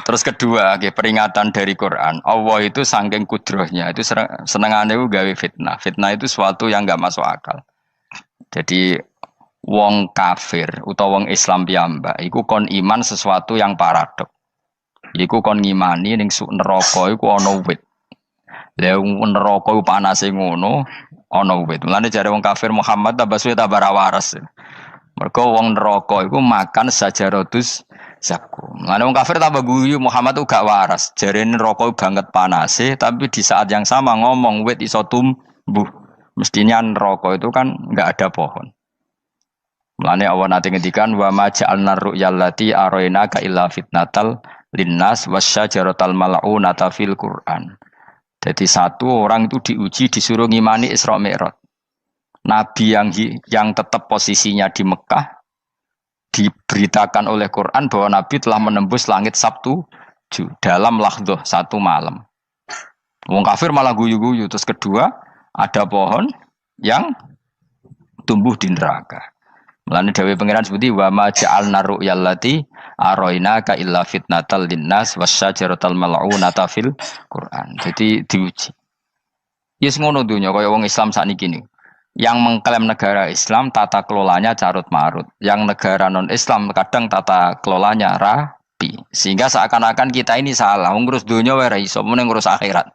terus kedua, peringatan dari Quran. Allah itu saking kudrohnya itu senengane gawe fitnah. Fitnah itu sesuatu yang enggak masuk akal. Jadi wong kafir utawa wong Islam piyambak iku kon iman sesuatu yang paradok. Iku kon ngimani ning neraka iku ana wit. Lah neraka iku panase ngono, ana wit. Mulane jare wong kafir Muhammad tambah suwe tambah ra waras. Mergo wong neraka iku makan sajaratus zakum. Mulane wong kafir tambah guyu Muhammad tuh gak waras. Jarene neraka banget panase, tapi di saat yang sama ngomong wit iso tumbuh. Mestinya neraka itu kan enggak ada pohon. Mulane Allah nate ngendikan wa ma ja'alna ru'yallati arainaka illa fitnatal linnas wasyajaratal mal'unata fil Qur'an. Jadi satu orang itu diuji disuruh ngimani Isra Mi'raj. Nabi yang tetap posisinya di Mekah diberitakan oleh Quran bahwa Nabi telah menembus langit Sabtu dalam lahdoh satu malam. Wong kafir malah guyu-guyu. Terus kedua ada pohon yang tumbuh di neraka. Mulane dawuh pangeran sebuti wa ma ja'alna ru'yallati arainaka illa fitnatal linnas wasyajaratal mal'unata fil Quran. Jadi diuji. Yes ngono dunya kaya wong Islam sakniki niku. Yang mengklaim negara Islam tata kelolanya carut marut. Yang negara non Islam kadang tata kelolanya rapi. Sehingga seakan-akan kita ini salah. Ngurus dunia wae ra iso, mung ngurus akhirat.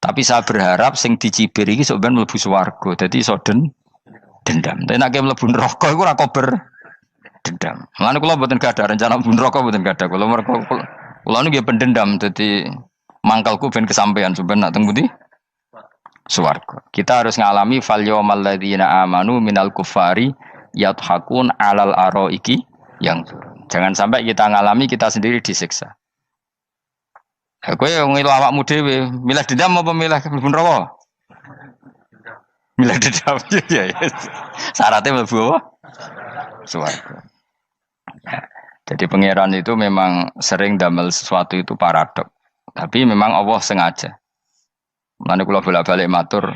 Tapi saya berharap sing dicibir iki sok ben mlebu swarga. Dadi iso dendam. Tapi nek mlebu neraka iku ora kober dendam. Mulane kula mboten gadah rencana mlebu neraka mboten gadah. Kula niku nggih pendendam dadi mangkalku ben kesampaian sampeyan nak teng pundi? Swarga. Kita harus ngalami fal yawmal ladzina amanu minal kuffari yadhakun alal araiki yang jangan sampai kita ngalami kita sendiri disiksa. Kowe ngilu awakmu dhewe, milih dendam apa milih mlebu neraka? Milih dendam ya. Syaratnya mlebu apa? Swarga. Jadi pangeran itu memang sering damel sesuatu itu paradok. Tapi memang Allah sengaja. Mulane kula bolak-balik matur,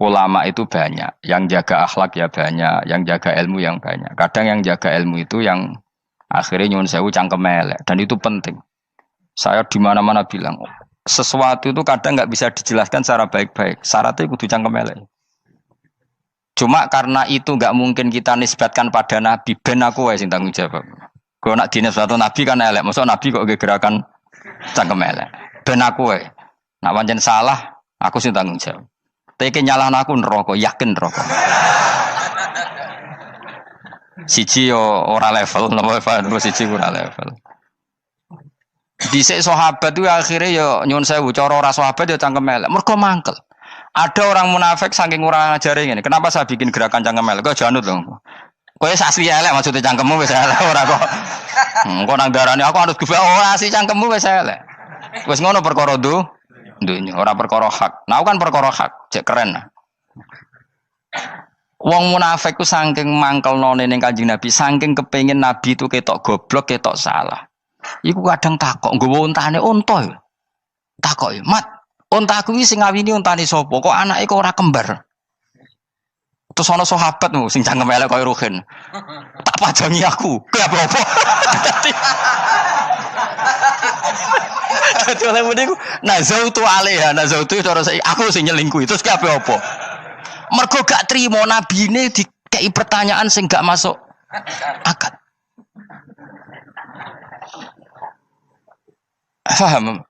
ulama itu banyak, yang jaga akhlak ya banyak, yang jaga ilmu yang banyak. Kadang yang jaga ilmu itu yang akhirnya nyuwun sewu cangkem elek dan itu penting. Saya di mana-mana bilang, sesuatu itu kadang nggak bisa dijelaskan secara baik-baik. Syaratnya kudu cangkem elek. Cuma karena itu nggak mungkin kita nisbatkan pada nabi, ben aku wae sing tanggung jawab. Kalau nak dinisbatkan nabi kan elek, maksud nabi kok gerakan cangkem elek. Ben aku wae. Nak pancen salah, aku sing tanggung jawab. Teke nyalahno aku neraka, yakin neraka. Siji yo ora level, napa siji ora level. Dhisik sahabat itu akhirnya yo nyuwun sewu cara ora sahabat yo cangkem elek. Mergo mangkel. Ada orang munafik saking ora ngajari ngene. Kenapa saya bikin gerakan cangkem elek? Kok janut lho. Kowe asli elek maksudnya cangkemmu wis elek ora kok. Engko nang darane aku harus gebak ora asli cangkemmu wis elek. Wis ngono perkara dunya ora perkara hak. Nah kan perkara hak, cek keren. Wong munafik ku saking mangkelnone ning Kanjeng Nabi, saking kepengin Nabi itu ketok goblok, ketok salah. Iku kadang takok nggawa untane unta. Takok, "Mat, untaku iki sing ngawini untane sapa? Kok anake kok ora kembar?" Terus ana sahabat nu sing cangkem elek kaya Ruhin. Tak pajangi aku. Kowe apa-apa? Dadi oleh muni ku nazautu alaiha, nazautu cara aku sing nyelingkuhi. Terus ki apa? Mergo gak trimo nabine dikei pertanyaan sing gak masuk akal. Paham?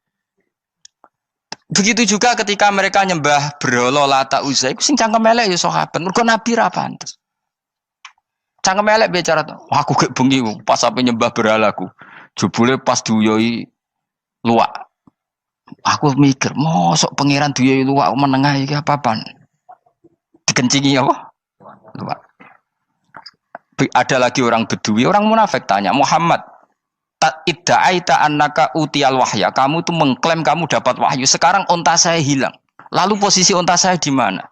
Begitu juga ketika mereka nyembah berhala Lata Uzza iku sing cangkem elek ya sahabat. Mergo nabi ra pantes. Cangkem elek bicara aku gek bengi pas sampe nyembah berhalaku. Jebule pas duyoi luwak. Aku mikir, mosok pangeran duwe luwak menengah iki apa-apaan? Dikencingi apa? Luwak. Ada lagi orang Bedui, orang munafik tanya, Muhammad, idda'aita annaka utiyal wahya. Kamu tuh mengklaim kamu dapat wahyu. Sekarang unta saya hilang. Lalu posisi unta saya di mana?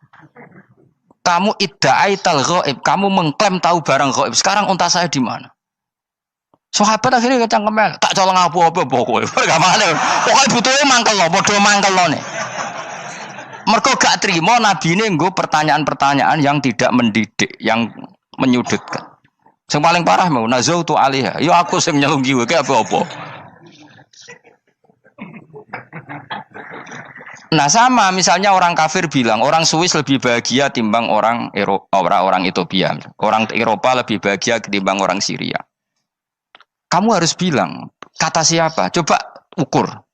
Kamu idda'aital ghaib. Kamu mengklaim tahu barang ghaib. Sekarang unta saya di mana? Sahabat akhirnya kecangkeman, tak colong apa-apa pokoknya. Gamane. Pokoke butuhe mangkel lo, padha mangkel lo nih. Mergo gak trimo nabine nggo pertanyaan-pertanyaan yang tidak mendidik, yang menyudutkan. Sing paling parah mau nazautu alaiha. Ya aku sing nyelunggi wae apa-apa. Nah sama misalnya orang kafir bilang orang Swiss lebih bahagia timbang orang orang Ethiopia. Orang Eropa lebih bahagia ketimbang orang Syria. Kamu harus bilang, kata siapa? Coba ukur.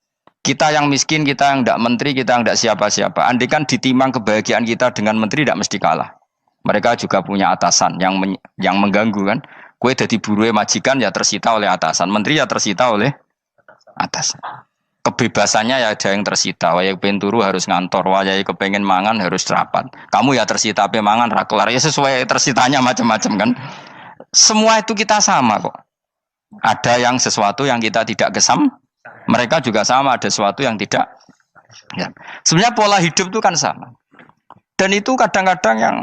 Kita yang miskin, kita yang tidak menteri, kita yang tidak siapa-siapa. Andai kan ditimang kebahagiaan kita dengan menteri, tidak mesti kalah. Mereka juga punya atasan yang mengganggu kan. Kue jadi buruh majikan ya tersita oleh atasan. Menteri ya tersita oleh atasan. Kebebasannya ya ada yang tersita. Wayai kepengen turu harus ngantor. Wayai kepengen mangan harus rapat. Kamu ya tersita pe mangan rakelar. Ya sesuai tersitanya macam-macam kan. Semua itu kita sama kok. Ada yang sesuatu yang kita tidak gesam, mereka juga sama ada sesuatu yang tidak. Ya. Sebenarnya pola hidup itu kan sama. Dan itu kadang-kadang yang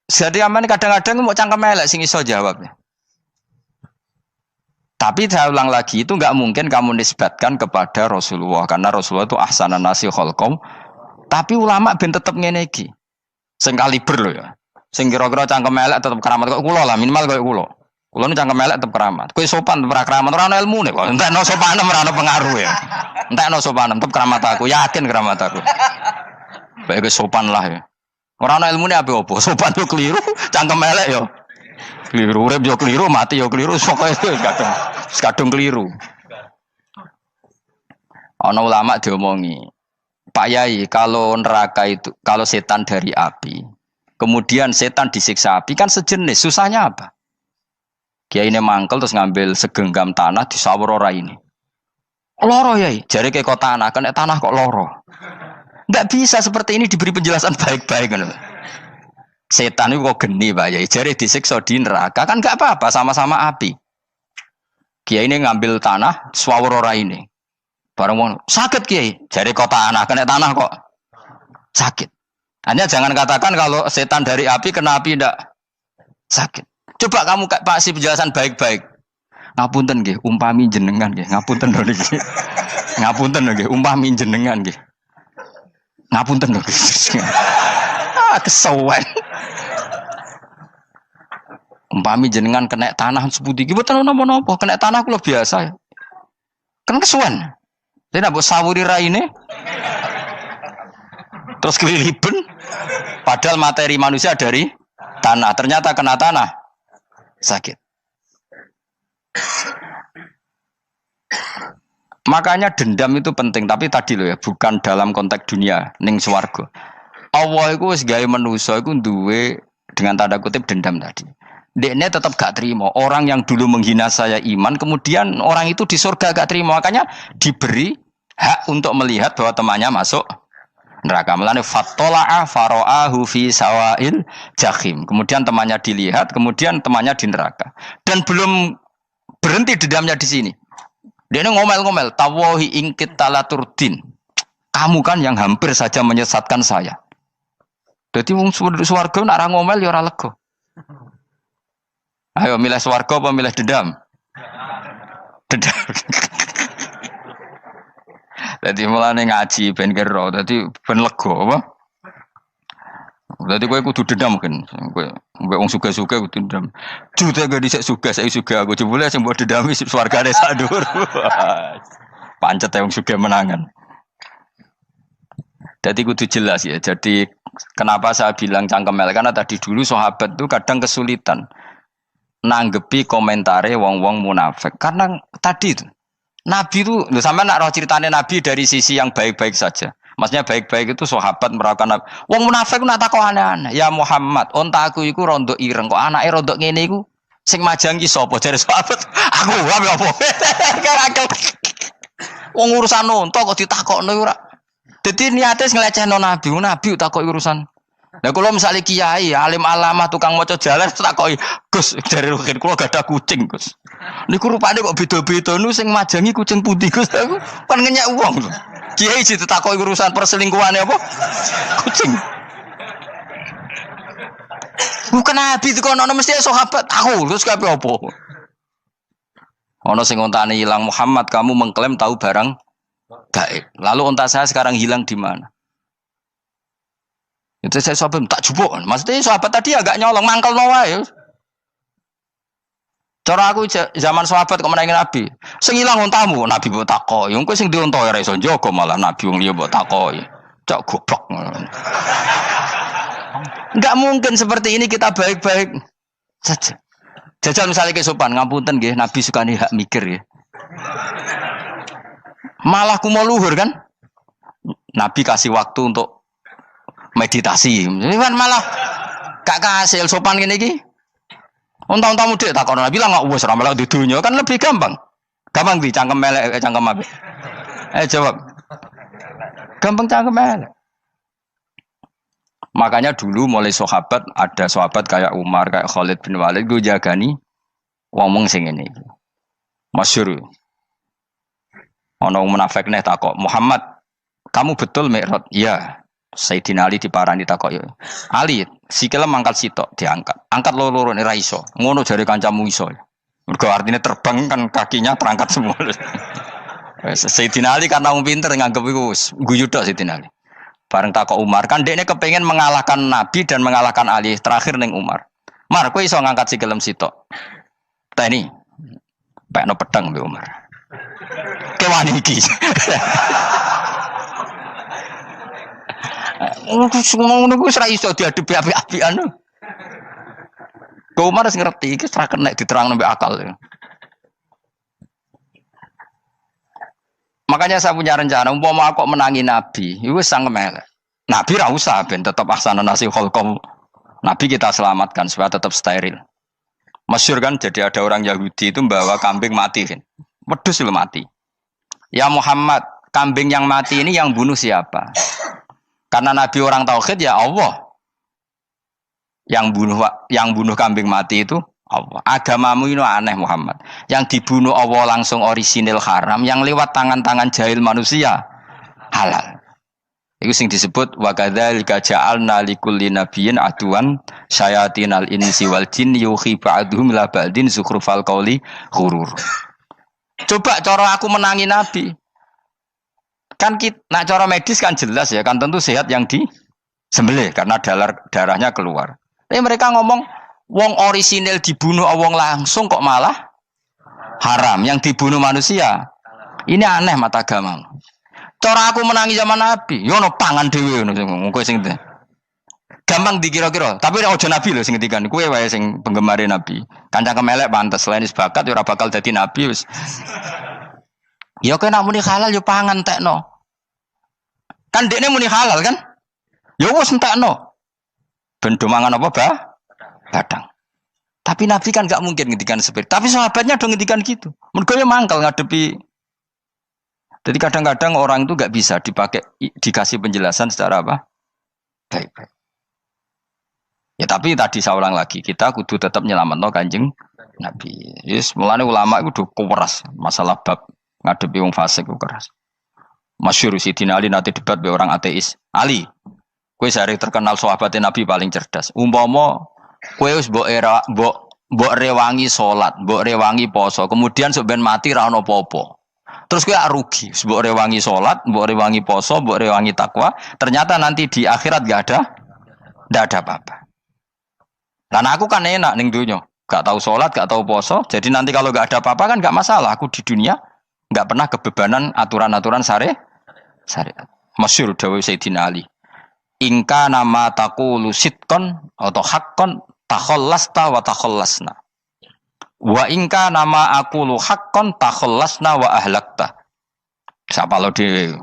jadi aman kadang-kadang mau cangkem elek sing iso jawabnya. Tapi saya ulang lagi itu nggak mungkin kamu nisbatkan kepada Rasulullah karena Rasulullah itu ahsanan nasi khalqum. Tapi ulama ben tetep ngene iki. Sing kaliber lho ya. Sing kira-kira cangkem elek tetep keramat kok kula lah minimal koyo kula. Kulo nu cangkem elek tetep keramat. Kowe sopan tetep keramat, ora ono ilmune kok. Entekno sopan ora ono pengaruh ya. Entekno sopan tetep keramat aku, yakin keramat aku. Baik sopan lah ya. Ora ono ilmune apa-apa, sopan yo keliru, cangkem elek yo. Keliru, urip yo keliru, mati yo keliru, pokoke kadung keliru. Ono ulama diomongi, Pak Yai, kalau neraka itu, kalau setan dari api, kemudian setan disiksa api kan sejenis, susahnya apa? Kiai ini mangkel terus ngambil segenggam tanah di sawur ora ini. Loro yai, jari ke kota tanah, kena tanah kok loro. Enggak bisa seperti ini diberi penjelasan baik-baik kan. Setan itu kok geni Pak Yai, jari disiksa di neraka kan enggak apa-apa sama-sama api. Kiai ini ngambil tanah sawur ora ini. Bareng wong sakit Kiai, jari kota tanah kena tanah kok sakit. Hanya jangan katakan kalau setan dari api kena api enggak sakit. Coba kamu kasih penjelasan baik-baik. Ngapunten nggih, umpami jenengan nggih. Ngapunten lho niki. Ngapunten lho nggih, umpami jenengan nggih. Ngapunten lho nggih. Kesuwen. Umpami jenengan kena tanah sepundi iki mboten napa-napa, kena tanah kula biasa. Kan kesuwen. Dene mbok sawuri raine. Terus keliliben. Padahal materi manusia dari tanah, ternyata kena tanah. Sakit. Makanya dendam itu penting, tapi tadi loh ya, bukan dalam konteks dunia, ning swarga. Allah itu wis gawe manusa iku duwe dengan tanda kutip dendam tadi. Dekne tetap gak terima. Orang yang dulu menghina saya iman, kemudian orang itu di surga gak terima, makanya diberi hak untuk melihat bahwa temannya masuk neraka. Melane fattola'a fara'ahu fi sawail jahim. Kemudian temannya dilihat, kemudian temannya di neraka. Dan belum berhenti dendamnya di sini. Dia ngomel-ngomel, tawahi ingkit talaturdin. Kamu kan yang hampir saja menyesatkan saya. Jadi wong swarga nek ora ngomel ya ora lega. Ayo milih swarga apa milih dendam? Dendam. Jadi mulane ngaji ben kero, dadi ben lega apa? Dadi kowe kudu dendam kan. Kowe wong suga-suga kudu dendam. Jute gak dhisik suga, saiki suga aku jebule sing mbok dendami swargane sak dhuwur. Pancet wong suga menangan. Jadi kudu jelas ya. Jadi kenapa saya bilang cangkemel karena tadi dulu sahabat itu kadang kesulitan nanggepi komentare wong-wong munafik. Karena tadi itu Nabi itu, sampai nak roh ceritanya Nabi dari sisi yang baik-baik saja. Maksudnya baik-baik itu sahabat merasakan wong munafik nak takok aneh-aneh. Ya Muhammad, onta aku iku rondo ireng kok anake rondo ngene iku sing majangi sapa jare sahabat. Aku apa? Wong urusan onta kok ditakokno ora. Dadi niate nglecehno nabi, nabi takoki urusan. Lah kula misale kiai, alim alamah tukang maca jalan takoki, "Gus, dari rukin kula gak ada kucing, Gus." Niku rupane kok beda-beda nu sing majangi kucing putih, Gus. Aku kan ngenyek wong. Kiai ditakoki urusan perselingkuhane apa? Kucing. Bukan nabi itu kono mesti sahabat tahu terus kabeh apa? Ono sing ontane hilang Muhammad, kamu mengklaim tahu barang gaib. Lalu onta saya sekarang hilang di mana? Itu saya sahabat tak jupuk. Maksudnya sahabat tadi agak nyolong mangkel wae. Cara aku zaman sahabat kok menangi Nabi. Sing ilang ontamu, Nabi mbok takoki. Wong kowe sing dionto ora iso njaga malah Nabi wong liya mbok takoki. Cok goblok. Enggak mungkin seperti ini kita baik-baik saja. Jajal misalnya ke sopan, ngapunten nggih, Nabi suka nih hak mikir ya. Malah ku mau luhur kan? Nabi kasih waktu untuk meditasi. Kan malah gak kasil sopan gini iki. Unta-unta mudik tak kono bilang enggak wis ora melok di dunya kan lebih gampang. Gampang di cangkem melek cangkem apik. Jawab. Gampang cangkem melek. Makanya dulu mulai sahabat ada sahabat kayak Umar, kayak Khalid bin Walid gue jagani wong sing ngene iki. Masyhur. Ana munafik neh takok, "Muhammad, kamu betul Mi'raj?" "Iya." Sayyidina Ali diparani takok, "Ali, sikile mangkat sitok diangkat. Angkat loro-loro ora iso." Ngono jare kancamu iso. Mergo artine terbang kan kakinya terangkat semua. Sayyidina Ali karena wong pinter nganggep iku guyu tok Sayyidina Ali. Bareng takok Umar, kan dekne kepengen mengalahkan Nabi dan mengalahkan Ali. Terakhir ning Umar. "Mar, kowe iso ngangkat sikilem sitok." "Ta ini, pekno pedang mbek Umar." "Kewani iki." Ngono ku wis ra iso diadepi api-apian. Kok Umar wis ngerti iki ora kena diterangno mbek akal. Makanya saya punya rencana, umpama aku menangi Nabi, itu sangat melek. Nabi ra usah ben tetap ahsana nasi kholqom. Nabi kita selamatkan supaya tetap steril. Masyhur kan, jadi ada orang Yahudi itu membawa kambing mati kan. Wedhus lu mati. "Ya Muhammad, kambing yang mati ini yang bunuh siapa?" Karena Nabi orang tauhid ya Allah. Yang bunuh kambing mati itu Allah. Agamamu ini aneh Muhammad. Yang dibunuh Allah langsung orisinil haram, yang lewat tangan-tangan jahil manusia halal. Itu sing disebut wa kadzalika ja'alna likulli nabiyyin aduwan syayatinal insi wal jin yuhi ba'dhum la ba'din zukhrufal qauli ghurur. Coba cara aku menangi Nabi. Kan nak cara medis kan jelas ya, kan tentu sehat yang disembelih karena darahnya keluar. Tapi mereka ngomong wong orisinil dibunuh wong langsung kok malah haram, yang dibunuh manusia. Ini aneh mata agama. Cara aku menangi zaman Nabi, yo no pangan dhewe ngono kowe sing gampang dikira-kira. Tapi ora aja Nabi lho sing ngendikan, kowe wae sing penggemar Nabi. Kancang kemelek pantes selain bakat yo ora bakal dadi nabi wis. Ya kowe nak muni halal yo pangan tekno. Kan dekne muni halal kan? Ya wis entekno. Ben do mangan apa, Badang. Tapi Nabi kan gak mungkin ngendikan seperti. Tapi sahabatnya dong ngendikan gitu. Mergo ya mangkel ngadepi. Jadi kadang-kadang orang itu gak bisa dikasih penjelasan secara apa? Baik-baik. Ya tapi tadi saya ulang lagi, kita kudu tetap nyelametno Kanjeng Nabi. Yes, mulane ulama itu keras masalah bab ngadepi wong fasik itu keras. Masyhur Sidina Ali nanti debat be orang ateis. "Ali, kowe sare terkenal sahabat Nabi paling cerdas. Umpama kowe wis mbok rewangi salat, mbok rewangi poso, kemudian sok ben mati ra ono apa-apa. Terus kowe rugi, mbok rewangi salat, mbok rewangi poso, mbok rewangi takwa, ternyata nanti di akhirat ndak ada apa-apa. Lan aku kan enak ning donya, gak tahu salat, gak tahu poso, jadi nanti kalau gak ada apa-apa kan gak masalah. Aku di dunia gak pernah kebebanan aturan-aturan syariat. Masyhur dawuh Sayyidina Ali. "Ingka nama taqulu sidqan atau haqqan takhallasta wa takhallasna. Wa ingka nama aqulu haqqan takhallasna wa ahlakta." Siapa lo dhewe?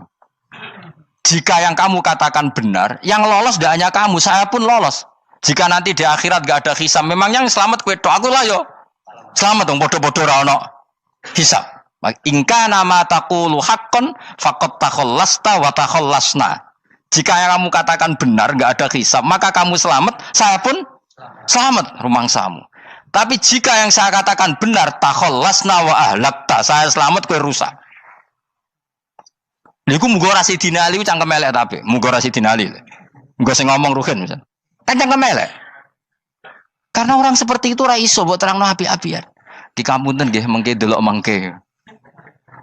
Jika yang kamu katakan benar, yang lolos tidak hanya kamu, saya pun lolos. Jika nanti di akhirat gak ada hisab, memang yang selamat kowe tok, aku lah yo. Selamat dong, bodoh-bodoh ra ono hisab. Ingka nama taqulu haqqan faqad takhallasta wa takhallasna. Jika yang kamu katakan benar, enggak ada hisab, maka kamu selamat, saya pun selamat rumangsamu. Tapi jika yang saya katakan benar, takhallasna wa ahlakta, saya selamat kowe rusak. Niku muga ora sidina Ali cangkem elek tapi, muga ora sidina Ali. Muga sing ngomong Ruhin misal. Kan cangkem elek. Karena orang seperti itu ora iso mbok terangno api-apian. Di kampunten nggih mengke delok mengke.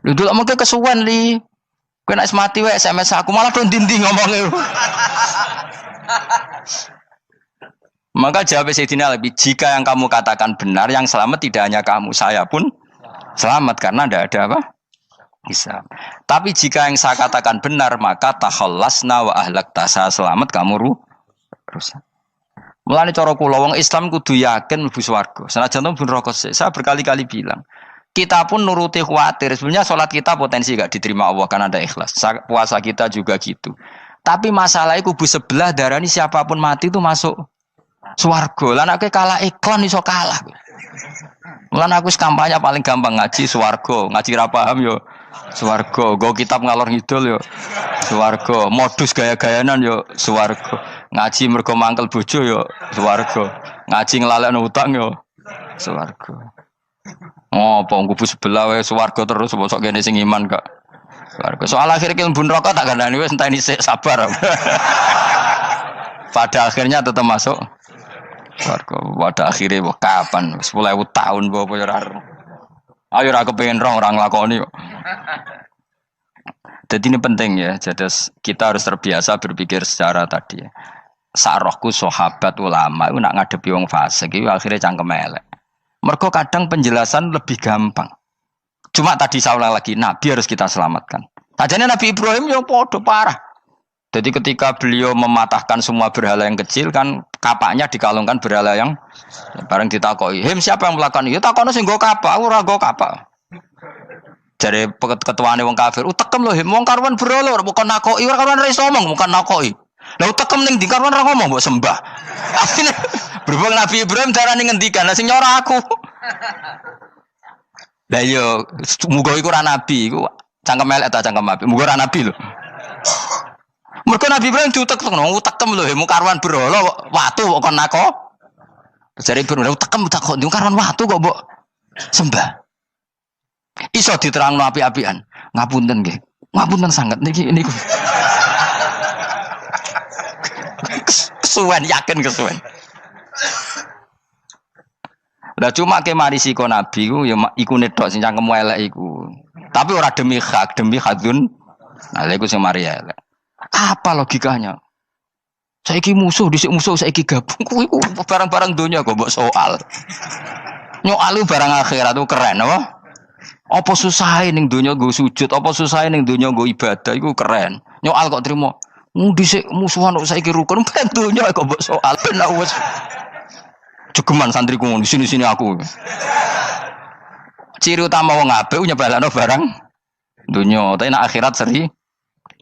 Lho delok mengke kesuwen li. Kowe nek mati wae SMS aku malah do ndindi ngomongnya. Maka jawab Sayyidina Ali, jika yang kamu katakan benar, yang selamat tidak hanya kamu, saya pun selamat karena tidak ada apa? Hisab. Tapi jika yang saya katakan benar, maka takhallasna wa ahlakta, saya selamat, kamu rusak. Mulane cara kula wong Islam kudu yakin mlebu swarga. Senajan to pun rokok sik. Saya berkali-kali bilang, kita pun nuruti khawatir. Sebenarnya sholat kita potensi gak diterima Allah karena ada ikhlas. Puasa kita juga gitu. Tapi masalahnya kubu sebelah darani siapapun mati itu masuk swarga. Lan aku kalah iklan iso kalah. Lan aku kampanye paling gampang ngaji swarga, ngaji ra paham yo swarga, go kitab ngalor ngidul yo swarga, modus gaya-gayanan yo swarga. Ngaji mergo mangkel bojo yo swarga. Ngaji nglalekno utang yo swarga. Oh, apa kubu sebelah wae swarga terus bosok kene sing iman kok. Swarga. Soal akhir ki mlebu neraka tak kandhani wis enteni sik sabar. Pada akhirnya tetap masuk swarga. Pada akhirnya kapan? 10.000 tahun apa ya ora. Ayo ora kepengin orang nglakoni kok. Jadi ini penting ya. Jadi kita harus terbiasa berpikir secara tadi ya. Sarohku sahabat ulama itu nak ngadepi wong fasik itu akhirnya cangkem elek. Mergo kadang penjelasan lebih gampang. Cuma tadi saya ulang lagi, Nabi harus kita selamatkan. Sajane Nabi Ibrahim yang podo parah. Jadi ketika beliau mematahkan semua berhala yang kecil kan kapaknya dikalungkan berhala yang bareng ditakoi. Him siapa yang melakukan itu? Ya takono sing nggo kapak, ora nggo kapak. Jare ketuane wong kafir, utekem lho him wong karwan berhala ora bukan nakoki, ora karwan iso ngomong, bukan nakoki. Lah utekem ning ndi karwan ora ngomong mbok sembah. Berhubung Nabi Ibrahim darane ngendikan, lah sing nyora aku. Lah yo muga iku ora nabi, iku cangkem elek ta cangkem apik. Muga ora nabi lho. Mergo Nabi Ibrahim diutek-utek, utekem lho, mu karwan berhala watu kok kon nako. Jare Ibrahim utekem tak kok karwan watu kok mbok sembah. Iso diterangno api-apian. Ngapunten nggih. Ngapunten sanget niki niku. Kesuwen yakin kesuwen. Lah cuma ke mari siko nabi ku ya iku netok sing cangkem elek iku. Tapi ora demi hak, demi hadun. Nah lha iku sing mari elek. Apa logikanya? Saiki musuh dhisik musuh saiki gabung kuwi barang-barang donya kok mbok soal. Nyoalu barang akhirat itu keren apa? Apa susahe ning donya nggo sujud, apa susahe ning donya nggo ibadah iku keren. Nyoal kok trimo. Dhisik musuhan kok saiki rukun ben donya kok mbok soal ben wis jegeman santriku di sini aku. Ciri utama wong apik nyebalano barang dunya, tapi nek akhirat seri.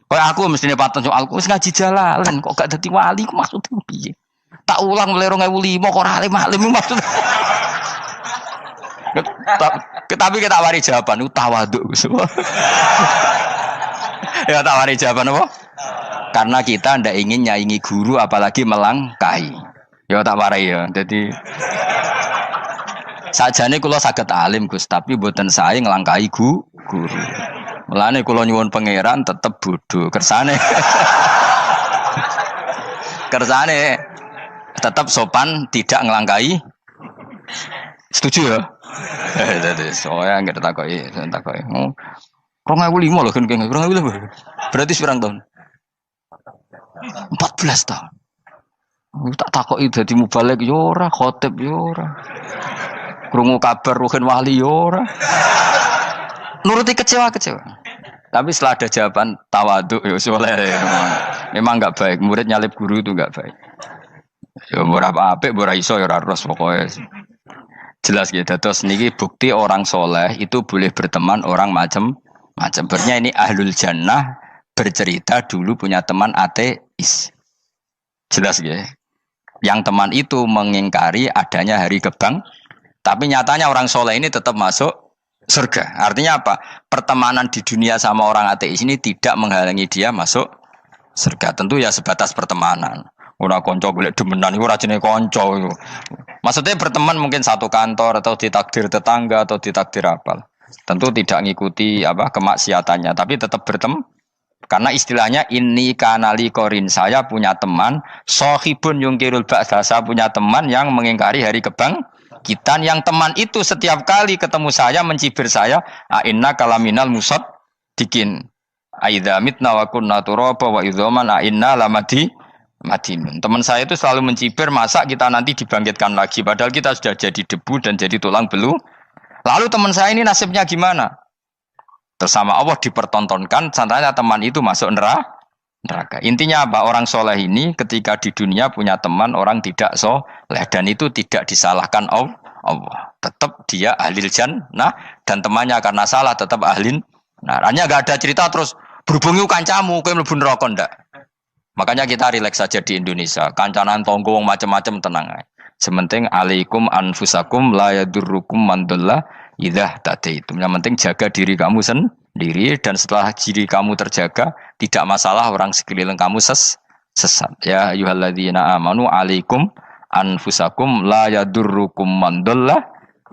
Kayak aku mestine paten soalku wis ngaji jalalan kok gak dadi wali ku maksudnya piye? Tak ulang mulai 2005 kok ora alim-alim maksud. Tapi kita wari jawaban tawaduk. Ya tak wari jawaban apa? Karena kita ndak ingin nyaingi guru apalagi melangkahi. Ya tak warai ya. Jadi sajane kula saged alim Gus, tapi mboten sae nglangkahi guru. Mulane kula nyuwun pangeran tetep bodho. Kersane tetep sopan, tidak nglangkahi. Setuju ya? Dadi soalnya enggak takoki. 2005 lho kan 2005. Berarti pirang tahun? 14 tahun. Tak takoki dadi mubalek yo ora, khotib yo ora. Krungu kabar Ruhin Wali yo ora. Nuruti kecewa. Tapi setelah ada jawaban tawaduk ya soleh. Memang enggak baik, murid nyalip guru itu enggak baik. Ya ora apik, ora iso ya ora ros pokoke. Jelas gitu. Terus niki bukti orang soleh itu boleh berteman orang macam-macam. Bernya ini ahlul jannah bercerita dulu punya teman ateis. Jelas gitu. Yang teman itu mengingkari adanya hari kebang, tapi nyatanya orang soleh ini tetap masuk surga. Artinya apa? Pertemanan di dunia sama orang ateis ini tidak menghalangi dia masuk surga. Tentu ya sebatas pertemanan. Ora konco golek demenan iku ora jenenge konco iku. Maksudnya berteman mungkin satu kantor atau ditakdir tetangga atau ditakdir apa. Tentu tidak ngikuti apa kemaksiatannya, tapi tetap berteman. Karena istilahnya ini kanali korin, saya punya teman sohibun yungkirul ba'sa, saya punya teman yang mengingkari hari kebangkitan, yang teman itu setiap kali ketemu saya mencibir saya, inna kalaminal musad dikin aidza mitna wa kunna turaba wa idzaman inna lamadi madinun. Teman saya itu selalu mencibir, masa kita nanti dibangkitkan lagi padahal kita sudah jadi debu dan jadi tulang belulang. Lalu teman saya ini nasibnya gimana? Bersama Allah dipertontonkan, santai teman itu masuk neraka. Intinya apa? Orang soleh ini ketika di dunia punya teman orang tidak soleh, dan itu tidak disalahkan Allah. Tetap dia ahlil jannah, dan temannya karena salah tetap ahlin. Nah, hanya gak ada cerita terus berhubungi kancamu, kowe mlebu neraka ndak. Makanya kita rileks saja di Indonesia. Kancanan tonggo macam-macam tenang aja. Sementing alaikum anfusakum la yadurrukum man dhalla idza tadaitum. Yang penting jaga diri kamu sendiri, dan setelah diri kamu terjaga tidak masalah orang sekeliling kamu sesat. Ya ayyuhalladzina amanu alaikum anfusakum la yadurrukum man dhalla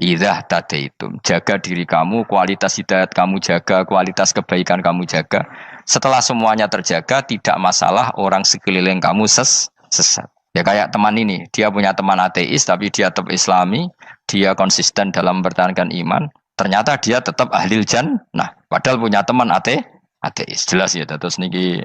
idza tadaitum. Jaga diri kamu, kualitas hidayat kamu jaga, kualitas kebaikan kamu jaga. Setelah semuanya terjaga tidak masalah orang sekeliling kamu sesat. Ya kayak teman ini, dia punya teman ateis tapi dia tetap islami, dia konsisten dalam mempertahankan iman, ternyata dia tetap ahlil jannah, padahal punya teman ateis. Jelas ya, terus niki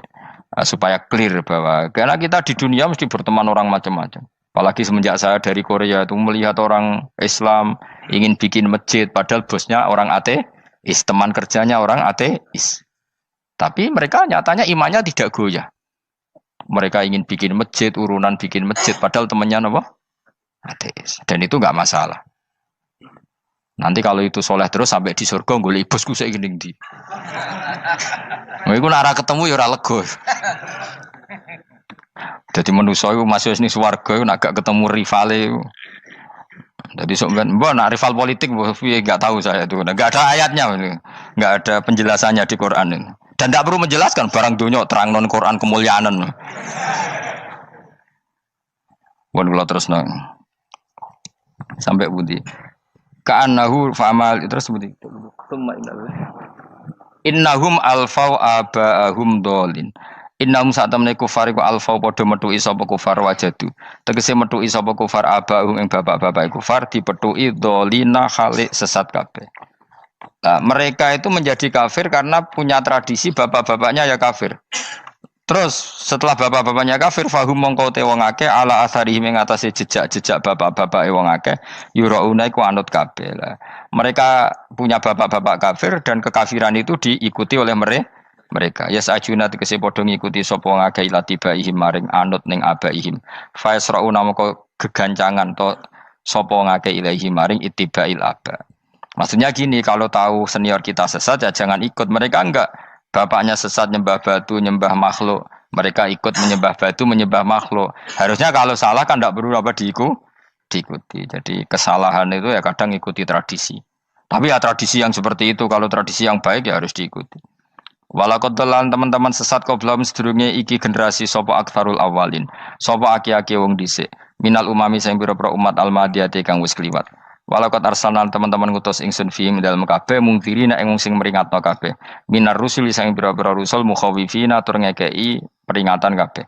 supaya clear bahwa karena kita di dunia mesti berteman orang macam-macam. Apalagi semenjak saya dari Korea itu melihat orang Islam ingin bikin masjid, padahal bosnya orang ateis, teman kerjanya orang ateis. Tapi mereka nyatanya imannya tidak goyah. Mereka ingin bikin masjid, urunan bikin masjid, padahal temannya apa? Ateis. Dan itu nggak masalah. Nanti kalau itu soleh terus sampai di surga, golek bosku saya gini di. Iku nara ketemu ya ora lega. Jadi manusia itu masih ini swarga, nak gak ketemu rivale. Jadi sebenarnya, nak rival politik, nggak tahu saya itu, nggak ada ayatnya, nggak ada penjelasannya di Quran ini. Dan tidak perlu menjelaskan barang dunia terang non Quran kemuliaan. Bukan kalau terus nang sampai budi. Ka'annahu fa'amal terus budi. Innahum alfau aba'ahum dolin. Innahum saat temne kufar iku alfau padha metuki sapa kufar wajadu. Tegese metuki sapa kufar aba'ahum ing bapak-bapak kufar dipethuki dolina khalik sesat kabeh. Nah, mereka itu menjadi kafir karena punya tradisi bapak-bapaknya ya kafir. Terus setelah bapak-bapaknya kafir, fahum mongko te wong akeh ala asarihi ing atase jejak-jejak bapak-bapake wong akeh yurauna iku anut kabeh. Mereka punya bapak-bapak kafir dan kekafiran itu diikuti oleh mereka. Ya sajuna tegese padha ngikuti sapa wong akeh latibaihim maring anut ning abaihim. Fa yasrauna mongko gegancangan to sapa wong akeh ilahi maring ittibail aba. Maksudnya gini, kalau tahu senior kita sesat ya jangan ikut. Mereka enggak, bapaknya sesat nyembah batu, nyembah makhluk. Mereka ikut menyembah batu, menyembah makhluk. Harusnya kalau salah kan enggak perlu apa diikuti. Jadi kesalahan itu ya kadang ikuti tradisi. Tapi ya tradisi yang seperti itu, kalau tradisi yang baik ya harus diikuti. Walakotelan teman-teman sesat kau belum sedurunge iki generasi sopo aktsarul awalin. Sopo aki-aki wong dhisik. Minal umami sing pira-pira umat almadiyati kang wis kliwat. Walakot arsalan teman-teman ngutus ingsun fiim dalam kabeh mungkiri nek sing meringatno kabeh. Minar rusuli sing pira-pira rusul mukhawifina tur ngekeki peringatan kabeh.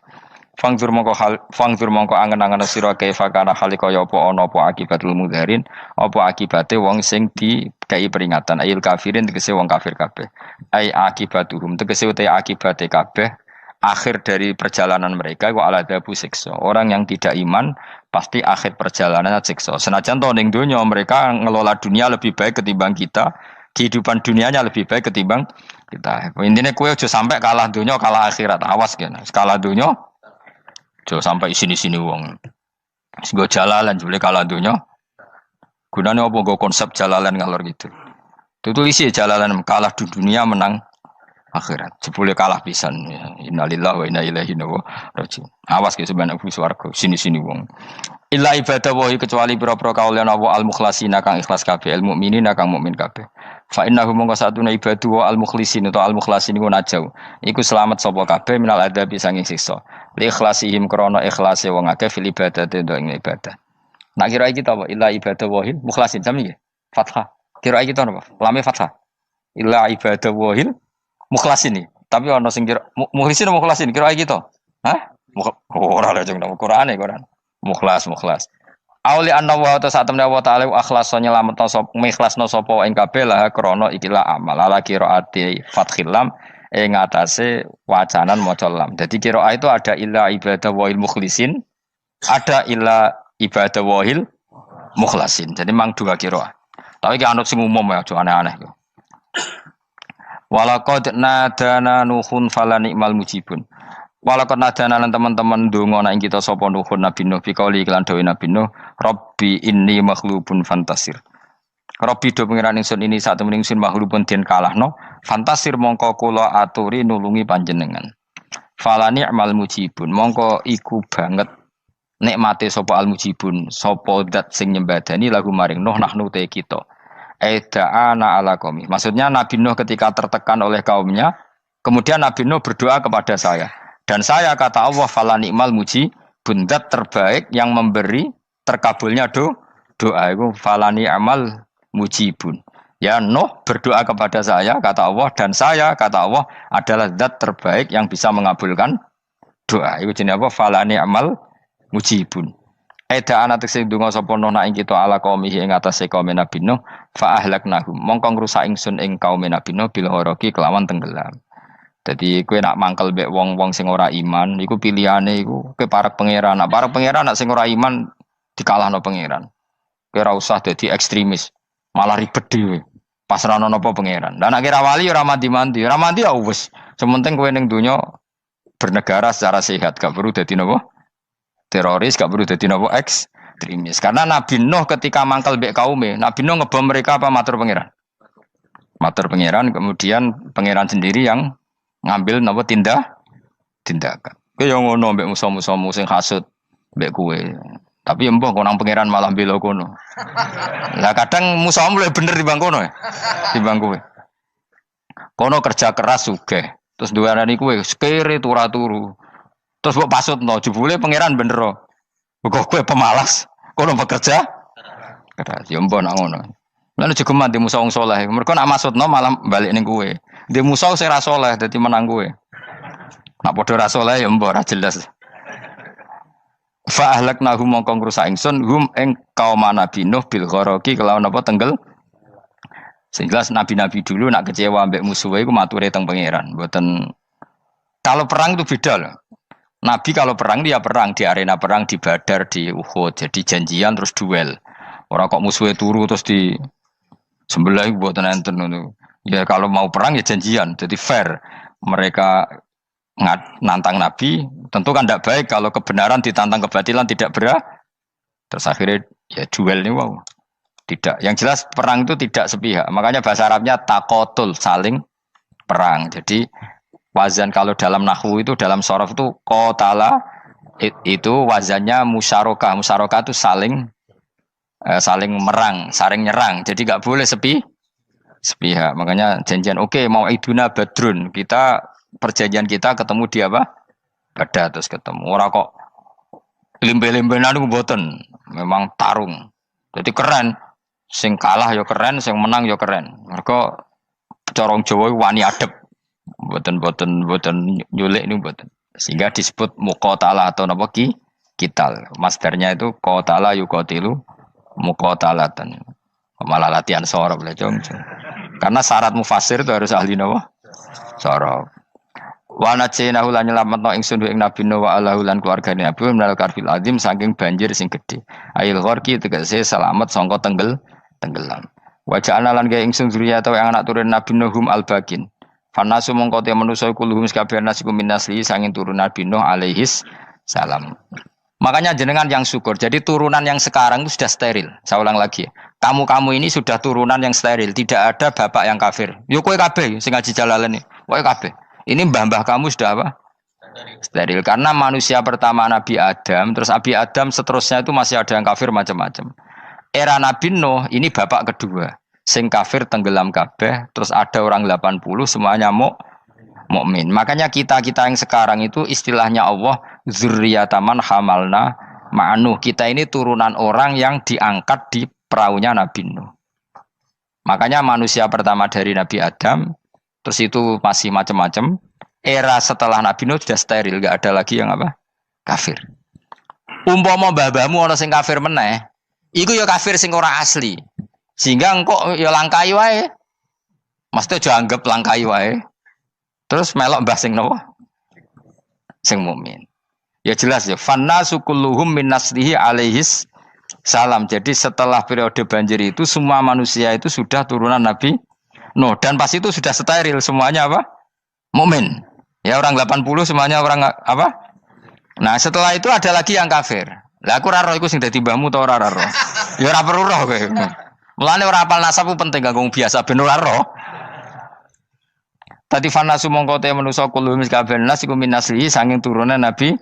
Fangzur mongko angen-angen sira kaifa kana hale kaya apa ana apa akibatul mudharin, apa akibate wong sing dikei peringatan ayil kafirin tegese wong kafir kabeh. Ai akibatuhum tegese uta akibate kabeh akhir dari perjalanan mereka wa aladabu siksa. Orang yang tidak iman pasti akhir perjalanannya siksa. Senajan to ning donya mereka ngelola dunia lebih baik ketimbang kita, kehidupan dunianya lebih baik ketimbang kita. Intine kowe aja sampai kalah donya kalah akhirat. Awas kene. Kalah donya aja sampai sini-sini wong. Sing go jalalan jule kalah donya. Gunane apa go konsep jalalan ngalor gitu. Tulis jalalan kalah di dunia menang akhirat. Jebule kalah pisan. Innalillahi wa inna ilaihi raji'un. Awas ke sebenarnya swarga sini-sini wong. Illa ibadah wahi kecuali pira-pira kaulan Allah al-mukhlasina kang ikhlas kabeh, al mukminina kang mukmin kabeh. Fa innahu mongko satuna ibadu wa al mukhlisin atau al mukhlasin iku najau. Iku selamat sapa kabeh minal adabi sanging siksa. Li ikhlasihim krana ikhlase wong akeh fil ibadate ing ibadah. Nak kira iki ta apa? Illa ibadah wahil mukhlasin sami nggih. Fathah. Kira iki ta napa? Lame fathah. Illa ibadah wahil mukhlasin iki. Tapi ana sing kira mukhlisin mukhlasin kira iki to. Hah? Ora lha jeng nang Qur'ane Quran. Mukhlas. Auli anna wa ta satamna wa ta'ala akhlasa nyelametno sapa mikhlasno sapa ing kabeh lah krana ikilah amal ala qiraati fathil lam ing atase wacanan maca lam. Dadi qiraah itu ada illa ibadah wahil mukhlisin, ada illa ibadah wahil mukhlasin. Jadi mang dua qiraah. Tapi ki anut sing umum ya aja aneh-aneh. Walaqad nadana nuhun fala ni'mal mujibun. Walaqad nadana lan teman-teman ndonga nek kita sapa nuhun Nabi Nuh bi kauli iklan dawuh Nabi Nuh, Rabbi inni maghlubun fantasir. Rabbi do pengiran ingsun ini sak temen ingsun maghlubun den kalahno, fantasir mongko kula aturi nulungi panjenengan. Fala ni'mal mujibun, mongko iku banget nikmate sapa al mujibun, sapa zat sing nyembadani lagu maring Nuh nahnu te kita. Aida'ana ala qaumi. Maksudnya Nabi Nuh ketika tertekan oleh kaumnya, kemudian Nabi Nuh berdoa kepada saya. Dan saya kata Allah fala ni'mal mujibun, zat terbaik yang memberi terkabulnya doa itu fala ni'mal mujibun. Ya Nuh berdoa kepada saya kata Allah, dan saya kata Allah adalah zat terbaik yang bisa mengabulkan doa. Itu jenenge apa? Fala ni'mal mujibun. Eda ana tekse ndonga sapa Nuh ing kita ala qaumihi ing atase kaum Nabi Nuh fa ahlaknahum mongko ngrusak ingsun ing kaum Nabi Nuh bil ghoroqi kelawan tenggelam. Jadi kowe nak mangkel mbek wong-wong sing ora iman iku pilihane iku kowe parek pangeran. Nak parek pangeran nak sing ora iman dikalahno pangeran. Kowe ora usah dadi ekstremis, malah ribet dhewe. Pasrahno napa pangeran. Lah nek ora wali ora mandi-mandi, ora mandi ya wis. Sementing kowe ning donya bernegara secara sehat, gak perlu dadi napa? Teroris, gak perlu dadi napa ekstremis. Karena Nabi Nuh ketika mangkel mbek kaume, Nabi Nuh ngebom mereka apa matur pangeran? Matur pangeran, kemudian pangeran sendiri yang ngambil napa tindakan. Kowe yo ngono mbek musuh-musuhmu sing hasud mbek kowe. Tapi ya mbah konang pangeran malah bela kono. Lah kadang musuhmu luwih bener timbang kono ya. Timbang kowe. Kono kerja keras sugih. Terus duweni kowe sekere turu. Terus mbok pasutno jebule pangeran bener. Kok kowe pemalas. Kono bekerja keras. Ya mbah nak ngono. Lan jegeman di musuh wong saleh. Mergo nak maksudno malah balik ning kowe. Di musuh sing ra saleh dadi menang kowe. Nak padha ra saleh ya mbok ra jelas. Fa ahlaknahum mongko ngrusak ingsun hum ing kaum Nabi Nuh bil ghoroqi kelawan apa tenggel. Sing jelas nabi-nabi dulu nak kecewa mbek musuhe iku mature teng pangeran. Mboten kalau perang itu beda loh. Nabi kalau perang dia perang di arena perang di Badar di Uhud. Jadi janjian terus duel. Ora kok musuhe turu terus di sebelah mboten enten ngono. Ya kalau mau perang ya janjian. Jadi fair. Mereka nantang Nabi, tentu kan tidak baik kalau kebenaran ditantang kebatilan tidak berat. Terus akhirnya ya duel ini wow. Tidak. Yang jelas perang itu tidak sepihak. Makanya bahasa Arabnya takotul, saling perang. Jadi wazan kalau dalam nahwu itu dalam sorof itu qatala itu wazannya musyarakah. Musyarakah itu saling merang, saling nyerang. Jadi enggak boleh sepihak. Makanya janjian oke, mau iduna badrun. Perjanjian kita ketemu di apa? Badar terus ketemu. Ora kok limbe-limbenan niku mboten. Memang tarung. Jadi keren. Sing kalah ya keren, sing menang ya keren. Mergo corong Jawa wani adep. Mboten nyulik niku mboten. Sehingga disebut muqatalah atau napa kital. Masdarnya itu qatala yuqatilu muqatalatan. Malah latihan sorab lah jong. Karena syarat mufassir itu harus ahli napa? Sorab. Wa najinahu lan nyelametno ingsun ing Nabi Nuh wa alahu lan keluargane Nabi minal karfil azim saking banjir sing gedhe. Ail gharqi tegese selamat sangka tenggelam. Wa ja'alna lan gawe ingsun zuriyata yang anak turun Nabi Nuhum al-bakin. Fanasu mongko te manusa kuluhum sakabeh nasikum minasli sanging turun Nabi Nuh alaihis salam. Makanya jenengan yang syukur. Jadi turunan yang sekarang itu sudah steril. Saya ulang lagi. Kamu ini sudah turunan yang steril. Tidak ada bapak yang kafir. Yo kowe kabeh sing ngaji Jalalain. Kowe kabeh. Ini mbah-mbah kamu sudah apa? Steril. Karena manusia pertama Nabi Adam, terus Nabi Adam seterusnya itu masih ada yang kafir macam-macam. Era Nabi Nuh ini bapak kedua. sing kafir tenggelam kabeh, terus ada orang 80 semuanya mukmin. Makanya kita-kita yang sekarang itu istilahnya Allah dzurriyyataman hamalna ma'nuh. Kita ini turunan orang yang diangkat di perahunya Nabi Nuh. Makanya manusia pertama dari Nabi Adam, terus itu masih macam-macam. Era setelah Nabi Nuh sudah steril, enggak ada lagi yang apa? Kafir. Umpama mbah-mbahmu ana sing kafir meneh, iku ya kafir sing ora asli. Sehingga engkau ya langkai wae. Mesti aja anggap langkai wae. Terus melok mbah sing nopo? Sing mukmin. Ya jelas ya, fannasu kulluhum min naslihi alaihis salam. Jadi setelah periode banjir itu semua manusia itu sudah turunan Nabi Nuh dan pas itu sudah steril semuanya apa? Mukmin. Ya orang 80 semuanya orang apa? Nah, setelah itu ada lagi yang kafir. Lah aku ora roh iku sing dadi mbahmu ta ora roh. Ya ora perlu roh kowe. Mulane ora apal nasab penting kanggo biasa ben ora roh. Tadi fanasu mongko te manusa kulo mis kabeh nas iku min naslihi saking turunan Nabi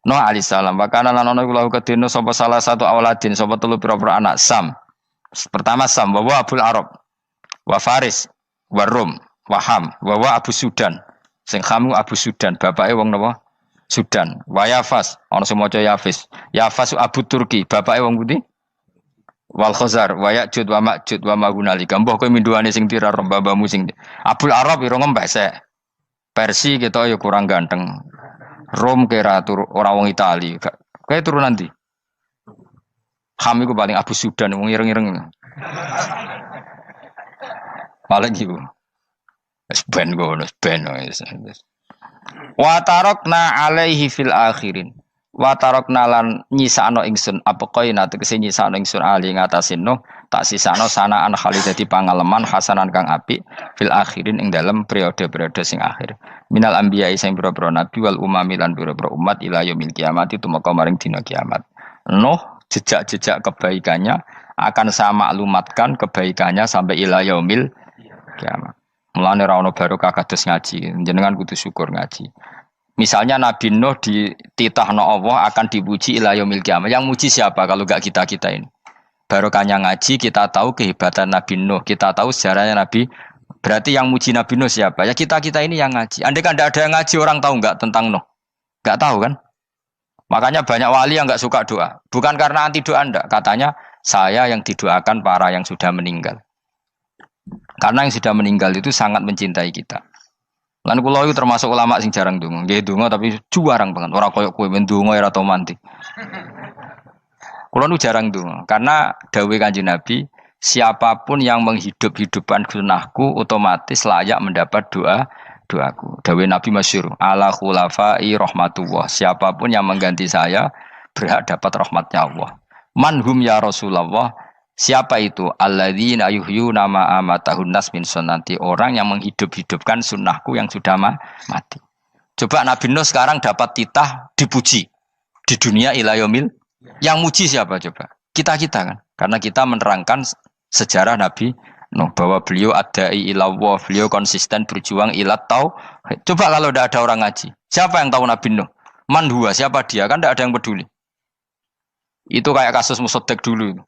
Nuh alaihi salam. Bakana lan ana iku lahu kedene sapa salah satu auladin sapa telu pira-pira anak Sam. Pertama Sam wa Abul Arab wa Faris wa Rum wa Ham wa Abu Sudan. Sing Ham Abu Sudan, bapake wong napa? Sudan. Wa Yafas, ana sing maca Yafis. Yafas Abu Turki, bapake wong pundi? Wal Khazar, wa Ya'jud wa Ma'jud wa Magunalika. Mbah kowe minduane sing tira babamu sing Abul Arab ira ngembesek. Persi kita ya kurang ganteng. Rom kira ora wong Itali. Kowe turunan ndi? Ham iku paling Abu Sudan wong ireng-ireng. Paling iku. Wis ben ngono, ben wis. Wa tarakna alaihi fil akhirin. Wa tarakna lan nyisano ingsun apa koina tegese nyisano ingsun ali ngatasin Nuh tak sisano sanaan khalid dadi pangaleman hasanan kang apik fil akhirin ing dalem periode-periode sing akhir minal anbiya sing pira-pira nabi wal umami lan pira-pira umat ila yaumil kiamat itu maka maring dina kiamat. Nuh jejak-jejak kebaikannya akan saya maklumatkan kebaikannya sampai ila yaumil kiamat. Mulane ra ono barokah kados ngaji jenengan kudu syukur ngaji. Misalnya Nabi Nuh dititahno Allah akan dipuji ila yaumil kiamat. Yang muji siapa kalau enggak kita-kita ini? Barokahnya ngaji, kita tahu kehebatan Nabi Nuh, kita tahu sejarahnya Nabi. Berarti yang muji Nabi Nuh siapa? Ya kita-kita ini yang ngaji. Andai kan tidak ada yang ngaji, orang tahu enggak tentang Nuh? Enggak tahu kan? Makanya banyak wali yang enggak suka doa. Bukan karena anti doa enggak. Katanya saya yang didoakan para yang sudah meninggal. Karena yang sudah meninggal itu sangat mencintai kita. Lan kula itu termasuk ulama sing jarang ndonga. Nggih ndonga tapi juarang banget. Ora koyo kowe men ndonga ora tau mandi. Kula nu jarang ndonga karena dawuh Kanjeng Nabi, siapapun yang menghidup-hidupkan sunnahku otomatis layak mendapat doaku. Dawuh Nabi masyhur, ala khulafai rahmatullah. Siapapun yang mengganti saya berhak dapat rahmatnya Allah. Manhum ya Rasulullah. Siapa itu? Alladzina yuhyuna ma amatahun nas min sunnati, orang yang menghidup-hidupkan sunnahku yang sudah mati. Coba Nabi Nuh sekarang dapat titah dipuji di dunia ila yaumil. Yang muji siapa coba? Kita-kita kan. Karena kita menerangkan sejarah Nabi Nuh bahwa beliau adai ilallah, beliau konsisten berjuang ilat tauhid. Coba kalau tidak ada orang ngaji, siapa yang tahu Nabi Nuh? Man huwa, siapa dia? Kan tidak ada yang peduli. Itu kayak kasus Musaddaq dulu.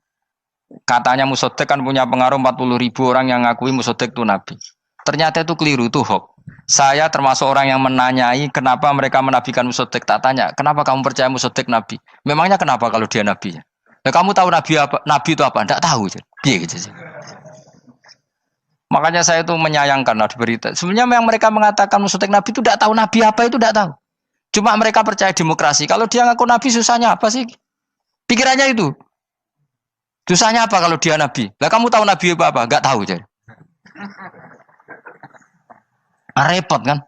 Katanya Musaddaq kan punya pengaruh 40.000 orang yang ngakui Musaddaq itu Nabi. Ternyata itu keliru, itu hoax. Saya termasuk orang yang menanyai kenapa mereka menabikan Musaddaq. Tak tanya, kenapa kamu percaya Musaddaq Nabi? Memangnya kenapa kalau dia Nabi? Ya, kamu tahu Nabi apa? Nabi itu apa? Tidak tahu. Iya gitu sih. Makanya saya itu menyayangkan ada berita. Sebenarnya yang mereka mengatakan Musaddaq Nabi itu tidak tahu Nabi apa itu tidak tahu. Cuma mereka percaya demokrasi. Kalau dia ngaku Nabi susahnya apa sih? Pikirannya itu. Susahnya apa kalau dia Nabi? Lah kamu tahu Nabi apa? Enggak tahu jadi. Repot kan?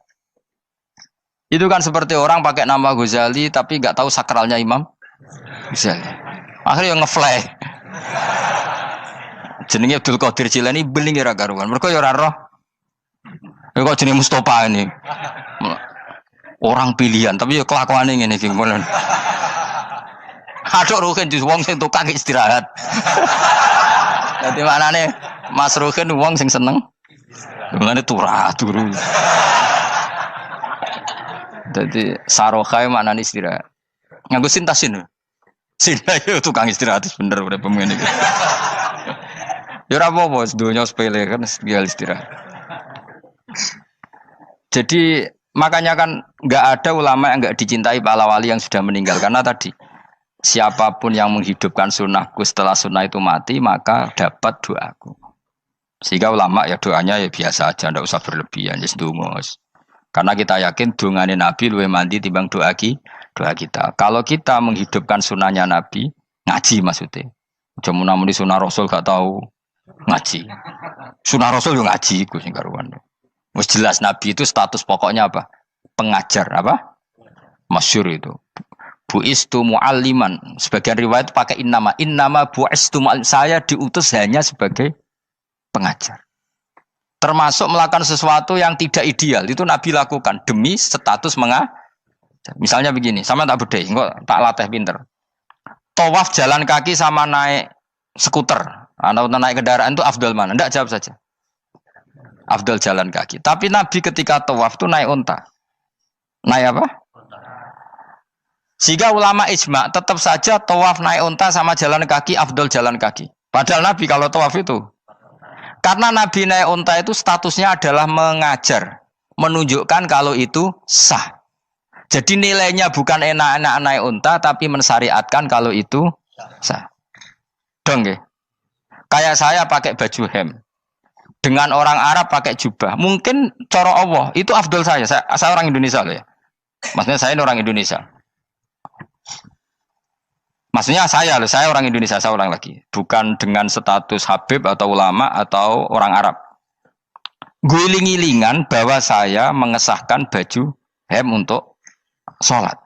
Itu kan seperti orang pakai nama Ghazali tapi enggak tahu sakralnya Imam Ghazali. Akhirnya ngefly. Jenenge Abdul Qadir Jilani beling ora karuan. Mergo ya ora roh. Ya kok jenenge Mustofa ini. Orang pilihan tapi ya kelakuane ngene iki ngono. Aduk Ruhin jus wong sing tukang istirahat. Dadi maknane Mas Ruhin wong sing seneng. Mulane turu. Dadi saroha maknane istirahat. Nganggo sintasin. Sinta yo tukang istirahat bener urip pemene iki. Ya ora apa-apa, donya sepele kan tinggal istirahat. Jadi makanya kan nggak ada ulama yang nggak dicintai para wali yang sudah meninggal karena tadi siapapun yang menghidupkan sunnahku setelah sunnah itu mati maka dapat doaku. Sehingga ulama ya doanya ya biasa aja, ndak usah berlebihan, just donga. Karena kita yakin dongane Nabi luwih mandi timbang doa kita. Kalau kita menghidupkan sunnahnya Nabi, ngaji maksudnya. Cuma namun di sunnah Rasul gak tahu ngaji. Sunnah Rasul yo ngaji iku sing karuan. Wis jelas Nabi itu status pokoknya apa? Pengajar apa? Masyhur itu. Buistu mualliman. Sebagian riwayat pakai innama buistu muallim. Saya diutus hanya sebagai pengajar. Termasuk melakukan sesuatu yang tidak ideal itu Nabi lakukan demi status mengajar. Misalnya begini, sama tak bedai, kok tak latih pinter. Tawaf jalan kaki sama naik skuter atau naik kendaraan itu afdal mana? Enggak, jawab saja. Afdal jalan kaki. Tapi Nabi ketika tawaf itu naik unta. Naik apa? Sehingga ulama ijma tetap saja tawaf naik unta sama jalan kaki afdal jalan kaki. Padahal Nabi kalau tawaf itu karena Nabi naik unta itu statusnya adalah mengajar, menunjukkan kalau itu sah. Jadi nilainya bukan enak-enak naik unta tapi mensyariatkan kalau itu sah. Dong ya. Kayak saya pakai baju hem. Dengan orang Arab pakai jubah. Mungkin cara Allah itu afdol saya. Saya orang Indonesia loh ya. Maksudnya saya ini orang Indonesia. Maksudnya saya orang Indonesia, saya ulang lagi. Bukan dengan status Habib atau ulama atau orang Arab. Guling-gilingan bahwa saya mengesahkan baju hem untuk sholat.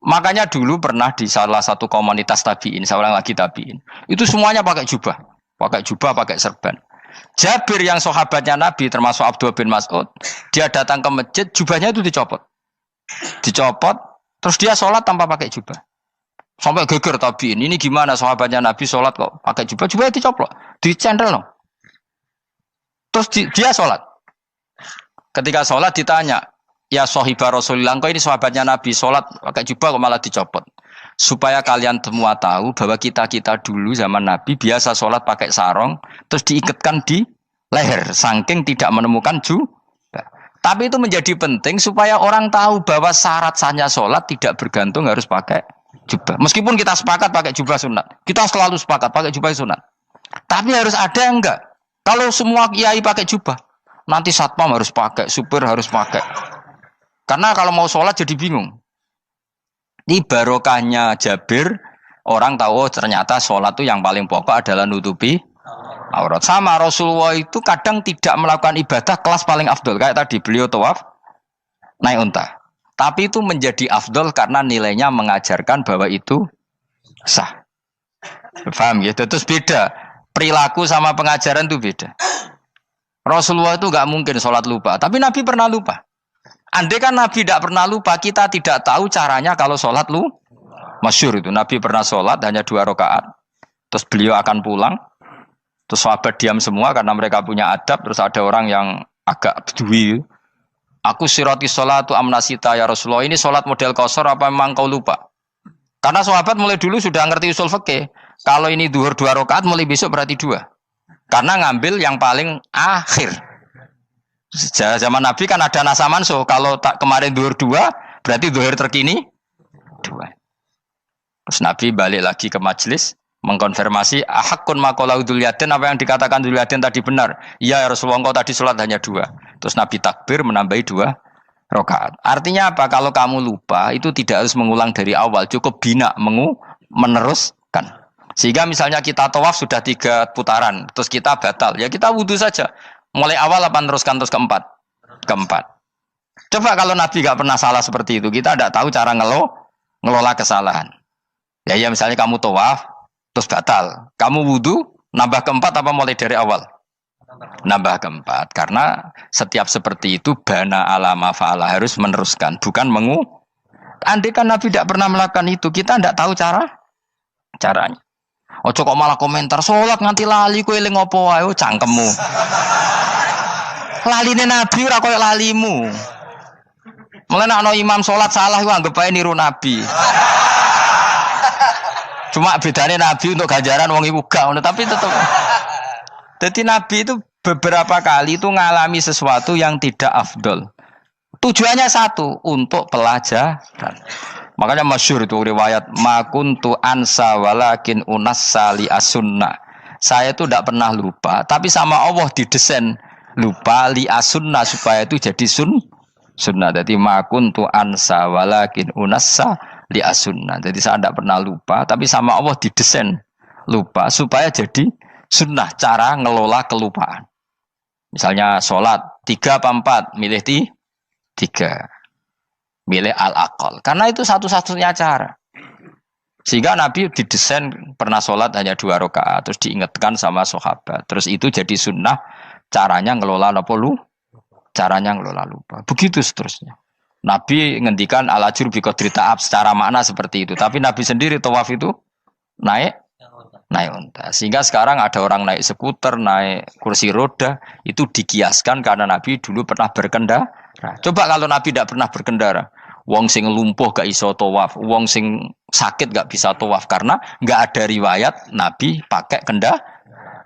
Makanya dulu pernah di salah satu komunitas tabiin, saya ulang lagi tabiin. Itu semuanya pakai jubah, pakai serban. Jabir yang sahabatnya Nabi termasuk Abdullah bin Mas'ud, dia datang ke masjid, jubahnya itu dicopot, terus dia sholat tanpa pakai jubah. Sampai geger tabiin, ini gimana sahabatnya Nabi sholat kok pakai jubah, jubahnya dicoplok, dicendel loh. Terus dia sholat. Ketika sholat ditanya, ya sahibah Rasulullah, kok ini sahabatnya Nabi sholat pakai jubah kok malah dicopot. Supaya kalian semua tahu bahwa kita dulu zaman Nabi biasa sholat pakai sarong, terus diikatkan di leher, saking tidak menemukan jubah. Tapi itu menjadi penting supaya orang tahu bahwa syarat sahnya sholat tidak bergantung harus pakai jubah. Meskipun kita sepakat pakai jubah sunat, kita selalu sepakat pakai jubah sunat. Tapi harus ada yang enggak. Kalau semua kiai pakai jubah, nanti satpam harus pakai, supir harus pakai. Karena kalau mau sholat jadi bingung. Ini barokahnya Jabir, orang tahu ternyata sholat itu yang paling pokok adalah nutupi aurat. Sama Rasulullah itu kadang tidak melakukan ibadah kelas paling afdol. Kayak tadi beliau tawaf naik unta. Tapi itu menjadi afdol karena nilainya mengajarkan bahwa itu sah. Paham gitu? Terus beda. Perilaku sama pengajaran itu beda. Rasulullah itu gak mungkin sholat lupa. Tapi Nabi pernah lupa. Andai kan Nabi tidak pernah lupa, kita tidak tahu caranya kalau sholat masyhur itu. Nabi pernah sholat hanya 2 rakaat. Terus beliau akan pulang. Terus sahabat diam semua karena mereka punya adab. Terus ada orang yang agak bedui. Aku sirati sholatu amnasita ya Rasulullah. Ini sholat model qashar apa memang kau lupa? Karena sahabat mulai dulu sudah ngerti usul fikih. Kalau ini duhur 2 rakaat, mulai besok berarti 2. Karena ngambil yang paling akhir. Zaman Nabi kan ada nasa mansuh. Kalau tak kemarin duhur 2, berarti duhur terkini 2. Terus Nabi balik lagi ke majelis, mengkonfirmasi ahakun maqala Dzulyaden, apa yang dikatakan Dzulyaden tadi benar. Iya ya Rasulullah, engkau tadi sholat hanya 2. Terus Nabi takbir menambahi 2 rakaat. Artinya apa? Kalau kamu lupa, itu tidak harus mengulang dari awal, cukup bina meneruskan. Sehingga misalnya kita tawaf sudah 3 putaran, terus kita batal, ya kita wudu saja. Mulai awal apa teruskan terus keempat? Coba kalau Nabi gak pernah salah seperti itu, kita tidak tahu cara ngelola kesalahan. Ya misalnya kamu tawaf, terus batal. Kamu wudu, nambah keempat apa mulai dari awal? Nambah keempat. Karena setiap seperti itu, bana alama fa'ala, harus meneruskan. Bukan andai kan Nabi tidak pernah melakukan itu, kita tidak tahu caranya. Ojo kok malah komentar, sholat nganti lali, kowe eling opo wae, cangkemmu. Laline Nabi ora koyo lalimu. Mulane ana imam salat salah iku anggap ae niru Nabi. Cuma bedane Nabi untuk ganjaran wong iku gak ngono, tapi tetep Jadi Nabi itu beberapa kali itu ngalami sesuatu yang tidak afdol. Tujuannya satu, untuk pelajaran. Makanya masyhur itu riwayat makuntu ansa walakin unassa li asunna. Saya itu tidak pernah lupa, tapi sama Allah didesain lupa li asunna supaya itu jadi sunnah. Jadi makuntu ansa walakin unassa li asunna. Jadi saya tidak pernah lupa, tapi sama Allah didesain lupa supaya jadi sunnah cara ngelola kelupaan. Misalnya sholat 3 apa 4, milih 3. Milih al-aqal. Karena itu satu-satunya cara. Sehingga Nabi didesain pernah sholat hanya 2 rakaat, terus diingatkan sama sahabat. Terus itu jadi sunnah, caranya ngelola caranya ngelola lupa. Begitu seterusnya. Nabi ngendikan al-ajur bi qadri ta'ab secara makna seperti itu. Tapi Nabi sendiri tawaf itu naik unta. Sehingga sekarang ada orang naik skuter, naik kursi roda, itu dikiaskan karena Nabi dulu pernah berkendara. Coba kalau Nabi tidak pernah berkendara, wong sing lumpuh gak iso tawaf, wong sing sakit gak bisa tawaf karena gak ada riwayat Nabi pakai kendaraan.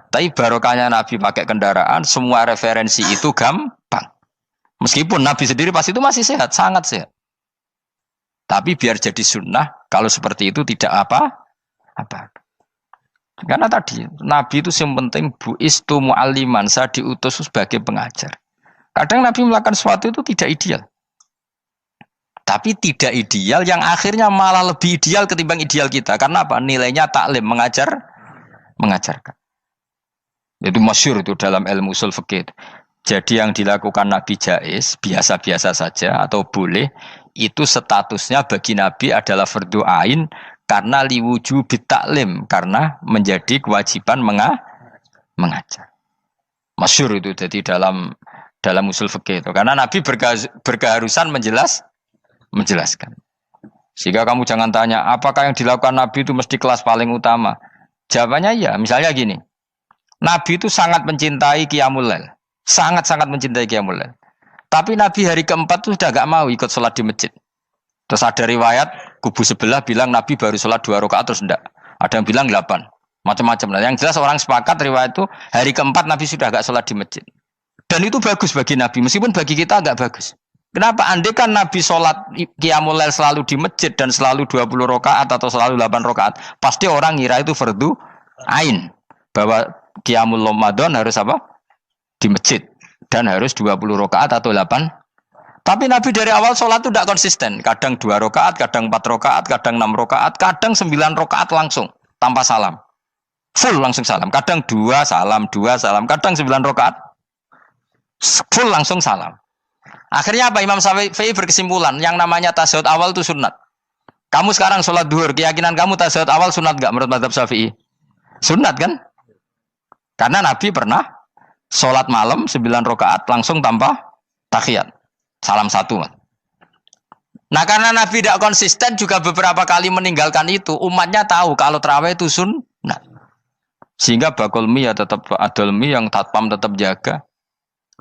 Tapi barokahnya Nabi pakai kendaraan, semua referensi itu gampang. Meskipun Nabi sendiri pas itu masih sehat, sangat sehat. Tapi biar jadi sunnah, kalau seperti itu tidak apa. Karena tadi Nabi itu yang penting buistu mu'alliman, saya diutus sebagai pengajar. Kadang Nabi melakukan sesuatu itu tidak ideal. Tapi tidak ideal yang akhirnya malah lebih ideal ketimbang ideal kita. Karena apa? Nilainya taklim, mengajarkan. Itu masyhur itu dalam ilmu usul fikih. Jadi yang dilakukan Nabi jaiz, biasa-biasa saja atau boleh, itu statusnya bagi Nabi adalah fardhu ain karena liwujubi taklim, karena menjadi kewajiban mengajar. Masyhur itu jadi dalam usul fikih itu. Karena Nabi berkeharusan menjelaskan. Sehingga kamu jangan tanya, apakah yang dilakukan Nabi itu mesti kelas paling utama? Jawabannya ya, misalnya gini. Nabi itu sangat mencintai Qiyamul Lail. Sangat-sangat mencintai Qiyamul Lail. Tapi Nabi hari keempat itu sudah gak mau ikut sholat di masjid. Terus ada riwayat, kubu sebelah bilang Nabi baru sholat 2 rakaat terus enggak. Ada yang bilang 8. Macam-macam. Nah, yang jelas orang sepakat riwayat itu, hari keempat Nabi sudah gak sholat di masjid. Dan itu bagus bagi Nabi, meskipun bagi kita agak bagus. Kenapa? Andai kan Nabi sholat Qiyamul Lail selalu di masjid dan selalu 20 rakaat atau selalu 8 rakaat, pasti orang ngira itu fardhu ain. Bahwa Qiyamul Ramadan harus apa? Di masjid. Dan harus 20 rakaat atau 8. Tapi Nabi dari awal sholat itu tidak konsisten. Kadang 2 rakaat, kadang 4 rakaat, kadang 6 rakaat, kadang 9 rakaat langsung. Tanpa salam. Full langsung salam. Kadang 2 salam, kadang 9 rakaat. Full langsung salam. Akhirnya apa? Imam Syafi'i berkesimpulan, yang namanya tasyahud awal itu sunat. Kamu sekarang sholat duhur, keyakinan kamu tasyahud awal sunat gak menurut mazhab Syafi'i? Sunat kan? Karena Nabi pernah sholat malam 9 rakaat langsung tanpa tahiyat. Salam 1. Nah karena Nabi tidak konsisten juga beberapa kali meninggalkan itu, umatnya tahu kalau tarawih itu sunnah. Sehingga bakul mie ya tetap adol mie, yang tatpam tetap jaga.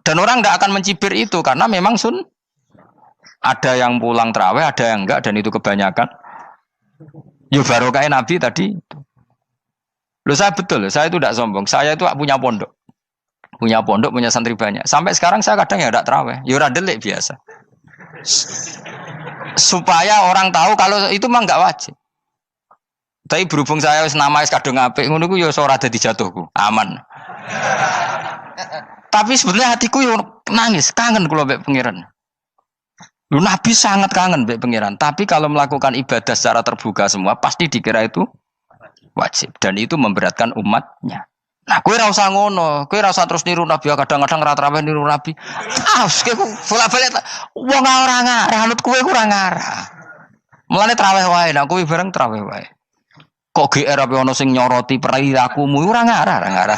Dan orang tidak akan mencibir itu karena memang ada yang pulang tarawih, ada yang enggak, dan itu kebanyakan. Ya barokah Nabi tadi. Loh saya betul, saya itu tidak sombong. Saya itu punya pondok, punya santri banyak. Sampai sekarang saya kadang ya tidak tarawih, ya ora delik biasa. Supaya orang tahu kalau itu mah enggak wajib. Tapi berhubung saya wis nama wis kadung apik, ngono ku ya ora dadi jatuhku, aman. Tapi sebenarnya hatiku yo nangis, kangen kula mbek pangeran. Lu Nabi sangat kangen mbek pangeran, tapi kalau melakukan ibadah secara terbuka semua pasti dikira itu wajib dan itu memberatkan umatnya. Nah, kowe ora usah ngono, kowe ora usah terus niru Nabi, kadang-kadang ra traweh niru Nabi. Kowe bolak-balik wong ora ngarah, anut kowe ora ngarah. Mulane traweh wae, nek kowe bareng traweh wae. Kok GR apa ono sing nyoroti perilakumu ora ngarah.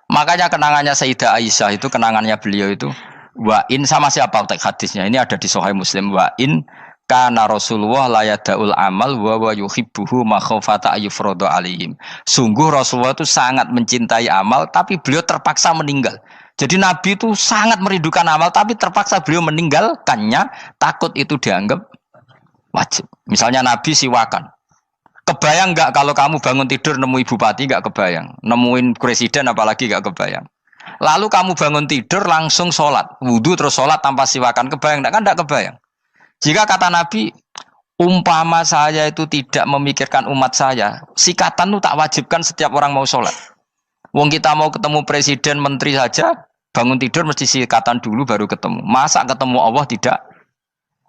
Makanya kenangannya Sayyidah Aisyah itu, kenangannya beliau itu wa in, sama siapa teks hadisnya ini ada di Sahih Muslim, wa in kana Rasulullah la yadaul amal wa yuhibbuhu makhafata ayyufrada alaihim. Sungguh Rasulullah itu sangat mencintai amal tapi beliau terpaksa meninggal. Jadi Nabi itu sangat merindukan amal tapi terpaksa beliau meninggalkannya, takut itu dianggap wajib. Misalnya Nabi siwakan. Kebayang nggak kalau kamu bangun tidur nemu bupati nggak kebayang, nemuin presiden apalagi nggak kebayang. Lalu kamu bangun tidur langsung sholat, wudhu terus sholat tanpa siwakan, kebayang nggak? Kan nggak kebayang. Jika kata Nabi, umpama saya itu tidak memikirkan umat saya, sikatan itu tak wajibkan setiap orang mau sholat. Wong kita mau ketemu presiden, menteri saja, bangun tidur mesti sikatan dulu baru ketemu. Masa ketemu Allah tidak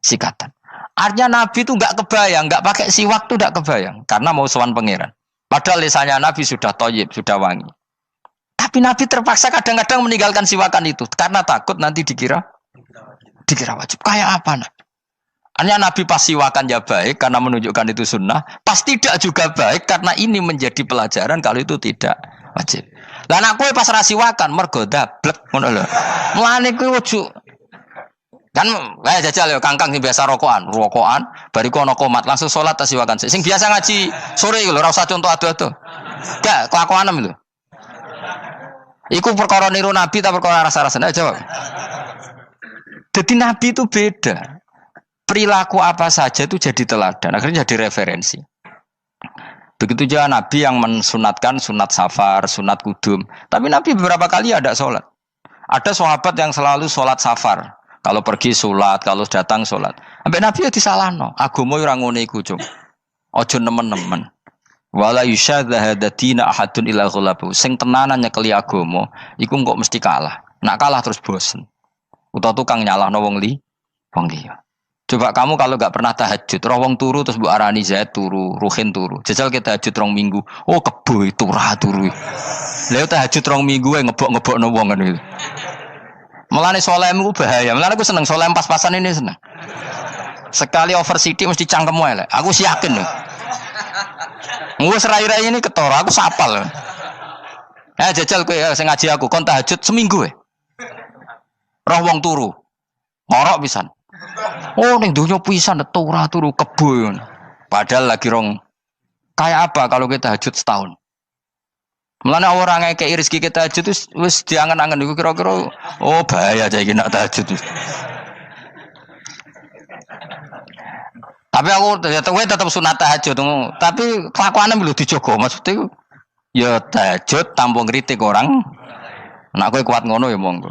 sikatan? Artinya Nabi itu nggak kebayang, nggak pakai siwak tuh nggak kebayang, karena mau sowan pangeran. Padahal lisannya Nabi sudah thayyib, sudah wangi. Tapi Nabi terpaksa kadang-kadang meninggalkan siwakan itu karena takut nanti dikira wajib. Kayak apa Nabi? Artinya Nabi pas siwakan ya baik karena menunjukkan itu sunnah, pas tidak juga baik karena ini menjadi pelajaran kalau itu tidak wajib. Lah nek kowe pas ra siwakan mergo dablek ngono lho. Mulane kowe ojo kan jajal ya kangkang sing biasa rokokan, bariku ana komat langsung salat tas siwakan. Sing biasa ngaji sore iku lho ora usah contoh ado-ado. Gak kelakuanem lho. Iku perkara niru Nabi ta perkara rasa-rasane jawab. Jadi Nabi itu beda. Perilaku apa saja itu jadi teladan, akhirnya jadi referensi. Begitu juga Nabi yang mensunatkan sunat safar, sunat kudum. Tapi Nabi beberapa kali ada sholat. Ada sahabat yang selalu sholat safar. Kalau pergi sholat, kalau datang sholat. Sampai Nabi ya disalahno. Agama ora ngene iku, Cung. Aja nemen-nemen. Wala yusyadza hadatina ahadun ila ghalabu. Sing tenanan nyekeli agama, iku kok mesti kalah. Nak kalah terus bosen. Utawa tukang nyalahno wong liya. Coba kamu kalau gak pernah tahajud, roh wong turu terus mbok arani Zaid turu, Ruhin turu. Jajal kita tahajud 2 minggu. Oh kebo turu. Lha tahajud 2 minggu ngebok-ngebokno wong kan itu. Mulane salehmu bahaya. Mulane aku seneng saleh pas-pasan ini seneng. Sekali over sithik mesti cangkemmu elek. Aku yakin lho. Wis rai-rai ini ketara, aku sapal. Jajal kowe sing ngaji aku kon tahajud seminggu roh wong turu. Ngorok pisan. Oh ning donya pisan turu kebo. Padahal lagi rong kayak apa kalau kita tahajud setahun. Mulane orang ngekeki rezeki kita tahajud wis diangen-angen iku kira-kira oh bahaya aja iki nak tahajud. Tapi aku tetap sunat tahajud, tapi kelakuannya belum dijogo maksudnya ya tahajud tanpa ngritik orang. Nak kowe kuat ngono ya monggo.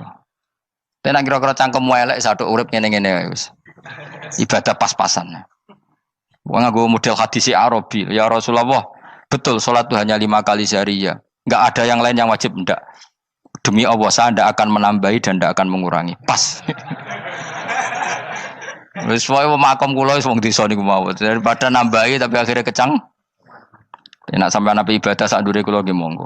Tenan kira-kira cangkemmu elek saduk urip ngene-ngene wis. Ibadah pas-pasan. Wong nggo model hadis Arabi, ya Rasulullah, betul salat itu hanya 5 kali sehari ya. Enggak ada yang lain yang wajib ndak. Demi Allah saya ndak akan menambahi dan ndak akan mengurangi. Pas. Wis wae makom kula wis wong desa niku mawon. Daripada nambahi tapi akhirnya kecang. Nek sampean ape ibadah sak ndure kula nggih monggo.